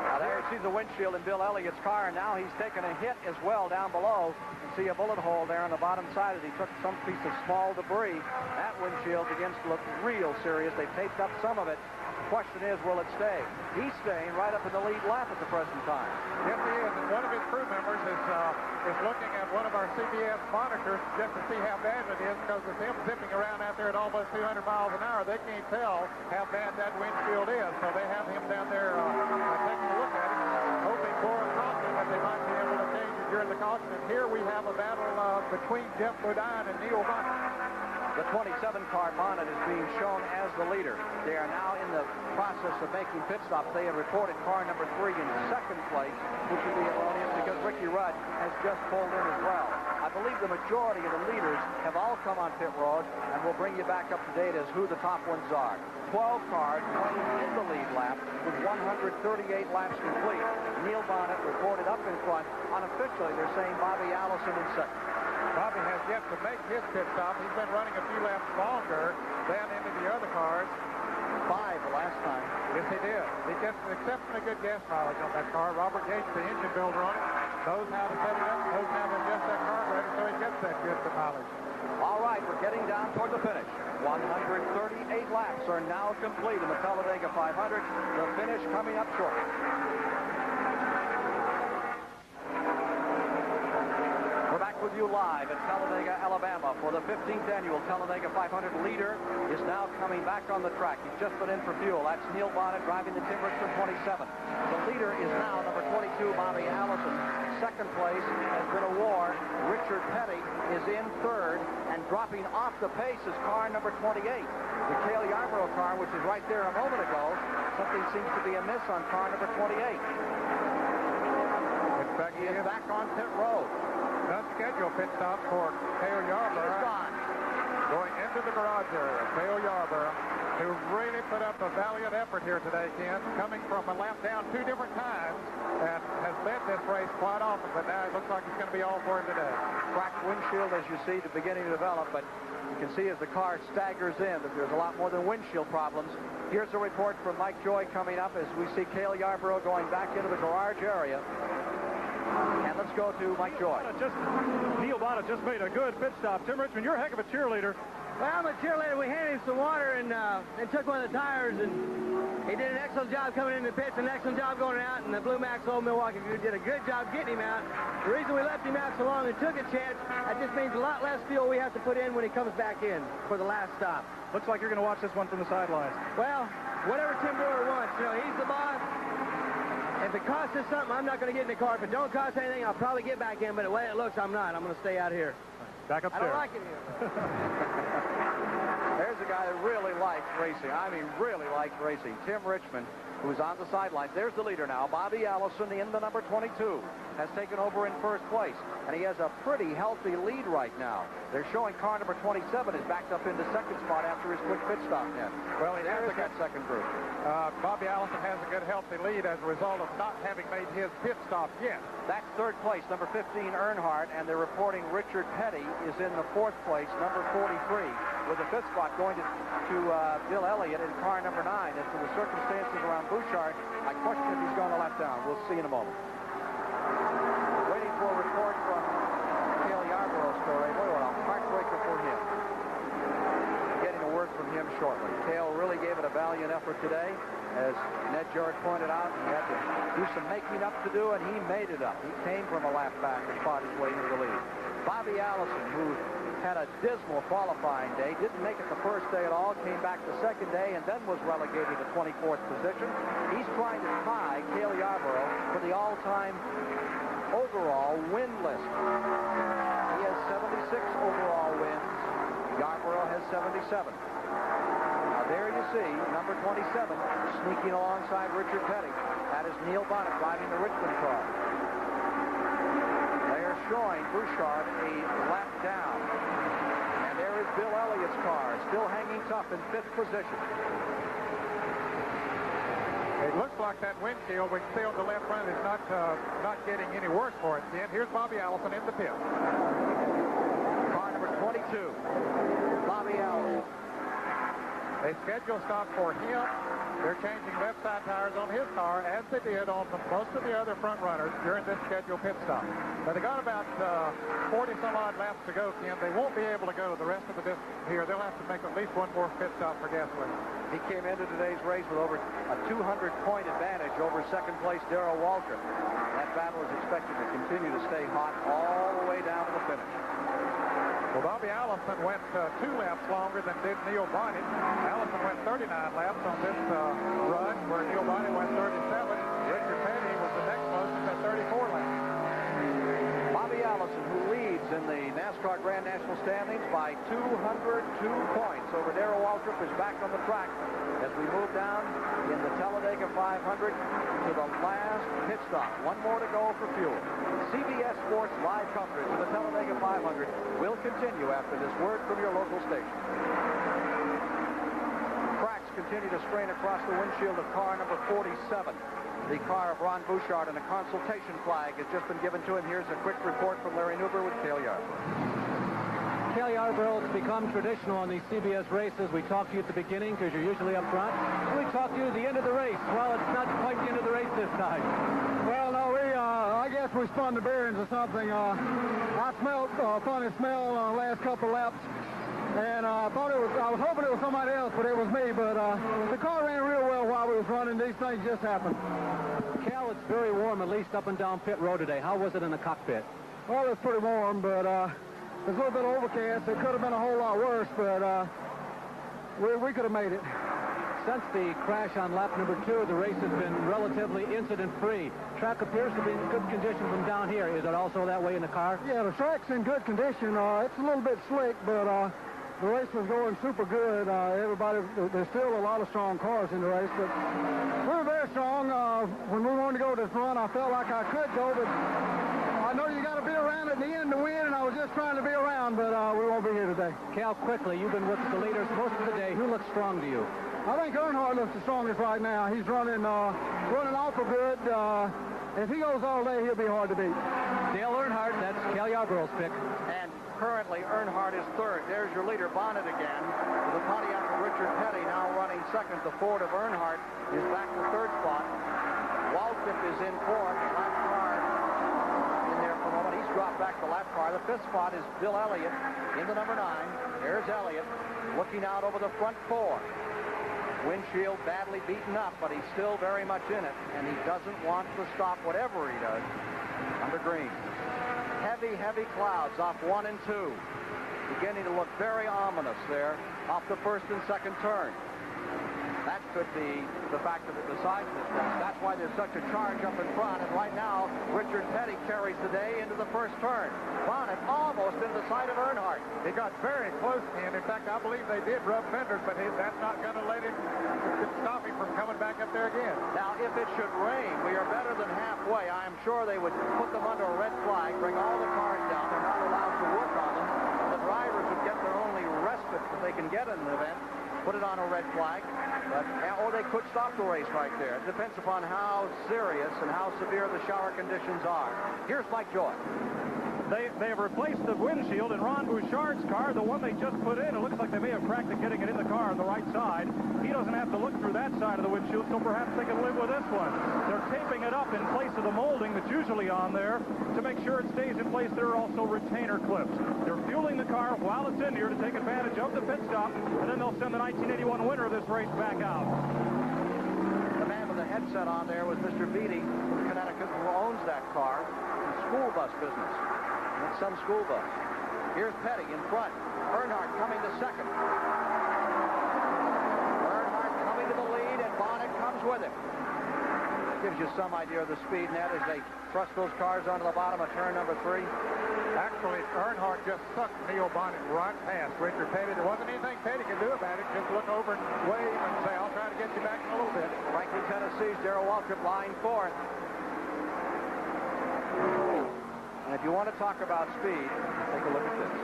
Now there you see the windshield in Bill Elliott's car, and now he's taken a hit as well down below. You can see a bullet hole there on the bottom side as he took some piece of small debris. That windshield begins to look real serious. They've taped up some of it. The question is, will it stay? He's staying right up in the lead lap at the present time. Yes, he is. And one of his crew members is looking at one of our CBS monitors just to see how bad it is, because with him zipping around out there at almost 200 miles an hour, they can't tell how bad that windshield is. So they have him down there taking a look at it, hoping for a caution that they might be able to change it during the caution. And here we have a battle between Jeff Bodine and Neil Bonnet. The 27 car Bonnet is being shown as the leader. They are now in the process of making pit stops. They have reported car number 3 in second place, which would be erroneous because Ricky Rudd has just pulled in as well. I believe the majority of the leaders have all come on pit road, and we'll bring you back up to date as who the top ones are. 12 cars running in the lead lap with 138 laps complete. Neil Bonnet reported up in front. Unofficially, they're saying Bobby Allison in second. Bobby has yet to make his pit stop. He's been running a few laps longer than any of the other cars. 5 the last time. Yes, he did. He gets an exceptionally good gas mileage on that car. Robert Yates, the engine builder on it, knows how to set it up, knows how to adjust that carburetor so he gets that good mileage. All right, we're getting down toward the finish. 138 laps are now complete in the Talladega 500. The finish coming up shortly. We're back with you live at Talladega, Alabama for the 15th annual Talladega 500. Leader is now coming back on the track. He's just been in for fuel. That's Neil Bonnet driving the Tim Richmond 27. The leader is now number 22, Bobby Allison. Second place has been a war. Richard Petty is in third, and dropping off the pace is car number 28. The Cale Yarborough car, which is right there a moment ago. Something seems to be amiss on car number 28. In fact, he is back on pit road. Unscheduled pit stop for Cale Yarborough. Going into the garage area, Cale Yarborough, who really put up a valiant effort here today, Ken, coming from a lap down 2 different times, and has led this race quite often, but now it looks like it's going to be all for him today. Cracked windshield, as you see, beginning to develop, but you can see as the car staggers in that there's a lot more than windshield problems. Here's a report from Mike Joy coming up as we see Cale Yarborough going back into the garage area. And let's go to Mike Joy. Neil Bonnet just made a good pit stop. Tim Richmond, you're a heck of a cheerleader. Well, I'm a cheerleader. We handed him some water and took one of the tires, and he did an excellent job coming into the pits, an excellent job going out, and the Blue Max Old Milwaukee did a good job getting him out. The reason we left him out so long and took a chance, that just means a lot less fuel we have to put in when he comes back in for the last stop. Looks like you're going to watch this one from the sidelines. Well, whatever Tim Brewer wants. You know, he's the boss. If it costs us something, I'm not going to get in the car. If it don't cost anything, I'll probably get back in, but the way it looks, I'm not. I'm going to stay out here. Back upstairs. I don't like it here. There's a guy that really likes racing. I mean, really likes racing. Tim Richmond, who's on the sidelines. There's the leader now. Bobby Allison in the number 22 has taken over in first place, and he has a pretty healthy lead right now. They're showing car number 27 is backed up into second spot after his quick pit stop net. Well, he has that second group. Bobby Allison has a good healthy lead as a result of not having made his pit stop yet. That's third place, number 15, Earnhardt, and they're reporting Richard Petty is in the fourth place, number 43, with the fifth spot going to Bill Elliott in car number 9. As to the circumstances around Bouchard, I question if he's going to let down. We'll see in a moment. Waiting for a report from Cale Yarborough's story. Boy, what a heartbreaker for him. Getting a word from him shortly. Cale really gave it a valiant effort today. As Ned Jarrett pointed out, he had to do some making up to do, and he made it up. He came from a lap back and fought his way into the lead. Bobby Allison, who had a dismal qualifying day, didn't make it the first day at all, came back the second day, and then was relegated to 24th position. He's trying to tie Cale Yarborough for the all-time overall win list. He has 76 overall wins. Yarborough has 77. Now there you see number 27 sneaking alongside Richard Petty. That is Neil Bonnet driving the Richmond car. They are showing Bouchard a lap down. And there is Bill Elliott's car, still hanging tough in 5th position. It looks like that windshield, we can see on the left front, is not getting any worse for it, Ken. Here's Bobby Allison in the pit. Car number 22, Bobby Allison. A scheduled stop for him They're changing left side tires on his car, as they did on most of the other front runners during this scheduled pit stop. But they got about 40-some-odd laps to go, Ken. They won't be able to go the rest of the distance here. They'll have to make at least one more pit stop for gasoline. He came into today's race with over a 200-point advantage over second-place Darrell Waltrip. That battle is expected to continue to stay hot all the way down to the finish. Well, Bobby Allison went 2 laps longer than did Neil Bonnet. Allison went 39 laps on this run, where Neil Bonnet went 37. Richard Petty was the next closest at 34 laps. Bobby Allison, who leads in the NASCAR Grand National standings by 202 points over Darrell Waltrip, is back on the track as we move down in the Talladega 500 to the last pit stop. One more to go for fuel. CBS Sports live coverage of the Talladega 500 will continue after this word from your local station. Cracks continue to strain across the windshield of car number 47. The car of Ron Bouchard, and a consultation flag has just been given to him. Here's a quick report from Larry Newber with Cale Yarborough. Cale Yarborough, it's become traditional on these CBS races. We talk to you at the beginning because you're usually up front. We talk to you at the end of the race. Well, it's not quite the end of the race this time. Well, no, I guess we spun the bearings or something. I smelled a funny smell last couple laps. And I was hoping it was somebody else, but it was me. But the car ran real well while we was running. These things just happened. Cal, it's very warm, at least up and down pit road today. How was it in the cockpit? Well, it's pretty warm, but it's a little bit overcast. It could have been a whole lot worse, but we could have made it. Since the crash on lap number 2, the race has been relatively incident-free. Track appears to be in good condition from down here. Is it also that way in the car? Yeah, the track's in good condition. It's a little bit slick, but the race was going super good. There's still a lot of strong cars in the race, but we were very strong. When we wanted to go to this run, I felt like I could go, but I know you got to be around at the end to win, and I was just trying to be around, but we won't be here today. Cal, quickly, you've been with the leaders most of the day. Who looks strong to you? I think Earnhardt looks the strongest right now. He's running awful good. If he goes all day, he'll be hard to beat. Dale Earnhardt, that's Cale Yarborough's pick. And currently, Earnhardt is third. There's your leader, Bonnet again. The Pontiac of Richard Petty now running second. The Ford of Earnhardt is back to third spot. Waltrip is in fourth. Lap car in there for a moment. He's dropped back to lap car. The fifth spot is Bill Elliott in the number 9. There's Elliott looking out over the front 4. Windshield badly beaten up, but he's still very much in it, and he doesn't want to stop whatever he does under green. Heavy, heavy clouds off 1 and 2. Beginning to look very ominous there off the first and second turn. That could be the factor that decides this race. That's why there's such a charge up in front, and right now, Richard Petty carries the day into the first turn. Bonnet almost in the sight of Earnhardt. He got very close to him. In fact, I believe they did rub fenders, but that's not going to let him stop him from coming back up there again. Now, if it should rain, we are better than halfway. I am sure they would put them under a red flag, bring all the cars down. They're not allowed to work on them. The drivers would get their only respite that they can get in an event. Put it on a red flag, or they could stop the race right there. It depends upon how serious and how severe the shower conditions are. Here's Mike Joy. They have replaced the windshield in Ron Bouchard's car, the one they just put in. It looks like they may have cracked it getting it in the car on the right side. He doesn't have to look through that side of the windshield, so perhaps they can live with this one. They're taping it up in place of the molding that's usually on there to make sure it stays in place. There are also retainer clips. They're fueling the car while it's in here to take advantage of the pit stop, and then they'll send the 1981 winner of this race back out. The man with the headset on there was Mr. Beatty from Connecticut, who owns that car in the school bus business. It's some school bus. Here's Petty in front. Earnhardt coming to second. Earnhardt coming to the lead, and Bonnet comes with him. Gives you some idea of the speed net as they thrust those cars onto the bottom of turn number 3. Actually, Earnhardt just sucked Neil Bonnet right past Richard Petty. There wasn't anything Petty could do about it. Just look over and wave and say, I'll try to get you back in a little bit. Franklin, Tennessee's Darrell Waltrip lying fourth. And if you want to talk about speed, take a look at this.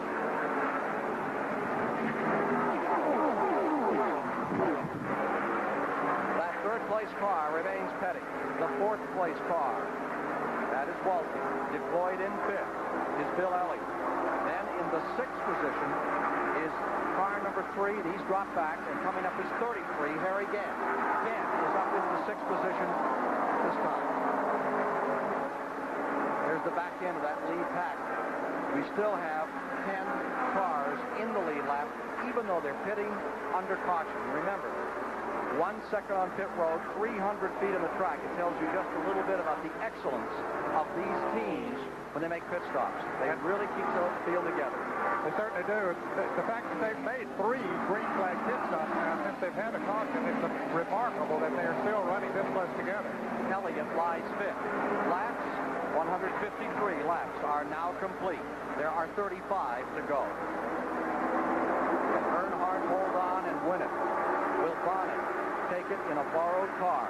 That third-place car remains Petty. The fourth-place car, that is Walton. Deployed in fifth is Bill Elliott. Then in the sixth position is car number 3. He's dropped back, and coming up is 33, Harry Gant. Gant still have 10 cars in the lead lap, even though they're pitting under caution. Remember, 1 second on pit road, 300 feet in the track. It tells you just a little bit about the excellence of these teams when they make pit stops. They really keep the field together. They certainly do. The fact that they've made 3 green flag pit stops now since they've had a caution is remarkable that they are still running this close together. Elliott lies 5th. Laps, 153 laps are now complete. There are 35 to go. Can Earnhardt hold on and win it? Will Bonnet take it in a borrowed car?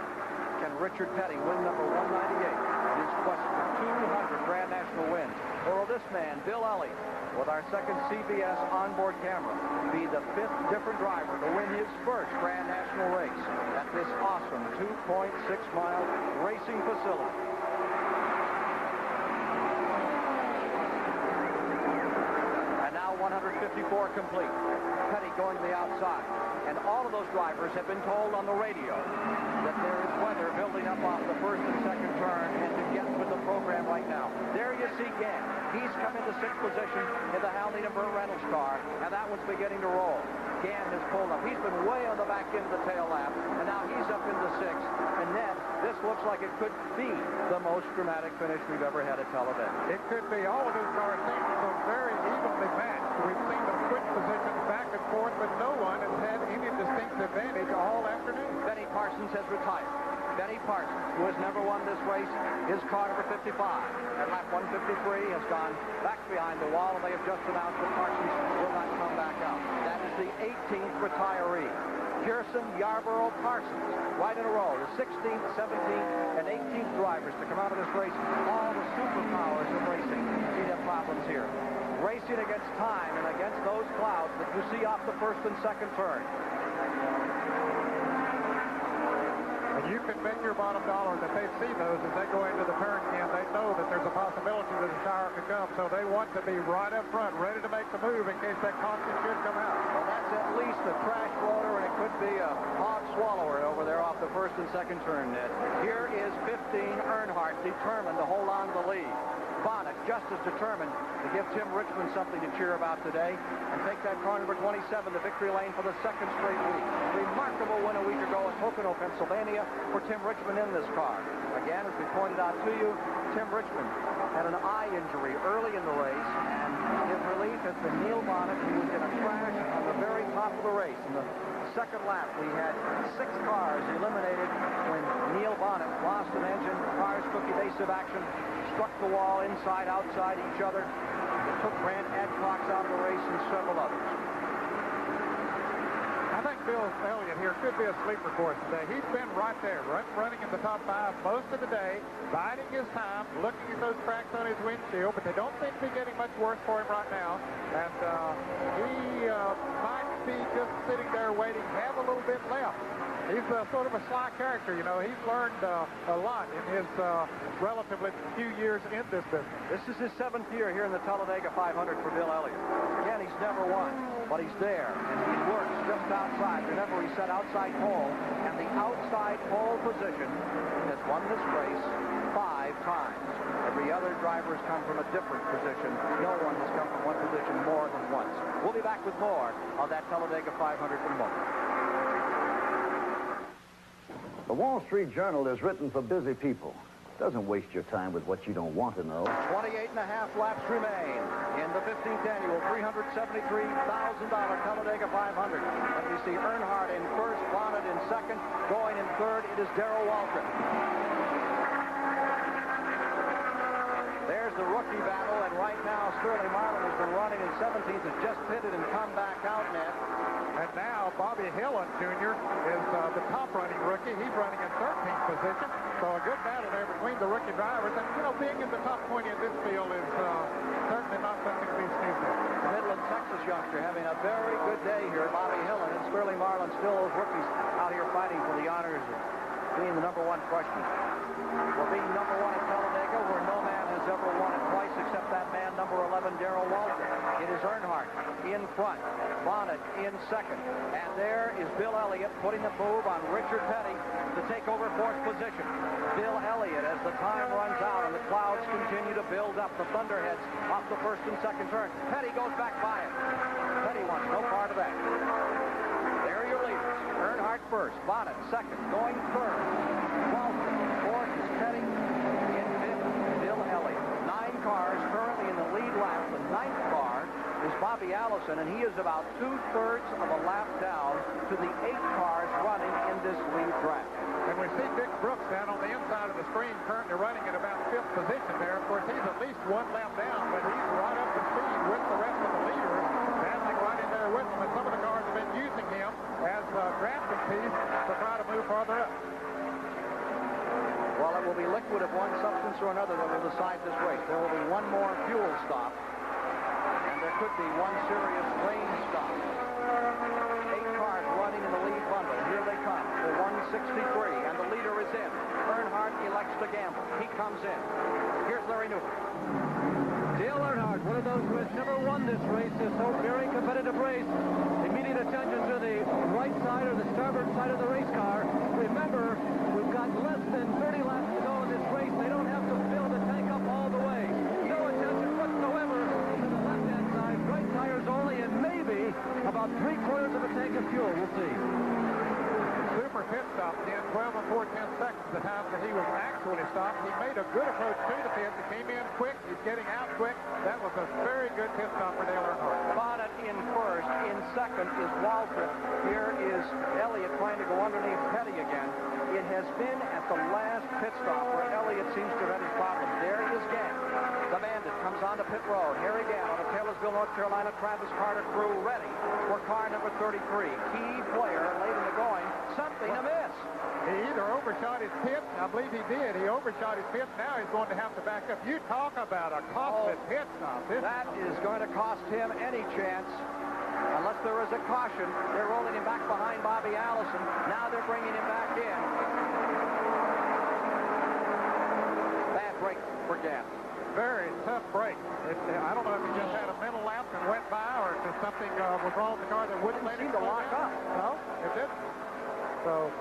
Can Richard Petty win number 198 in his quest for 200 Grand National wins? Or will this man, Bill Elliott, with our second CBS onboard camera, be the 5th different driver to win his first Grand National race at this awesome 2.6-mile racing facility? And now 154 complete. Petty going to the outside. And all of those drivers have been told on the radio that there is weather building up off the first and second turn and to get with the program right now. There you see Gann. He's come into 6th position in the Hal Needham Burt Reynolds car, and that one's beginning to roll. Gann has pulled up. He's been way on the back end of the tail lap, and now he's up into 6th. And then this looks like it could be the most dramatic finish we've ever had at Talladega. It could be. All of these cars seem so very evenly matched. We've seen them switch positions back and forth, but no one has had any distinct advantage all afternoon. Benny Parsons has retired. Benny Parsons, who has never won this race, his car number 55 at lap 153 has gone back behind the wall, and they have just announced that Parsons will not come back out. That is the 18th retiree. Pearson, Yarborough, Parsons, right in a row. The 16th, 17th, and 18th drivers to come out of this race. All the superpowers of racing see their problems here. Racing against time and against those clouds that you see off the first and second turn. And you can bet your bottom dollar that they see those as they go into the turn, and they know that there's a possibility that a shower could come, so they want to be right up front, ready to make the move in case that caution should come out. Well, that's at least a trash loader, and it could be a hog swallower over there off the first and second turn, Ned. Here is 15 Earnhardt, determined to hold on to the lead. Bonnet just as determined to give Tim Richmond something to cheer about today and take that car number 27 to victory lane for the 2nd straight week. Remarkable win a week ago in Pocono, Pennsylvania for Tim Richmond in this car. Again, as we pointed out to you, Tim Richmond had an eye injury early in the race, and his relief has been Neil Bonnet, who was in a crash on the very top of the race. In the second lap, we had 6 cars eliminated when Neil Bonnet lost an engine. Cars took evasive action, struck the wall inside, outside each other. It took Grant Adcox out of the race and several others. I think Bill Elliott here could be a sleeper for us today. He's been right there, running in the top 5 most of the day, biding his time, looking at those cracks on his windshield, but they don't seem to be getting much worse for him right now. And he might be just sitting there waiting, have a little bit left. He's sort of a sly character, you know. He's learned a lot in his relatively few years in this business. This is his 7th year here in the Talladega 500 for Bill Elliott. Again, he's never won, but he's there, and he works just outside. Remember, he set outside pole, and the outside pole position has won this race 5 times. Every other driver has come from a different position. No one has come from one position more than once. We'll be back with more on that Talladega 500 in a moment. The Wall Street Journal is written for busy people. Doesn't waste your time with what you don't want to know. 28 and a half laps remain in the 15th annual $373,000 Talladega 500. And we see Earnhardt in first, Bonnet in second, going in third. It is Darrell Waltrip. There's the rookie battle, and right now Sterling Marlin has been running in 17th, has just pitted and come back out net. And now Bobby Hillin Jr. is the top-running rookie. He's running in 13th position. So a good battle there between the rookie drivers. And, you know, being in the top 20 in this field is certainly not something to be sneezed at. Midland, Texas youngster having a very good day here. Bobby Hillin and Sterling Marlin, still those rookies out here fighting for the honors of being the number one question. For being number one at Talladega, where no man has ever won it twice except that man, number 11, Darrell Waltrip. It is Earnhardt in front, Bonnet in second. And there is Bill Elliott putting the move on Richard Petty to take over fourth position. Bill Elliott, as the time runs out and the clouds continue to build up, the thunderheads off the first and second turn. Petty goes back by it. Petty wants no part of that. There are your leaders. Earnhardt first, Bonnet second, going third. Waltrip, fourth is Petty. In fifth, Bill Elliott. 9 cars currently in the lead lap. The 9th car is Bobby Allison, and he is about 2/3 of a lap down to the 8 cars running in this lead track. And we see Dick Brooks down on the inside of the screen currently running at about 5th position there. Of course, he's at least 1 lap down, but he's right up to speed with the rest of the leaders, dancing right in there with them. And some of the cars have been using him as a drafting piece to try to move farther up. Well, it will be liquid of one substance or another that will decide this race. There will be one more fuel stop, and there could be one serious rain stop. 8 cars running in the lead bundle. Here they come for 163, and the leader is in. Earnhardt elects to gamble. He comes in. Here's Larry Newman. Dale Earnhardt, one of those who has never won this race, this so very competitive race. Immediate attention to the right side or the starboard side of the race car. Remember, we've got less than 30 laps to go in this race. They don't have to fill the tank up all the way. No attention whatsoever to the left-hand side. Right tires only, and maybe about 3/4 of a tank of fuel. We'll see. Super pit stop in 12 and 4/10 seconds the time that he was actually stopped. He made a good approach to the pit. He came in quick. He's getting out quick. That was a very good pit stop for Dale Earnhardt. Bonnet in first. In second is Waltrip. Here is Elliott trying to go underneath Petty again. It has been at the last pit stop where Elliott seems to have had his problems. There is Gann. The Bandit comes onto pit road. Here again on the Taylorsville, North Carolina, Travis Carter crew ready for car number 33. Key player late in the going. Something amiss. He either overshot his pit. I believe he did. He overshot his pit. Now he's going to have to back up. You talk about a costly pit stop. That is going to cost him any chance. Unless there is a caution. They're rolling him back behind Bobby Allison. Now they're bringing him back in. Bad break for Gann. Very tough break. I don't know if he just had a mental lapse and went by, or if something was wrong with the car that wouldn't let him to lock up. No, it didn't. So,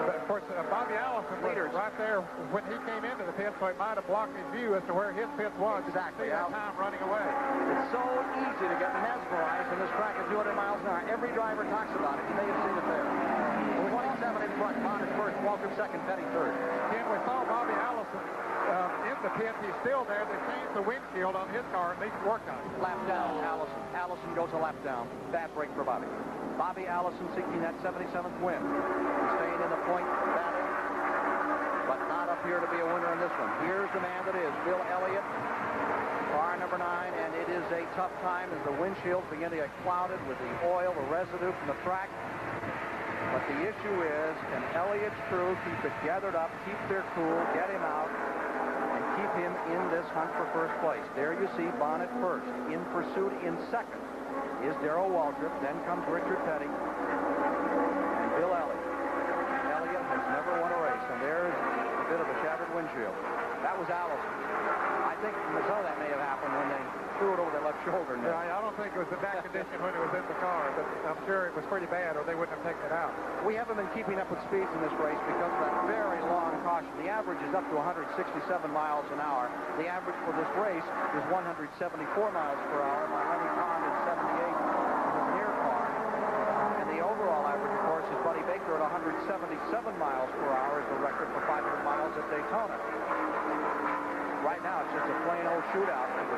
but of course, Bobby Allison was right there when he came into the pit, so it might have blocked his view as to where his pit was. Exactly. You see that time running away. It's so easy to get mesmerized in this track at 200 miles an hour. Every driver talks about it. You may have seen it there. 27 in front. Bonnet first. Walter second. Petty third. Again, we saw Bobby Allison in the pit. He's still there. They changed the windshield on his car and needs to work on it. Lap down, Allison. Allison goes a lap down. Bad break for Bobby. Bobby Allison seeking that 77th win. He's staying in the point battle, but not up here to be a winner in this one. Here's the man that is, Bill Elliott, car number 9, and it is a tough time as the windshields begin to get clouded with the oil, the residue from the track. But the issue is, can Elliott's crew keep it gathered up, keep their cool, get him out, and keep him in this hunt for first place? There you see Bonnet first. In pursuit in second is Darrell Waltrip. Then comes Richard Petty and Bill Elliott. Elliott has never won a race, and there's a bit of a shattered windshield. That was Allison. I think some of that may have happened when they threw it over their left shoulder. Yeah, I don't think it was in that condition when it was in the car, but I'm sure it was pretty bad or they wouldn't have taken it out. We haven't been keeping up with speeds in this race because of that very long caution. The average is up to 167 miles an hour. The average for this race is 174 miles per hour. My Lenny Pond is 78 in the near car. And the overall average, of course, is Buddy Baker at 177 miles per hour is the record for 500 miles at Daytona. Right now, it's just a plain old shootout for the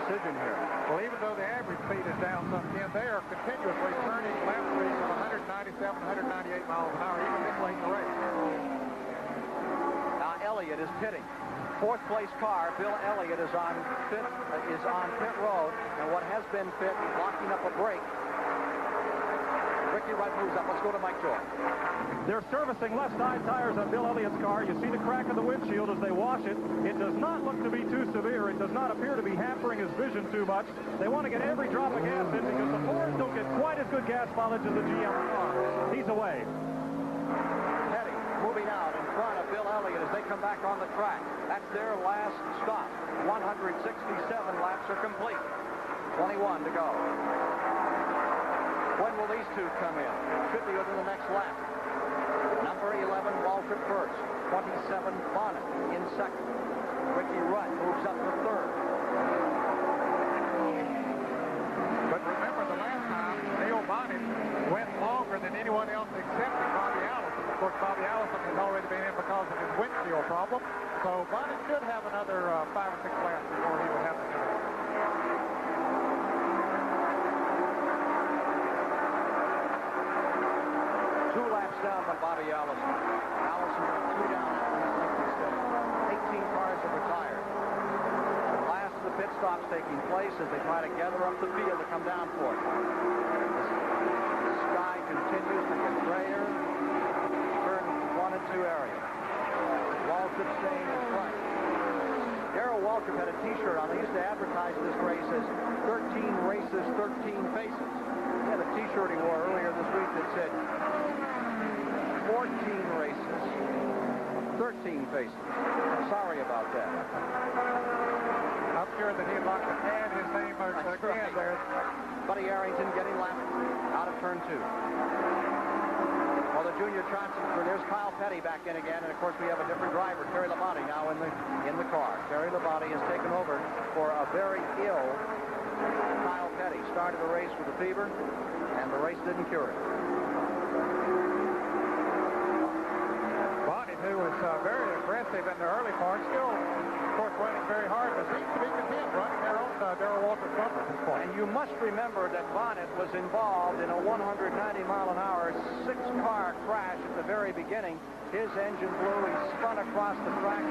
decision here. Well, even though the average speed is down some, they are continuously turning lap speeds of 197, 198 miles an hour, even this late in the race. Now, Elliott is pitting. Fourth place car, Bill Elliott, is on pit road, and what has been pit, blocking up a break. Ricky Wright moves up. Let's go to Mike Joy. They're servicing left side tires on Bill Elliott's car. You see the crack in the windshield as they wash it. It does not look to be too severe. It does not appear to be hampering his vision too much. They want to get every drop of gas in because the Fords don't get quite as good gas mileage as the GM car. He's away. Petty moving come back on the track. That's their last stop. 167 laps are complete. 21 to go. When will these two come in? Should be within the next lap. Number 11, Waltrip first. 27, Bonnet in second. Ricky Rudd moves up to third. But remember, the last time, Neil Bonnet went longer than anyone else except Bobby Allison. Of course, Bobby Allison has already been in because of his windshield problem. So Bonnet should have another 5 or 6 laps before he would have to do it. 2 laps down by Bobby Allison. Allison 2 down after his lengthy stay. 18 cars have retired. The last of the pit stops taking place as they try to gather up the field to come down for it. The sky continues to get grayer. Turn 1 and 2 area. Waltrip staying in front. Darrell Waltrip had a T-shirt on. They used to advertise this race as 13 races, 13 faces. He had a T-shirt he wore earlier this week that said 14 races, 13 faces. Sorry about that. I'm sure that he'd like to add his name again there. Buddy Arrington getting lapped out of turn 2. Well, the Junior Johnson crew, there's Kyle Petty back in again, and of course we have a different driver, Terry Labonte, now in the car. Terry Labonte has taken over for a very ill Kyle Petty. Started the race with a fever, and the race didn't cure it. Bonnet, who was very aggressive in the early part, still, of course, running very hard, but seems to be content running their own Darrell Waltrip bumper at this point. And you must remember that Bonnet was involved in a 190-mile-an-hour 6-car crash at the very beginning. His engine blew. He spun across the track.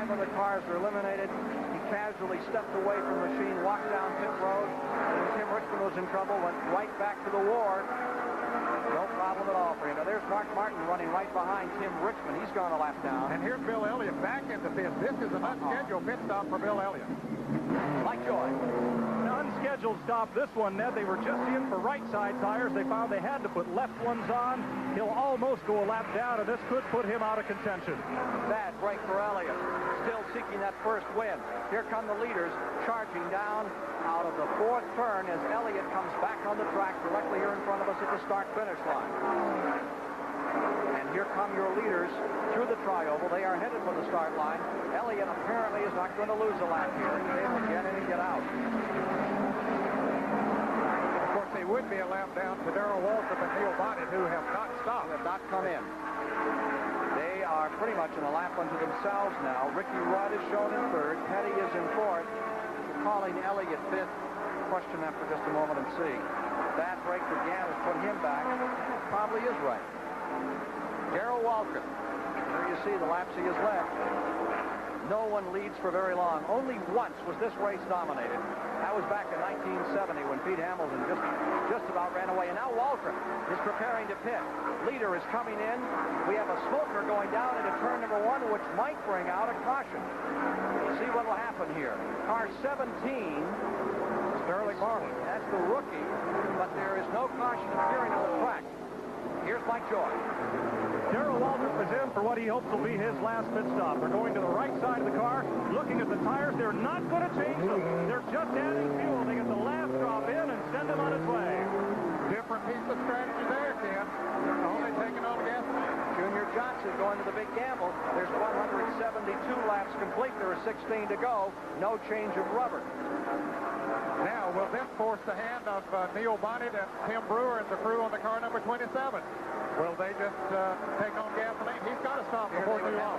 5 other cars were eliminated. He casually stepped away from the machine, walked down pit road. And Tim Richmond was in trouble, went right back to the war. No problem at all for him. Now, there's Mark Martin running right behind Tim Richmond. He's gone a lap down. And here's Bill Elliott back in the pit. This is an unscheduled pit stop for Bill Elliott. Mike Joy. An unscheduled stop, this one, Ned. They were just in for right side tires. They found they had to put left ones on. He'll almost go a lap down, and this could put him out of contention. Bad break for Elliott. Still seeking that first win. Here come the leaders charging down out of the 4th turn as Elliott comes back on the track directly here in front of us at the start-finish line. And here come your leaders through the trioval. They are headed for the start line. Elliott apparently is not going to lose a lap here. He's able to get in and get out. Of course, they would be a lap down to Darrell Waltrip and Neil Bonnet, who have not stopped. Have not come in. They are pretty much in a lap unto themselves now. Ricky Rudd is shown in 3rd. Petty is in 4th. Calling Elliott 5th. Question that for just a moment and see. Bad break for Gann has put him back. Probably is right. Darrell Waltrip. There you see the laps he has left. No one leads for very long. Only once was this race dominated. That was back in 1970 when Pete Hamilton just about ran away. And now Waltrip is preparing to pit. Leader is coming in. We have a smoker going down into turn number 1, which might bring out a caution. See what will happen here. Car 17, Sterling Marlin. That's the rookie, but there is no caution appearing on the track. Here's Mike Joy. Darrell Waltrip is in for what he hopes will be his last pit stop. They're going to the right side of the car, looking at the tires. They're not going to change them. They're just adding fuel. They get the last drop in and send him on his way. Different piece of strategy there, Ken. They're only taking all the gasoline. Junior Johnson going to the big gamble. There's 172 laps complete. There are 16 to go. No change of rubber. Now, will this force the hand of Neil Bonnet and Tim Brewer and the crew on the car number 27? Will they just take on gasoline? He's got to stop before too long.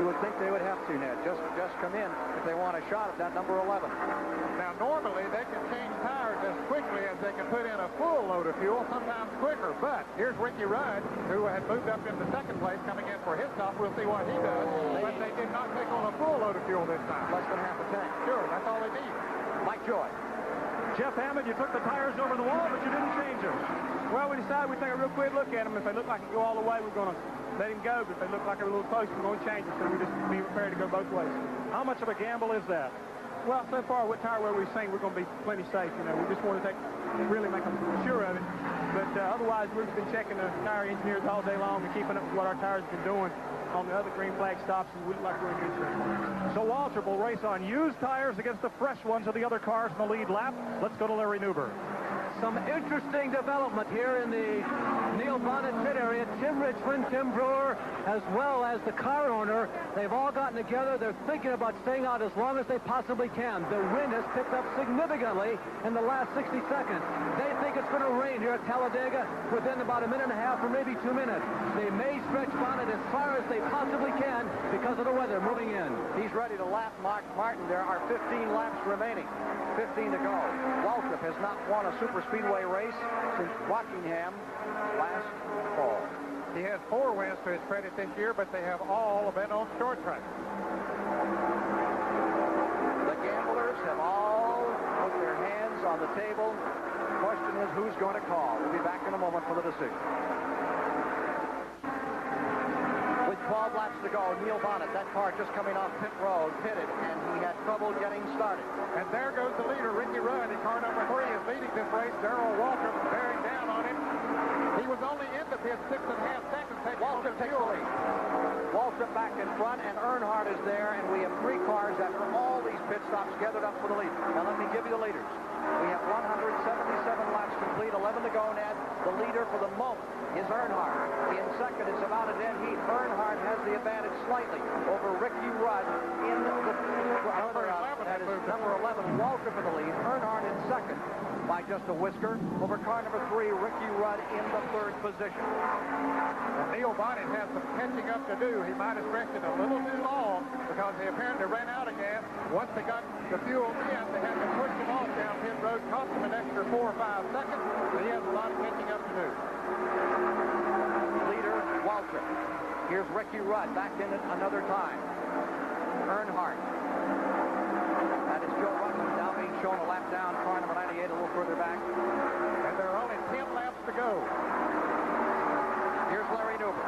You would think they would have to, Ned. Just come in if they want a shot at that number 11. Now, normally they can change tires as quickly as they can put in a full load of fuel, sometimes quicker. But here's Ricky Rudd, who had moved up into 2nd place, coming in for his stop. We'll see what he does. But they did not take on a full load of fuel this time. Less than half a tank. Sure, that's all they need. Mike Joy. Jeff Hammond, you took the tires over the wall, but you didn't change them. Well, we decided we'd take a real quick look at them. If they look like they go all the way, we're going to let him go. But if they look like they're a little close, we're going to change them. So we just be prepared to go both ways. How much of a gamble is that? Well, so far with tire wear we've seen, we're going to be plenty safe. You know, we just want to really make them sure of it. But otherwise, we've been checking the tire engineers all day long and keeping up with what our tires have been doing on the other green flag stops, and we look like we're in good shape. So Waltrip will race on used tires against the fresh ones of the other cars in the lead lap. Let's go to Larry Newberg. Some interesting development here in the Neil Bonnet pit area. Tim Richmond, Tim Brewer, as well as the car owner, they've all gotten together. They're thinking about staying out as long as they possibly can. The wind has picked up significantly in the last 60 seconds. They think it's going to rain here at Talladega within about a minute and a half or maybe 2 minutes. They may stretch Bonnet as far as they possibly can because of the weather moving in. He's ready to lap Mark Martin. There are 15 laps remaining. 15 to go. Waltrip has not won a super speedway race since Rockingham last fall. He has 4 wins to his credit this year, but they have all been on short track. The gamblers have all put their hands on the table. The question is who's going to call. We'll be back in a moment for the decision. With 12 laps to go, Neil Bonnet, that car just coming off pit road, pitted, and he had trouble getting started. And there goes the leader, Ricky Rudd, in car number 3 is leading this race. Darrell Waltrip bearing down on him. He was only in the pit 6.5 seconds. Waltrip takes the lead. Waltrip back in front, and Earnhardt is there, and we have 3 cars after all these pit stops gathered up for the lead. Now let me give you the leaders. We have 177 laps complete, 11 to go, Ned. The leader for the moment is Earnhardt. In second, it's about a dead heat. Earnhardt has the advantage slightly over Ricky Rudd in the number 11. That is number 11, Waltrip in the lead. Earnhardt in second by just a whisker over car number 3, Ricky Rudd in the 3rd position. Well, Neil Bonnet has some catching up to do. He might have stretched it a little too long because they apparently ran out of gas. Once they got the fuel in, they had to push him off down pit road, cost him an extra 4 or 5 seconds. But he has a lot of catching up to do. Leader, Waltrip. Here's Ricky Rudd back in it another time. Earnhardt. That is Joe Rutland now being shown a lap down, car number 98 a little further back. And there are only 10 laps to go. Here's Larry Newberg.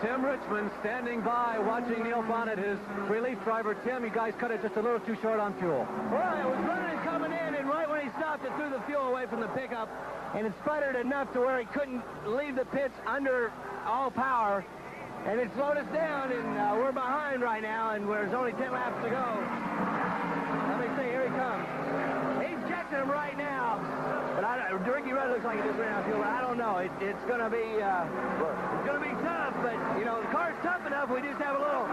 Tim Richmond standing by watching Neil Bonnet, his relief driver. Tim, you guys cut it just a little too short on fuel. Well, it was running and coming in, and right when he stopped, it threw the fuel away from the pickup, and it sputtered enough to where he couldn't leave the pits under all power, and it slowed us down, and we're behind right now, and there's only 10 laps to go. Let me see, here he comes. He's catching him right now, but Ricky Rudd looks like he just ran out of fuel. I don't know. It's going to be tough, but you know the car's tough enough. We just have a little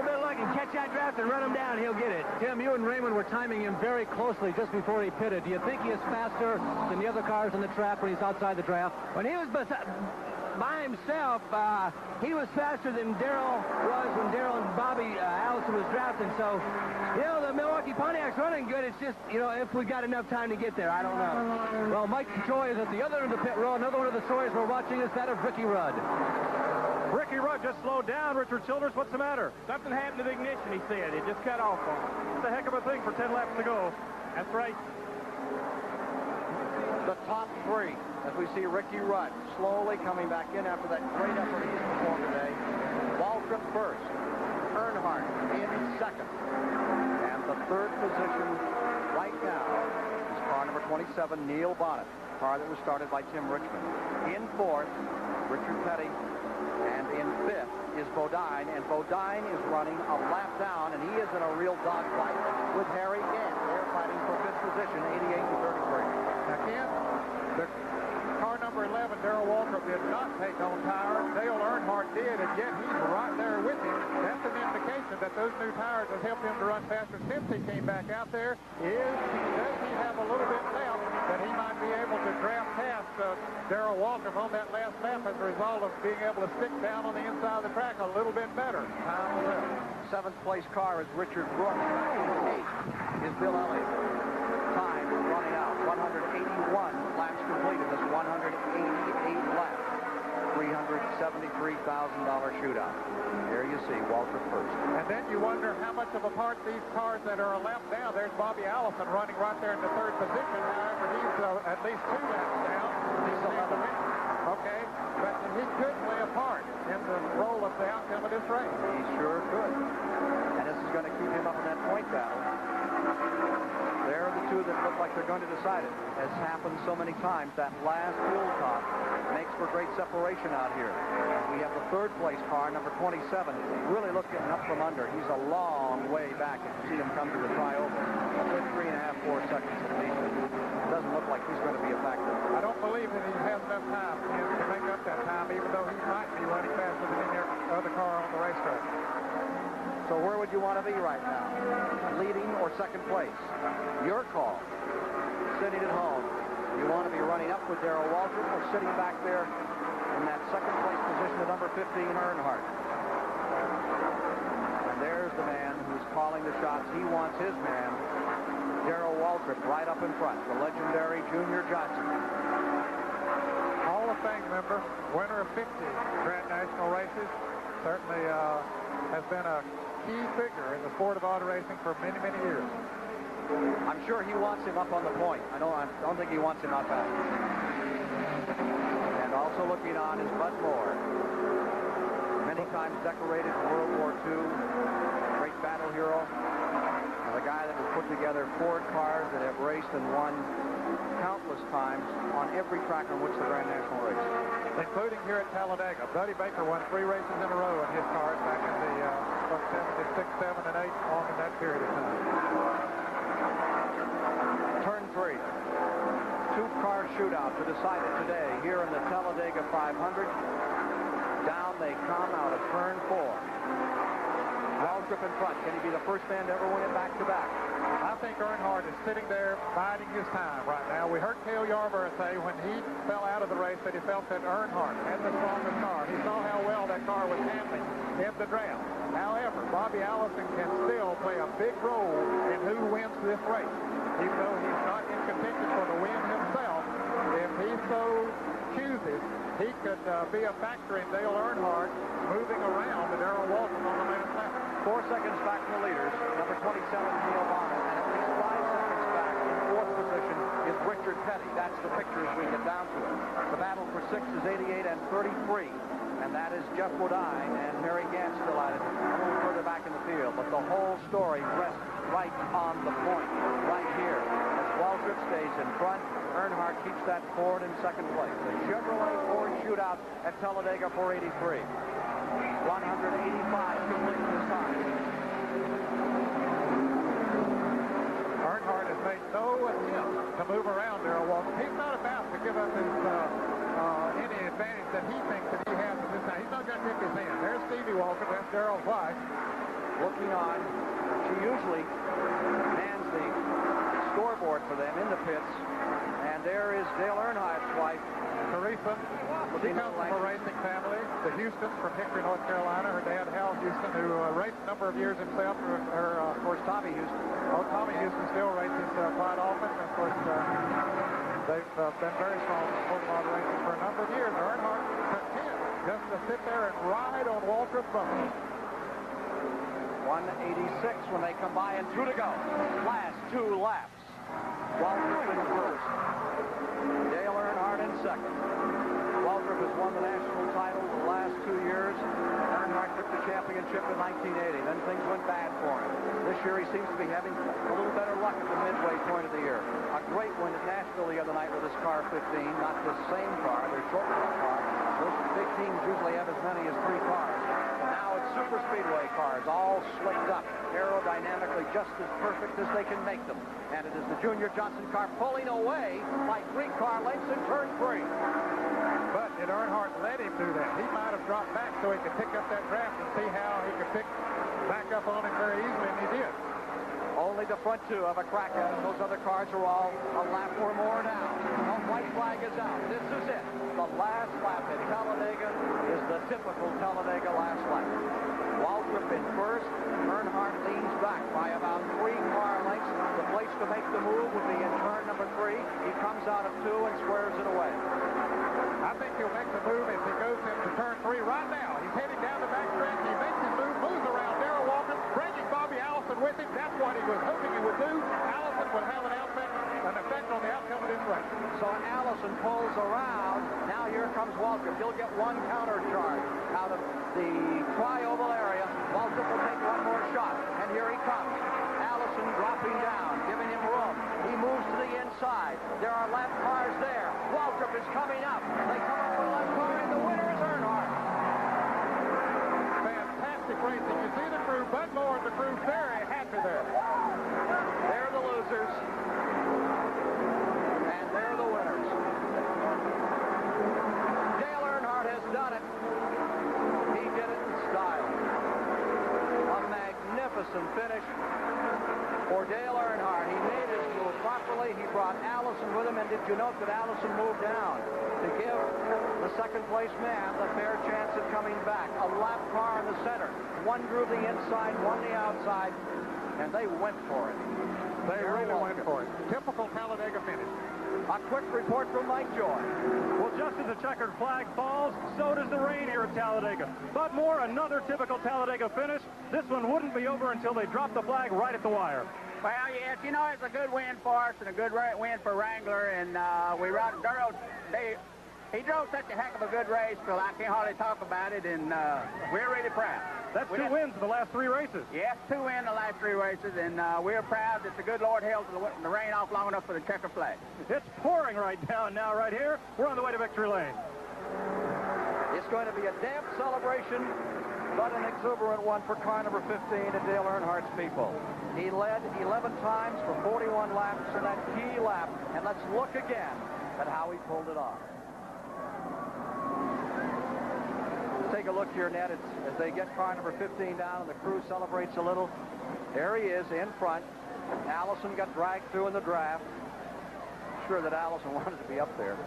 bit of luck and catch that draft and run him down. He'll get it. Tim, you and Raymond were timing him very closely just before he pitted. Do you think he is faster than the other cars on the track when he's outside the draft? When he was by himself, he was faster than Darrell was when Darrell and Bobby Allison was drafting. So, you know, the Milwaukee Pontiac's running good. It's just, you know, if we got enough time to get there, I don't know. Well, Mike Troy is at the other end of the pit row. Another one of the stories we're watching is that of Ricky Rudd. Ricky Rudd just slowed down. Richard Childress, what's the matter? Something happened to the ignition, he said. It just cut off on him. It's a heck of a thing for 10 laps to go. That's right. The top 3, as we see Ricky Rudd slowly coming back in after that great effort he's performed today. Waltrip first. Earnhardt in second. And the 3rd position right now is car number 27, Neil Bonnet, car that was started by Tim Richmond. In 4th, Richard Petty. And in 5th is Bodine, and Bodine is running a lap down, and he is in a real dogfight with Harry Gant. They're fighting for 5th position, 88 to 33. Now, Ken, the car number 11, Darrell Waltrip, did not take on tires. Dale Earnhardt did, and yet he's right there with him. That's an indication that those new tires have helped him to run faster since he came back out there. Does he have a little bit left that he might be able to draft past Darrell Waltrip on that last lap as a result of being able to stick down on the inside of the track a little bit better? Time will tell. 7th place car is Richard Brooks. 8th is Bill Elliott. Time running out. 181 laps completed. This 188 laps. $373,000 shootout. There you see Waltrip first. And then you wonder how much of a part these cars that are a lap down. There's Bobby Allison running right there in the 3rd position. However, he's at least 2 laps down. He's 11th. Okay, but he could play a part in the role of the outcome of this race. He sure could. And this is going to keep him up in that point battle. They're the two that look like they're going to decide it. Has happened so many times. That last fuel top makes for great separation out here. We have the third place car, number 27, really looking up from under. He's a long way back if you see him come to the trioval. A good 3.5, 4 seconds at least. It doesn't look like he's going to be a factor. I don't believe that he has enough time to make up that time, even though he might be running faster than any other car on the racetrack. So where would you want to be right now? Leading or second place? Your call. Sitting at home. You want to be running up with Darrell Waltrip or sitting back there in that second place position of number 15, Earnhardt. And there's the man who's calling the shots. He wants his man, Darrell Waltrip, right up in front. The legendary Junior Johnson. Hall of Fame member, winner of 50 Grand National races. Certainly has been a key figure in the sport of auto racing for many, many years. I'm sure he wants him up on the point. I don't think he wants him up back. And also looking on is Bud Moore. Many times decorated in World War II. Great battle hero. And the guy that has put together Ford cars that have raced and won countless times on every track on which the Grand National race. Including here at Talladega. Buddy Baker won 3 races in a row in his cars back in the 76, 7, and 8, on in that period of time. Turn 3. 2-car shootout to decide it today here in the Talladega 500. Down they come out of turn 4. Waltrip in front. Can he be the first man to ever win it back-to-back? I think Earnhardt is sitting there biding his time right now. We heard Cale Yarborough say when he fell out of the race that he felt that Earnhardt had the strongest car. He saw how well that car was handling in the draft. However, Bobby Allison can still play a big role in who wins this race. Even though he's not in contention for the win himself, if he so chooses, he could be a factor in Dale Earnhardt moving around to Darrell Waltrip on the last lap. 4 seconds back from the leaders, number 27, Neil Bonner, and at least 5 seconds back in 4th position is Richard Petty. That's the picture as we get down to it. The battle for 6 is 88 and 33, and that is Jeff Woodine and Harry Gant still at it, a little further back in the field. But the whole story rests right on the point, right here. As Waltrip stays in front, Earnhardt keeps that Ford in second place. The Chevrolet Ford shootout at Talladega 483. 185 complete this time. Earnhardt has made no attempt to move around Darrell Waltrip. He's not about to give up his any advantage that he thinks that he has at this time. He's not going to pick his hand. There's Stevie Waltrip. That's Darrell's wife. Looking on, she usually mans the scoreboard for them in the pits. And there is Dale Earnhardt's wife, Teresa. She comes from a racing family. The Houstons from Hickory, North Carolina. Her dad, Hal Houston, who raced a number of years himself. Of course, Tommy Houston. Oh, Tommy Houston still races quite often. Of course, they've been very strong in sport auto racing for a number of years. Earnhardt content just to sit there and ride on Waltrip's bumper. 186 when they come by and 2 to go. Last 2 laps. Waltrip in first. Dale Earnhardt in second. Waltrip has won the national title the last 2 years. Earnhardt took the championship in 1980. Then things went bad for him. This year he seems to be having a little better luck at the midway point of the year. A great win at Nashville the other night with his car 15. Not the same car, their short car. Those big teams usually have as many as 3 cars. And now it's super speedway cars, all slicked up, aerodynamically just as perfect as they can make them. And it is the Junior Johnson car pulling away by 3 car lengths in turn 3. But did Earnhardt let him do that? He might have dropped back so he could pick up that draft and see how he could pick back up on him very easily, and he did. Only the front 2 of a crack at it. Those other cars are all a lap or more now. The white flag is out. This is it. The last lap at Talladega is the typical Talladega last lap. Waltrip in first. Earnhardt leans back by about 3 car lengths. The place to make the move would be in turn number 3. He comes out of 2 and squares it away. I think he'll make the move as he goes into turn 3 right now. He's heading down the back stretch. He makes his move, moves around Darrell Waltrip, bringing Bobby Allison with him. That's what he was hoping he would do. Allison will have an effect on the outcome of this race. So Allison pulls around. Now here comes Waltrip. He'll get 1 counter charge out of the tri-oval area. Waltrip will take 1 more shot. And here he comes. Allison sloping down, giving him room. He moves to the inside. There are lap cars there. Waltrip is coming up. They come up with a left car, and the winner is Earnhardt. Fantastic racing. You see the crew, Bud Moore and the crew very happy there. They're the losers. And they're the winners. Dale Earnhardt has done it. He did it in style. A magnificent finish for Dale Earnhardt. He made his move properly. He brought Allison with him, and did you note that Allison moved down to give the second-place man the fair chance of coming back? A lap car in the center. One drew the inside, one the outside, and they went for it. They really went for it. Typical Talladega finish. A quick report from Mike Joy. Well, just as the checkered flag falls, so does the rain here at Talladega. But more, another typical Talladega finish. This one wouldn't be over until they dropped the flag right at the wire. Well, yes, you know, it's a good win for us and a good win for Wrangler, and we rode Darrell. He drove such a heck of a good race, so I can't hardly talk about it, and we're really proud. That's two wins in the last 3 races. Yes, 2 wins in the last 3 races, and we're proud that the good Lord held the rain off long enough for the checker flag. It's pouring right down now, right here. We're on the way to victory lane. It's going to be a damp celebration, but an exuberant one for car number 15 and Dale Earnhardt's people. He led 11 times for 41 laps in that key lap, and let's look again at how he pulled it off. Take a look here, Ned, as they get car number 15 down and the crew celebrates a little. There he is in front. Allison got dragged through in the draft. Sure that Allison wanted to be up there.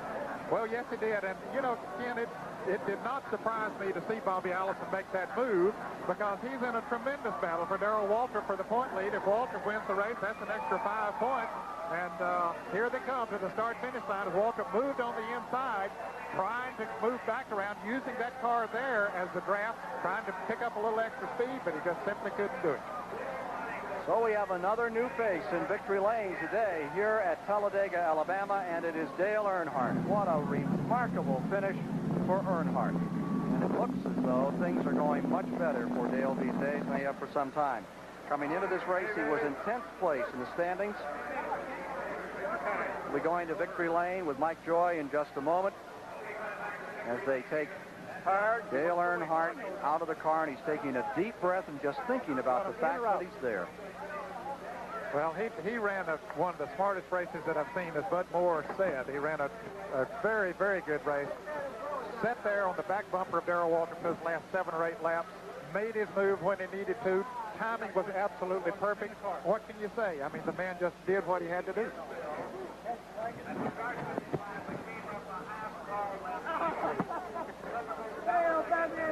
Well, yes, he did. And, you know, Ken, it did not surprise me to see Bobby Allison make that move, because he's in a tremendous battle for Darrell Waltrip for the point lead. If Waltrip wins the race, that's an extra 5 points. And here they come to the start-finish line as Waltrip moved on the inside, trying to move back around, using that car there as the draft, trying to pick up a little extra speed, but he just simply couldn't do it. So we have another new face in victory lane today here at Talladega, Alabama, and it is Dale Earnhardt. What a remarkable finish for Earnhardt. And it looks as though things are going much better for Dale these days than they have for some time. Coming into this race, he was in 10th place in the standings. We'll be going to victory lane with Mike Joy in just a moment as they take Dale Earnhardt out of the car, and he's taking a deep breath and just thinking about the fact that he's there. Well, he ran one of the smartest races that I've seen, as Bud Moore said. He ran a very, very good race. Sat there on the back bumper of Darrell Waltrip for his last 7 or 8 laps, made his move when he needed to. Timing was absolutely perfect. What can you say? I mean, the man just did what he had to do.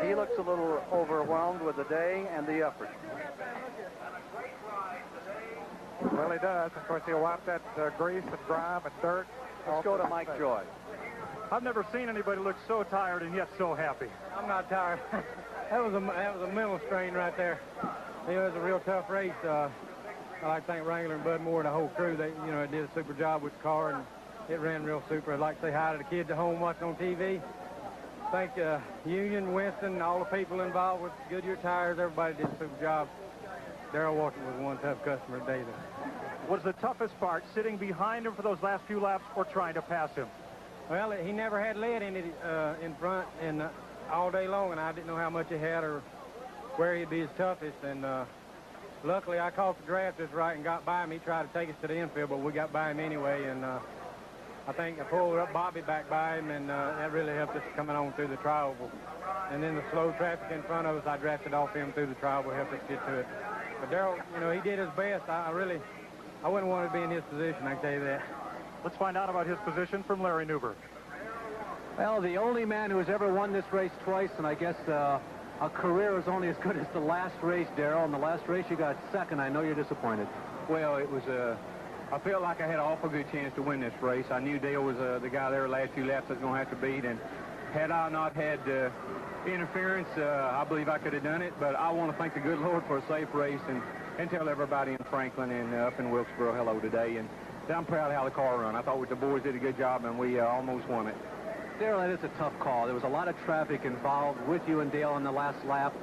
He looks a little overwhelmed with the day and the effort. Well, he does. Of course, he'll wipe that grease and grime and dirt. Let's go to Mike Joy. I've never seen anybody look so tired and yet so happy. I'm not tired. that was a mental strain right there. You know, it was a real tough race. I like to thank Wrangler and Bud Moore and the whole crew. They, you know, did a super job with the car, and it ran real super. I'd like to say hi to the kids at home watching on TV. Thank Union, Winston, all the people involved with Goodyear Tires. Everybody did a super job. Darrell Waltrip was one tough customer today. Was the toughest part sitting behind him for those last few laps or trying to pass him? Well, he never had lead in it in front and all day long, and I didn't know how much he had or where he'd be his toughest. And luckily, I caught the draft just right and got by him. He tried to take us to the infield, but we got by him anyway. And I think I pulled up Bobby back by him, and that really helped us coming on through the tri-oval. And then the slow traffic in front of us, I drafted off him through the tri-oval, helped us get to it. But Darrell, you know, he did his best. I wouldn't want to be in his position, I can tell you that. Let's find out about his position from Larry Newberg. Well, the only man who has ever won this race twice, and I guess a career is only as good as the last race, Darrell. In the last race, you got second. I know you're disappointed. Well, it was I felt like I had an awful good chance to win this race. I knew Dale was the guy there the last 2 laps I was going to have to beat, and had I not had interference, I believe I could have done it. But I want to thank the good Lord for a safe race and tell everybody in Franklin and up in Wilkesboro hello today. And I'm proud of how the car run. I thought the boys did a good job, and we almost won it. Darrell, that is a tough call. There was a lot of traffic involved with you and Dale on the last lap.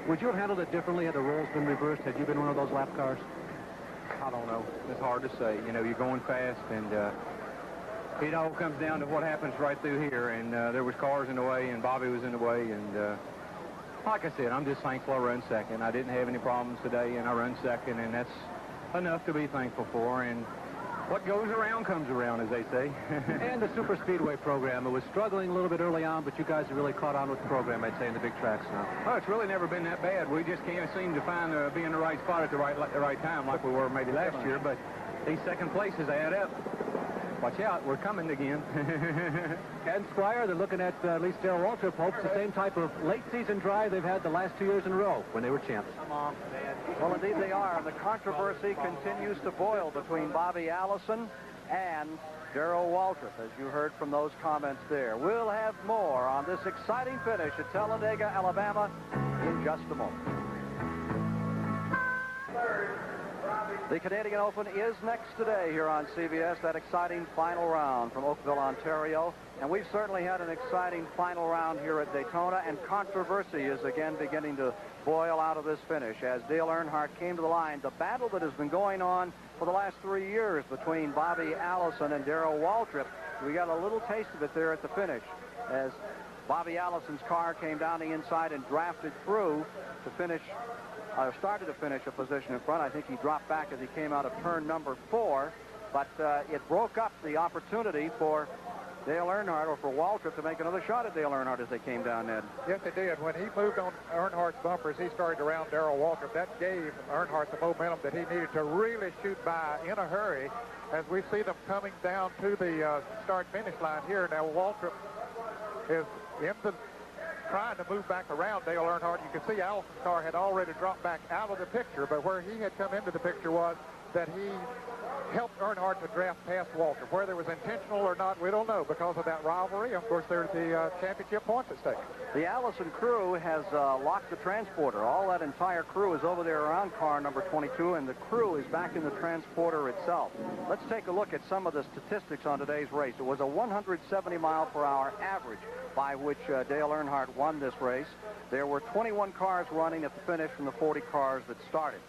Would you have handled it differently had the roles been reversed? Had you been one of those lap cars? I don't know. It's hard to say. You know, you're going fast, and it all comes down to what happens right through here. And there was cars in the way, and Bobby was in the way. And like I said, I'm just thankful I run second. I didn't have any problems today, and I run second, and that's enough to be thankful for. And what goes around comes around, as they say. And the super speedway program, it was struggling a little bit early on, but you guys have really caught on with the program, I'd say, in the big tracks now. Well, it's really never been that bad. We just can't seem to find be in the right spot at the right time like we were maybe last year, but these second places add up. Watch out, we're coming again. And Squire, they're looking at least Darrell Waltrip hopes the same type of late-season drive they've had the last 2 years in a row when they were champs. Come on, man. Well, indeed they are. And the controversy continues to boil between Bobby Allison and Darrell Waltrip, as you heard from those comments there. We'll have more on this exciting finish at Talladega, Alabama in just a moment. The Canadian Open is next today here on CBS, that exciting final round from Oakville, Ontario. And we've certainly had an exciting final round here at Daytona, and controversy is again beginning to boil out of this finish as Dale Earnhardt came to the line. The battle that has been going on for the last 3 years between Bobby Allison and Darrell Waltrip, we got a little taste of it there at the finish as Bobby Allison's car came down the inside and drafted through to finish, started to finish a position in front. I think he dropped back as he came out of turn number 4, but it broke up the opportunity for Dale Earnhardt, or for Waltrip, to make another shot at Dale Earnhardt as they came down, Ned. Yes, it did. When he moved on Earnhardt's bumpers, he started around Darrell Waltrip. That gave Earnhardt the momentum that he needed to really shoot by in a hurry as we see them coming down to the start-finish line here. Now, Waltrip is trying to move back around Dale Earnhardt. You can see Allison's car had already dropped back out of the picture, but where he had come into the picture was that he helped Earnhardt to draft past Waltrip. Whether it was intentional or not, we don't know because of that rivalry. Of course, there's the championship points at stake. The Allison crew has locked the transporter. All that entire crew is over there around car number 22, and the crew is back in the transporter itself. Let's take a look at some of the statistics on today's race. It was a 170-mile-per-hour average by which Dale Earnhardt won this race. There were 21 cars running at the finish from the 40 cars that started.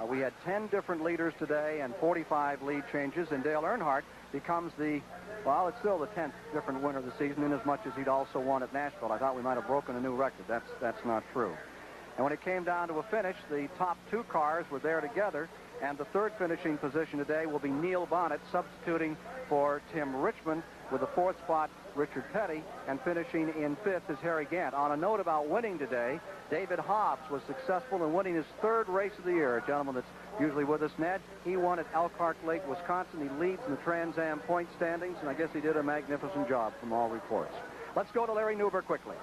We had 10 different leaders today and 45 lead changes, and Dale Earnhardt becomes well, it's still the 10th different winner of the season, in as much as he'd also won at Nashville. I thought we might have broken a new record. That's not true. And when it came down to a finish, the top 2 cars were there together, and the third finishing position today will be Neil Bonnet, substituting for Tim Richmond, with the 4th spot, Richard Petty, and finishing in 5th is Harry Gant. On a note about winning today, David Hobbs was successful in winning his 3rd race of the year. A gentleman that's usually with us, Ned. He won at Elkhart Lake, Wisconsin. He leads in the Trans Am point standings, and I guess he did a magnificent job from all reports. Let's go to Larry Newber quickly.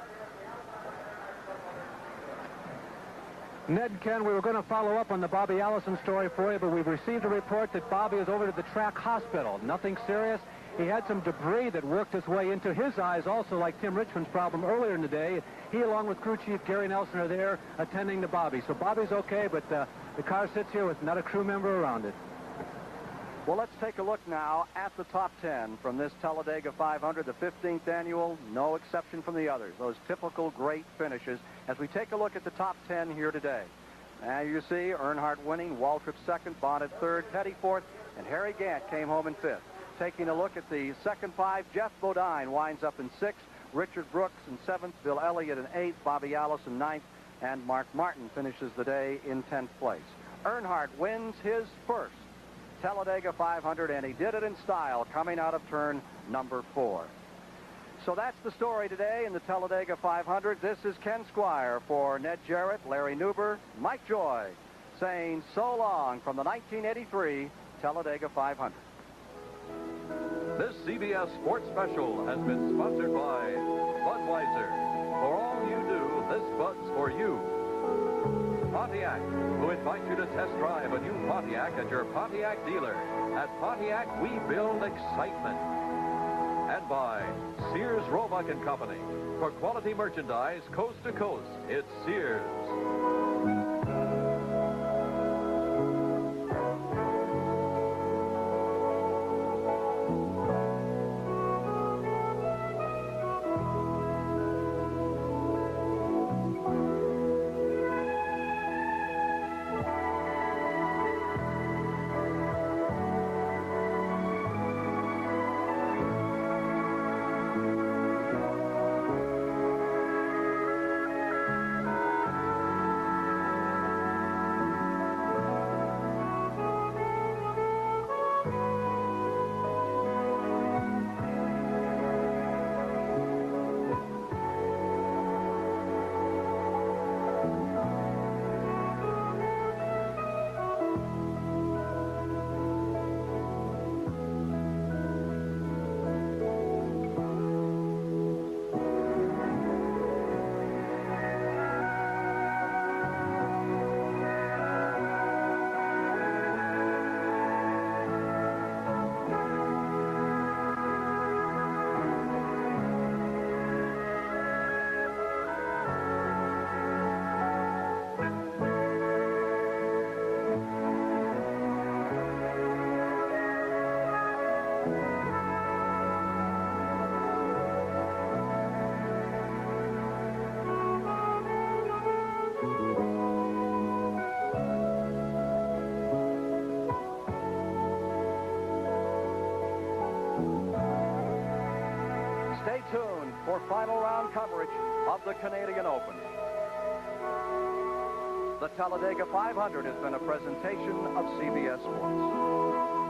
Ned, Ken, we were going to follow up on the Bobby Allison story for you, but we've received a report that Bobby is over to the track hospital. Nothing serious. He had some debris that worked its way into his eyes, also like Tim Richmond's problem earlier in the day. He, along with crew chief Gary Nelson, are there attending to Bobby. So Bobby's okay, but the car sits here with not a crew member around it. Well, let's take a look now at the top 10 from this Talladega 500, the 15th annual, no exception from the others. Those typical great finishes as we take a look at the top 10 here today. Now you see Earnhardt winning, Waltrip 2nd, Bonnet 3rd, Petty 4th, and Harry Gant came home in 5th. Taking a look at the second 5, Jeff Bodine winds up in 6th, Richard Brooks in 7th, Bill Elliott in 8th, Bobby Allison 9th, and Mark Martin finishes the day in 10th place. Earnhardt wins his first Talladega 500, and he did it in style coming out of turn number 4. So that's the story today in the Talladega 500. This is Ken Squire for Ned Jarrett, Larry Newber, Mike Joy, saying so long from the 1983 Talladega 500. This CBS Sports Special has been sponsored by Budweiser. For all you do, this Bud's for you. Pontiac, who invites you to test drive a new Pontiac at your Pontiac dealer. At Pontiac, we build excitement. And by Sears, Roebuck & Company. For quality merchandise coast to coast, it's Sears. for final round coverage of the Canadian Open. The Talladega 500 has been a presentation of CBS Sports.